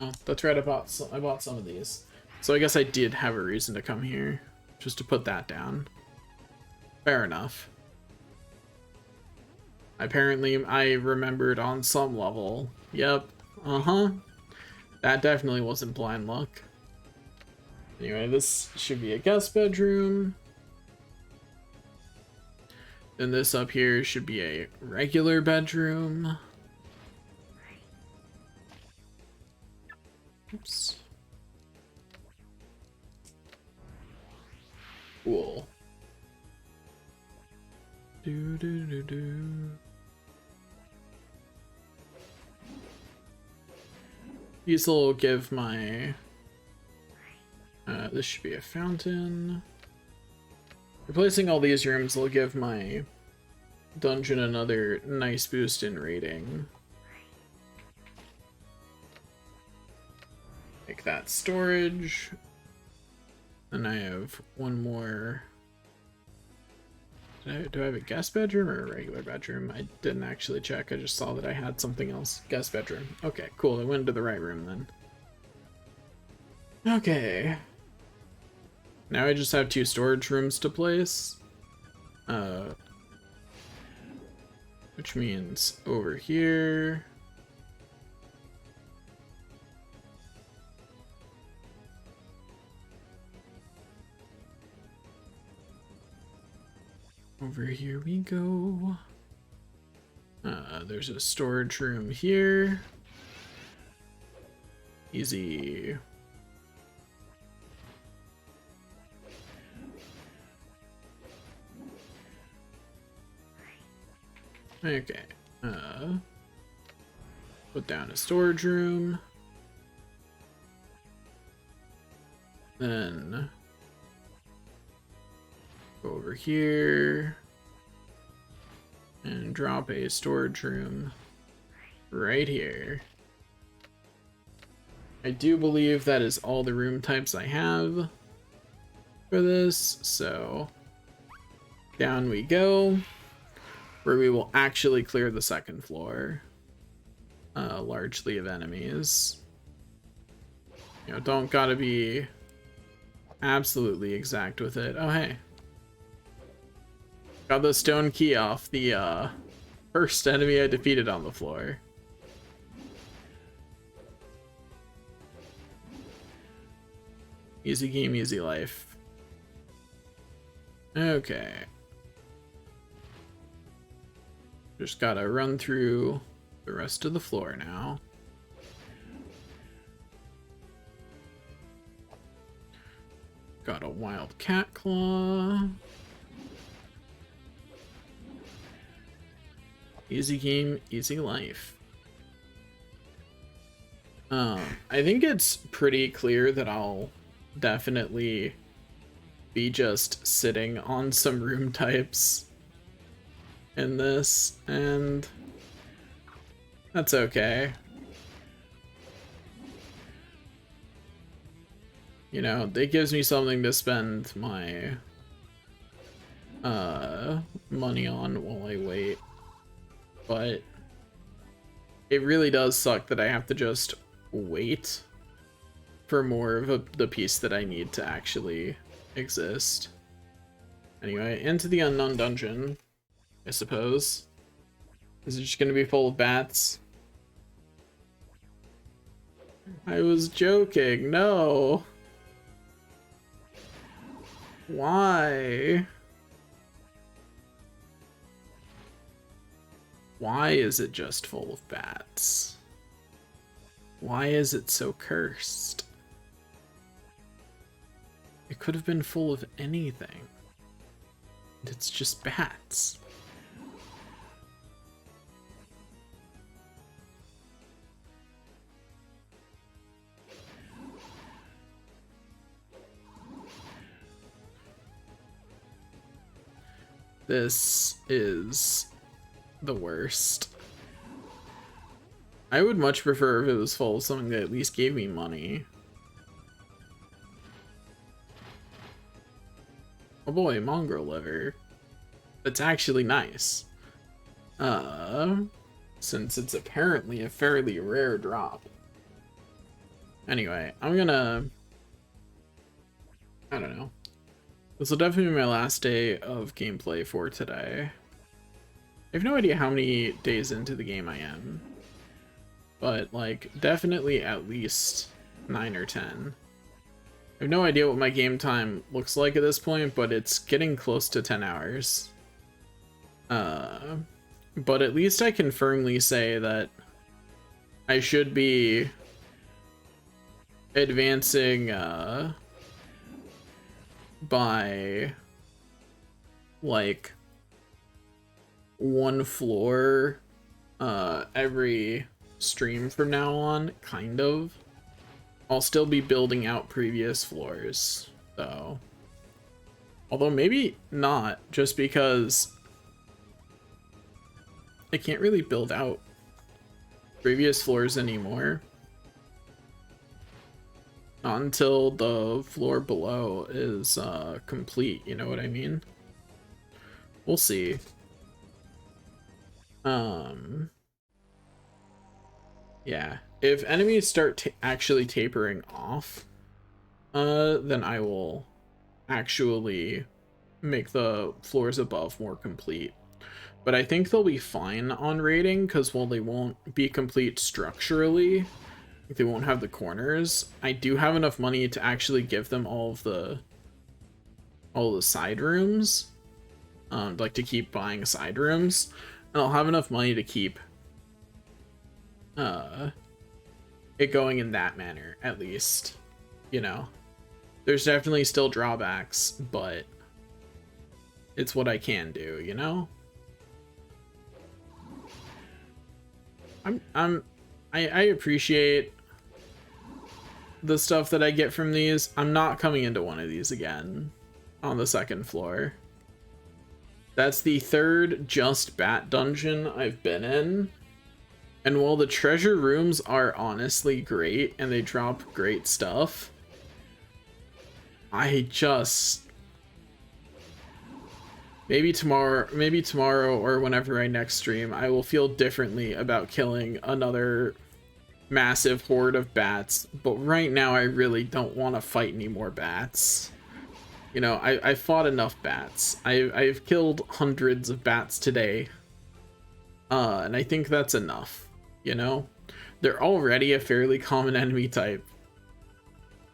Oh, that's right, I bought some of these. So I guess I did have a reason to come here, just to put that down. Fair enough. Apparently I remembered on some level. Yep, that definitely wasn't blind luck. Anyway, this should be a guest bedroom. And this up here should be a regular bedroom. Oops. Cool. Do do do do. These will give my this should be a fountain. Replacing all these rooms will give my dungeon another nice boost in rating. Make that storage. And I have one more. Do I have a guest bedroom or a regular bedroom? I didn't actually check. I just saw that I had something else. Guest bedroom. Okay, cool. I went into the right room then. Okay. Now I just have 2 storage rooms to place. Which means over here. Over here we go. There's a storage room here. Easy. Okay. Put down a storage room. Then go over here and drop a storage room right here. I do believe that is all the room types I have for this, so down we go, where we will actually clear the second floor, largely of enemies. You know, don't gotta be absolutely exact with it. Oh, hey. Got the stone key off the first enemy I defeated on the floor. Easy game, easy life. Okay. Just gotta run through the rest of the floor now. Got a wild cat claw. Easy game, easy life. I think it's pretty clear that I'll definitely be just sitting on some room types in this, and that's okay. You know, it gives me something to spend my money on while I wait. But it really does suck that I have to just wait for more of the piece that I need to actually exist. Anyway, into the unknown dungeon, I suppose. Is it just gonna be full of bats? I was joking, no. Why? Why is it just full of bats? Why is it so cursed? It could have been full of anything. It's just bats. This is the worst. I would much prefer if it was full of something that at least gave me money. Oh boy, mongrel liver. That's actually nice. Since it's apparently a fairly rare drop. Anyway, I'm gonna... I don't know. This will definitely be my last day of gameplay for today. I have no idea how many days into the game I am. But, like, definitely at least 9 or 10. I have no idea what my game time looks like at this point, but it's getting close to 10 hours. But at least I can firmly say that I should be advancing, by, like, one floor, every stream from now on, kind of. I'll still be building out previous floors, though. Although maybe not, just because I can't really build out previous floors anymore. Not until the floor below is complete, you know what I mean? We'll see. Yeah, if enemies start actually tapering off, then I will actually make the floors above more complete. But I think they'll be fine on raiding, because while they won't be complete structurally, they won't have the corners, I do have enough money to actually give them all the side rooms, like to keep buying side rooms, and I'll have enough money to keep it going in that manner, at least. You know, there's definitely still drawbacks, but it's what I can do, you know? I appreciate the stuff that I get from these, I'm not coming into one of these again on the second floor. That's the third just bat dungeon I've been in. And while the treasure rooms are honestly great and they drop great stuff, I just... maybe tomorrow or whenever I next stream, I will feel differently about killing another massive horde of bats. But right now, I really don't want to fight any more bats. You know, I fought enough bats. I've killed hundreds of bats today. And I think that's enough, you know? They're already a fairly common enemy type.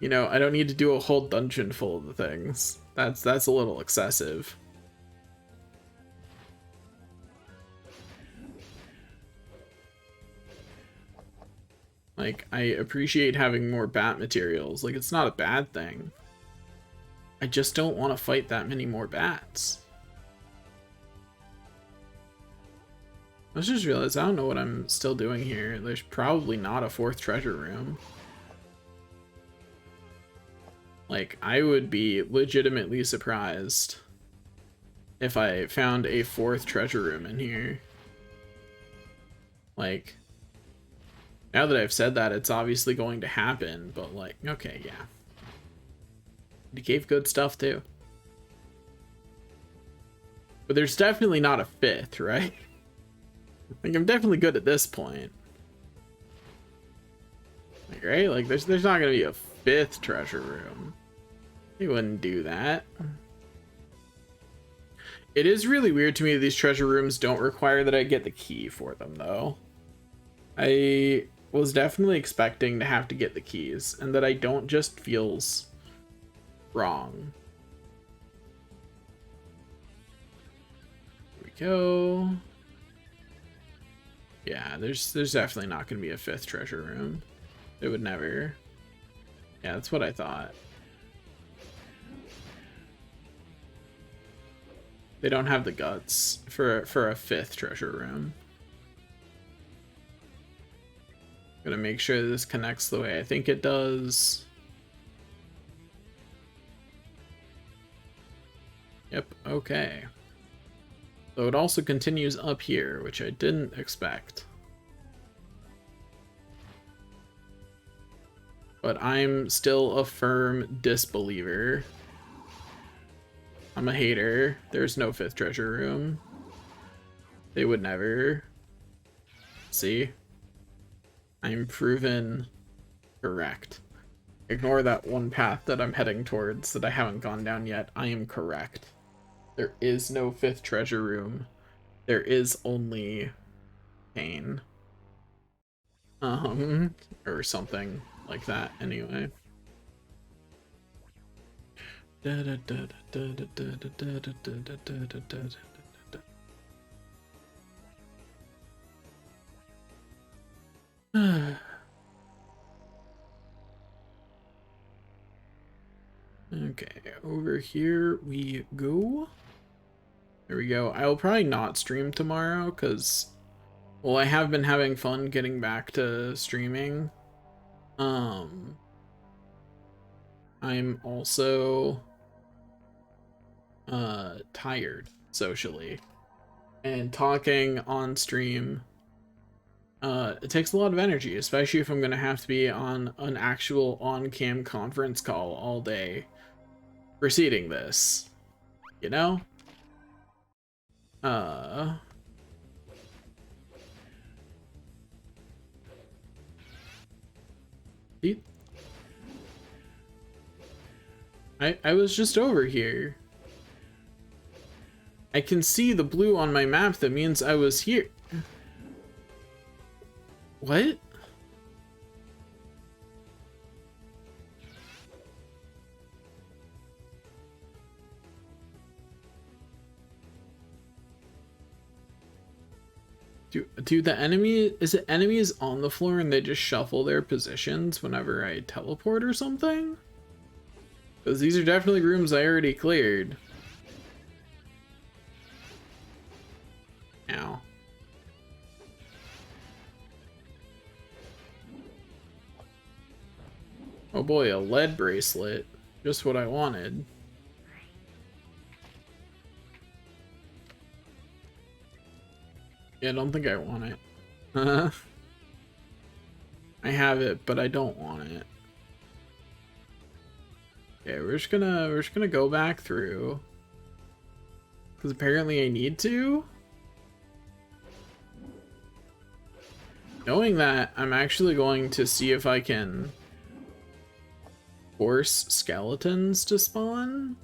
You know, I don't need to do a whole dungeon full of the things. That's a little excessive. Like, I appreciate having more bat materials. Like, it's not a bad thing. I just don't want to fight that many more bats. I just realized I don't know what I'm still doing here. There's probably not a fourth treasure room. Like, I would be legitimately surprised if I found a fourth treasure room in here. Like, now that I've said that, it's obviously going to happen, but like, okay, yeah. It gave good stuff too. But there's definitely not a fifth, right? Like, I'm definitely good at this point. Like, right? Like, there's not gonna be a fifth treasure room. You wouldn't do that. It is really weird to me that these treasure rooms don't require that I get the key for them, though. I was definitely expecting to have to get the keys, and that I don't just feels wrong. Here we go. Yeah, there's definitely not going to be a fifth treasure room. It would never. Yeah, that's what I thought. They don't have the guts for a fifth treasure room. I'm gonna make sure this connects the way I think it does. Yep, okay. So it also continues up here, which I didn't expect. But I'm still a firm disbeliever. I'm a hater. There's no fifth treasure room. They would never. See? I'm proven correct. Ignore that one path that I'm heading towards that I haven't gone down yet. I am correct. There is no fifth treasure room. There is only pain. Or something like that anyway. Okay, over here we go. There we go. I will probably not stream tomorrow because, well, I have been having fun getting back to streaming. I'm also tired socially, and talking on stream it takes a lot of energy, especially if I'm gonna have to be on an actual on-cam conference call all day preceding this, you know? I was just over here. I can see the blue on my map. That means I was here. What? Do the enemy, is it enemies on the floor and they just shuffle their positions whenever I teleport or something? Because these are definitely rooms I already cleared. Ow. Oh boy, a lead bracelet. Just what I wanted. Yeah, I don't think I want it. I have it, but I don't want it. Okay, we're just gonna go back through. Because apparently I need to. Knowing that, I'm actually going to see if I can force skeletons to spawn.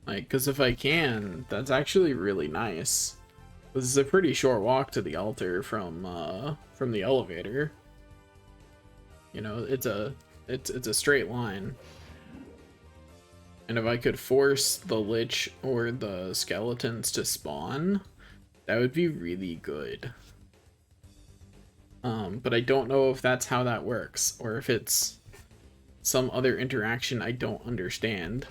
Like, because if I can, that's actually really nice. This is a pretty short walk to the altar from the elevator. You know, it's a straight line. And if I could force the Lich or the skeletons to spawn, that would be really good. But I don't know if that's how that works, or if it's some other interaction I don't understand.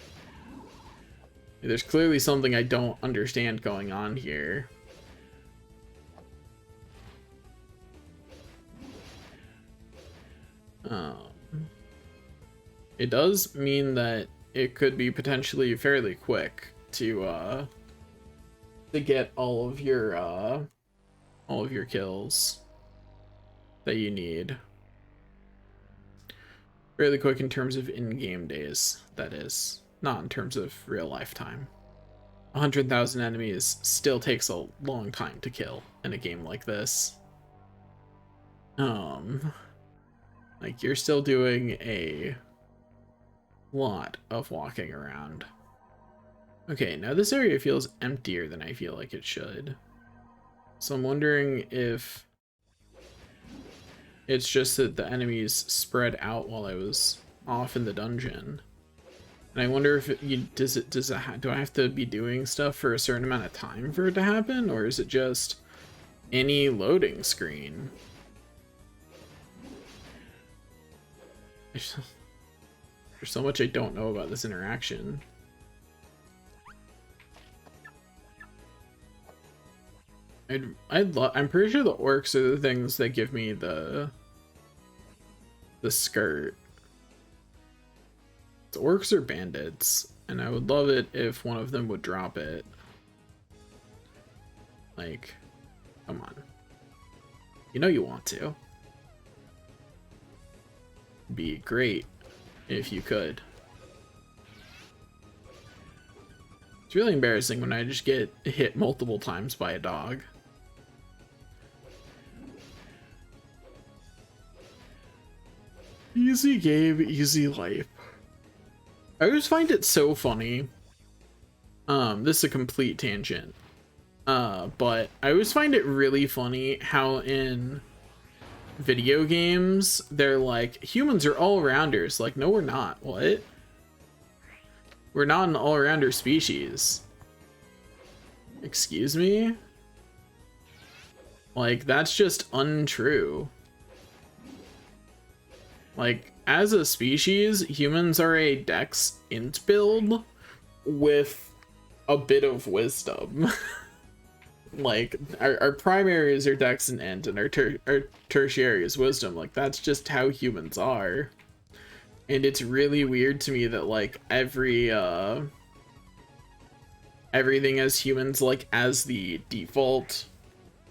There's clearly something I don't understand going on here. It does mean that it could be potentially fairly quick to get all of your kills that you need. Fairly quick in terms of in-game days, that is. Not in terms of real life time. 100,000 enemies still takes a long time to kill in a game like this. Like, you're still doing a lot of walking around. Okay, now this area feels emptier than I feel like it should. So I'm wondering if it's just that the enemies spread out while I was off in the dungeon. And I wonder if do I have to be doing stuff for a certain amount of time for it to happen, or is it just any loading screen? There's so much I don't know about this interaction. I'm pretty sure the orcs are the things that give me the skirt. It's orcs or bandits, and I would love it if one of them would drop it. Like, come on. You know you want to. Be great if you could. It's really embarrassing when I just get hit multiple times by a dog. Easy game, easy life. I always find it so funny. This is a complete tangent. But I always find it really funny how in video games they're like, humans are all-rounders. Like, no, we're not. What? We're not an all-rounder species. Excuse me? Like, that's just untrue. Like, as a species, humans are a dex int build with a bit of wisdom. Like, our primaries are dex and int, and our tertiary is wisdom. Like, that's just how humans are. And it's really weird to me that, like, everything as humans, like, as the default,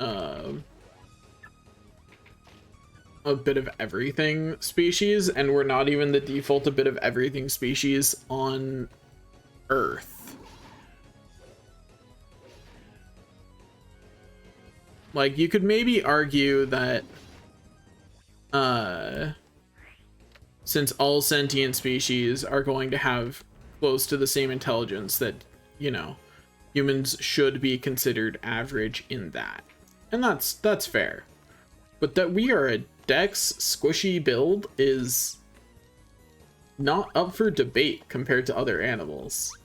a bit of everything species, and we're not even the default a bit of everything species on Earth. Like, you could maybe argue that since all sentient species are going to have close to the same intelligence, that, you know, humans should be considered average in that. And that's fair. But that we are a dex squishy build is not up for debate compared to other animals.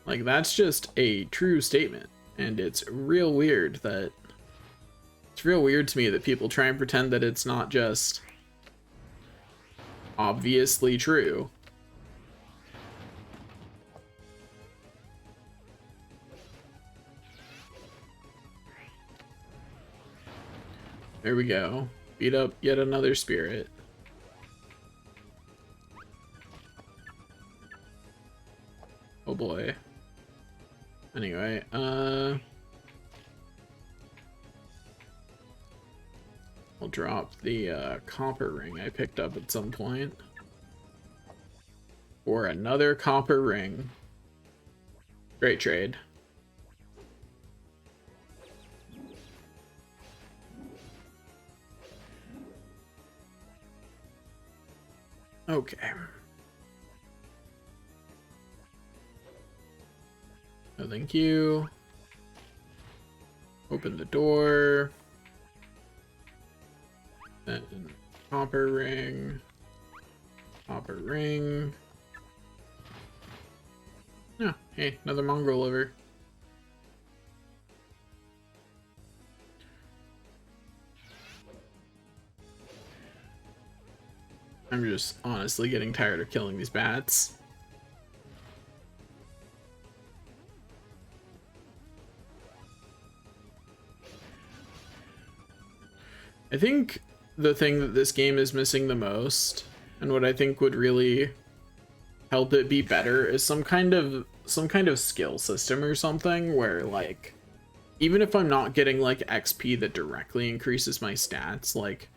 Like, that's just a true statement, and it's real weird to me that people try and pretend that it's not just obviously true. There we go. Beat up yet another spirit. Oh boy. Anyway, I'll drop the copper ring I picked up at some point. Or another copper ring. Great trade. Okay. No, thank you. Open the door. Then copper ring. Copper ring. Oh, hey, another mongrel liver. I'm just honestly getting tired of killing these bats. I think the thing that this game is missing the most, and what I think would really help it be better, is some kind of skill system or something where, like, even if I'm not getting like XP that directly increases my stats, like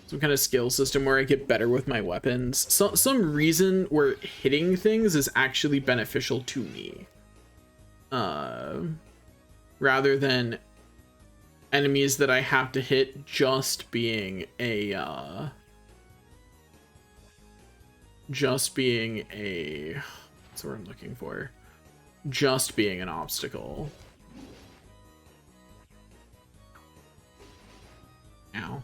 some kind of skill system where I get better with my weapons. Some reason where hitting things is actually beneficial to me. Rather than enemies that I have to hit just being a what's the word I'm looking for? Just being an obstacle. Ow.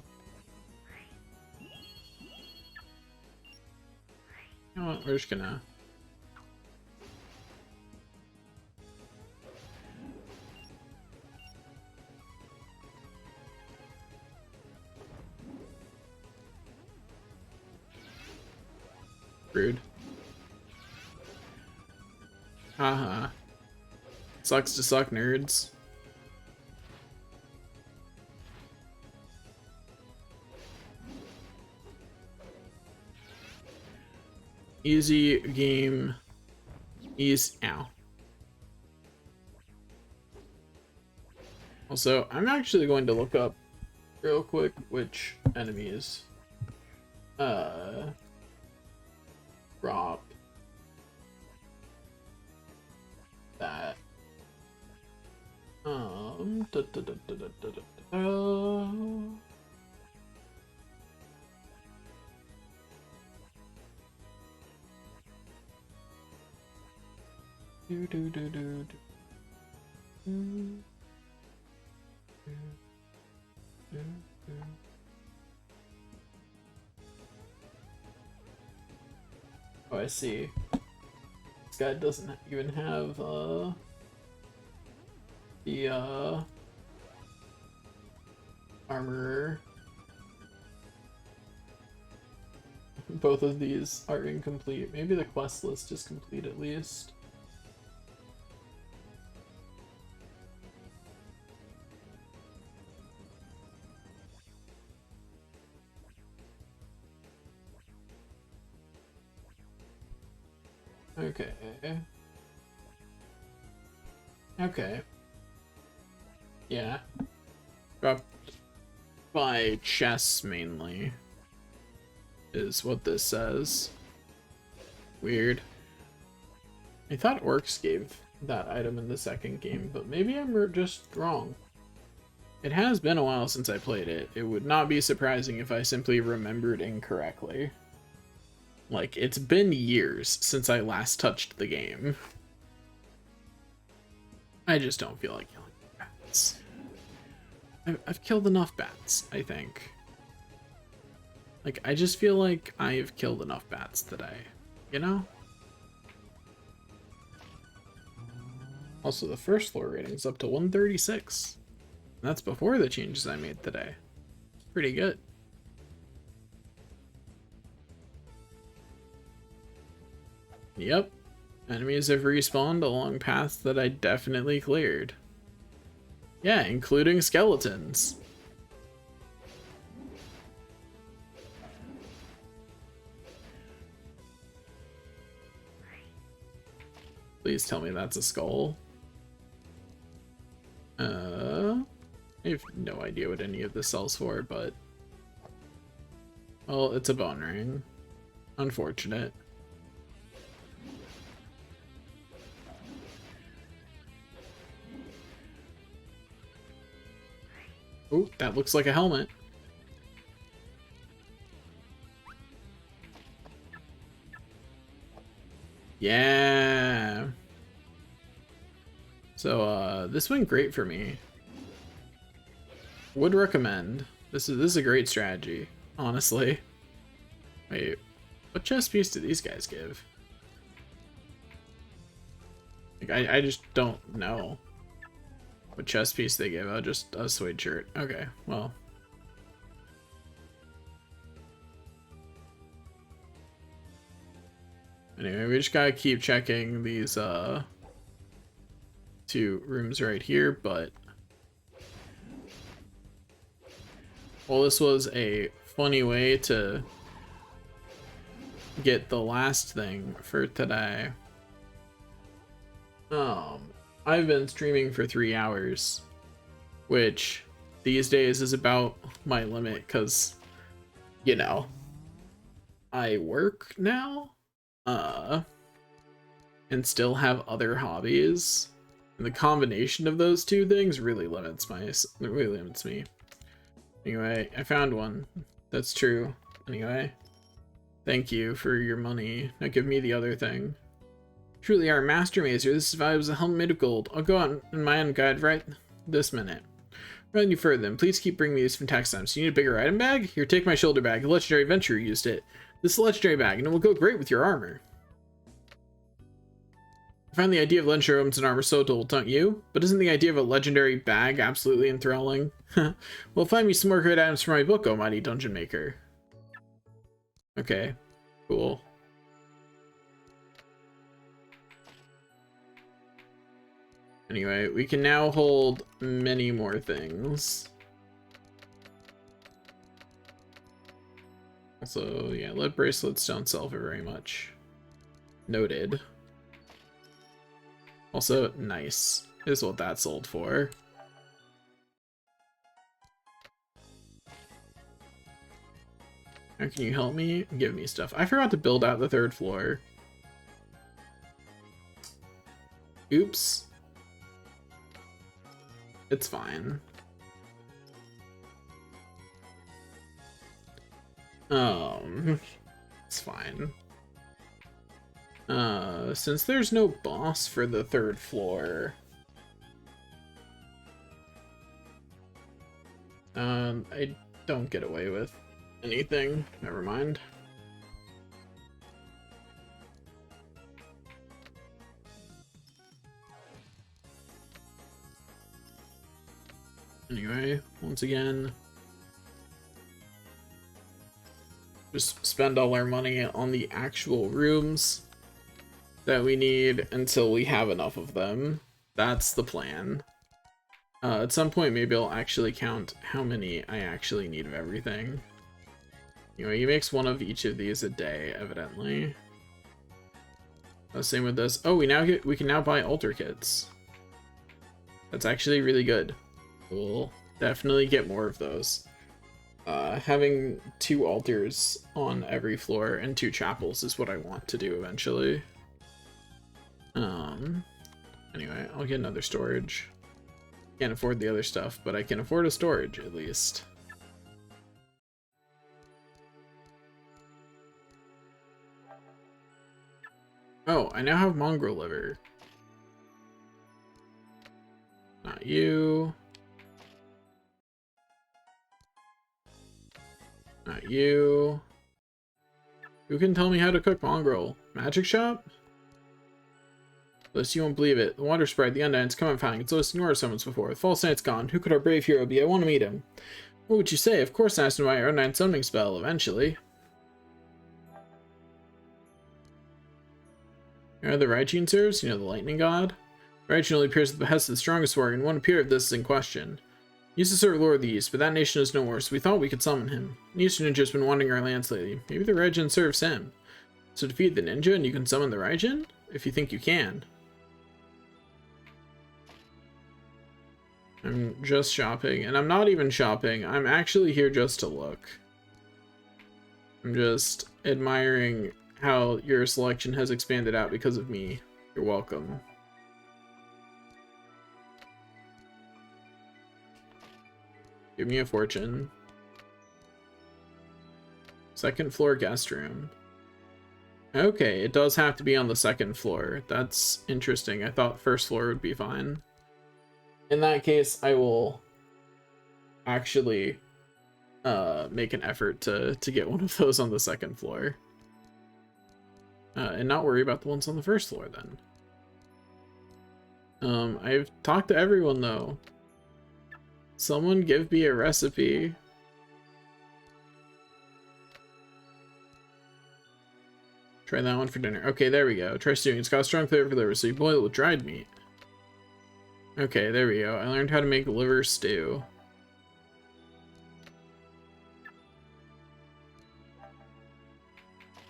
You know what, we're just gonna... Rude. Haha. Sucks to suck, nerds. Easy game. Ow. Also, I'm actually going to look up real quick which enemies drop that Oh, I see. This guy doesn't even have the armor. Both of these are incomplete. Maybe the quest list is complete at least. Okay. Okay. Yeah. Dropped by chess mainly is what this says. Weird. I thought orcs gave that item in the second game, but maybe I'm just wrong. It has been a while since I played it. It would not be surprising if I simply remembered incorrectly. Like, it's been years since I last touched the game. I just don't feel like killing bats. I've killed enough bats, I think. Like, I just feel like I've killed enough bats today, you know? Also, the first floor rating's up to 136. And that's before the changes I made today. Pretty good. Yep. Enemies have respawned along paths that I definitely cleared. Yeah, including skeletons. Please tell me that's a skull. I have no idea what any of this sells for, but... Well, it's a bone ring. Unfortunate. Ooh, that looks like a helmet. Yeah. So, this went great for me. Would recommend. This is a great strategy, honestly. Wait, what chess piece do these guys give? Like, I just don't know what chess piece they give. Oh, just a suede shirt. Okay, well. Anyway, we just gotta keep checking these two rooms right here, but well, this was a funny way to get the last thing for today. I've been streaming for 3 hours, which these days is about my limit because, you know, I work now, and still have other hobbies. And the combination of those two things really limits me. Anyway, I found one. That's true. Anyway, thank you for your money. Now give me the other thing. Truly are a master mazer. This is valuable as a helmet made of gold. I'll go on in my own guide right this minute. Rather than you further, then please keep bringing me these from tax time. So you need a bigger item bag? Here, take my shoulder bag. A legendary adventurer used it. This is a legendary bag, and it will go great with your armor. I find the idea of legendary items and armor so dull, don't you? But isn't the idea of a legendary bag absolutely enthralling? Well, find me some more great items for my book, O Mighty Dungeon Maker. Okay, cool. Anyway, we can now hold many more things. Also, yeah, lead bracelets don't sell for very much. Noted. Also, nice is what that sold for. How can you help me? Give me stuff. I forgot to build out the 3rd floor. Oops. It's fine. It's fine. Since there's no boss for the 3rd floor, I don't get away with anything. Never mind. Anyway, once again, just spend all our money on the actual rooms that we need until we have enough of them. That's the plan. At some point, maybe I'll actually count how many I actually need of everything. Anyway, he makes one of each of these a day, evidently. Same with this. Oh, we can now buy altar kits. That's actually really good. We'll definitely get more of those. Having 2 altars on every floor and 2 chapels is what I want to do eventually. Anyway, I'll get another storage. Can't afford the other stuff, but I can afford a storage at least. Oh, I now have mongrel liver. Not you. Not you. Who can tell me how to cook mongrel? Magic shop? Liz, you won't believe it. The water sprite, the Undyne's come and found. It's Lois Nora summons before. The false knight's gone. Who could our brave hero be? I want to meet him. What would you say? Of course, I asked him about your Undyne summoning spell, eventually. You know the Raijin serves? You know the lightning god? Raijin only appears at the behest of the strongest warrior, and one appear if this is in question. He used to serve Lord of the East, but that nation is no more, so we thought we could summon him. An Eastern ninja's been wandering our lands lately. Maybe the Raijin serves him. So defeat the ninja and you can summon the Raijin? If you think you can. I'm just shopping, and I'm not even shopping. I'm actually here just to look. I'm just admiring how your selection has expanded out because of me. You're welcome. Give me a fortune. Second floor guest room. Okay, it does have to be on the second floor. That's interesting. I thought first floor would be fine. In that case, I will actually make an effort to get one of those on the second floor. And not worry about the ones on the first floor then. I've talked to everyone though. Someone give me a recipe. Try that one for dinner. Okay, there we go. Try stewing. It's got a strong flavor for liver, so you boil it with dried meat. Okay, there we go. I learned how to make liver stew.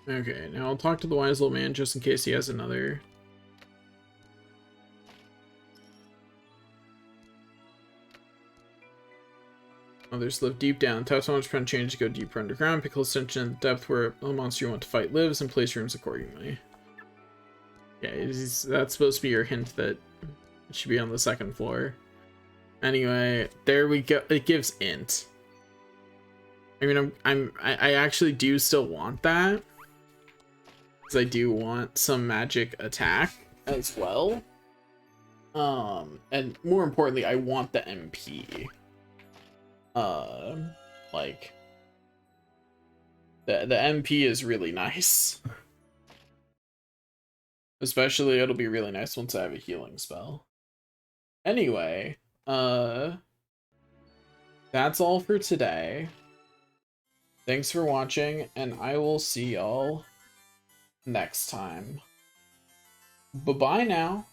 Okay, now I'll talk to the wise little man just in case he has another. Others live deep down. Tap so much pen change to go deeper underground. Pick close attention in the depth where the monster you want to fight lives and place rooms accordingly. Yeah, that's supposed to be your hint that it should be on the second floor. Anyway, there we go. It gives int. I mean, I actually do still want that. Because I do want some magic attack as well. And more importantly, I want the MP. Like the MP is really nice. Especially it'll be really nice once I have a healing spell. Anyway, that's all for today. Thanks for watching, and I will see y'all next time. Bye-bye now.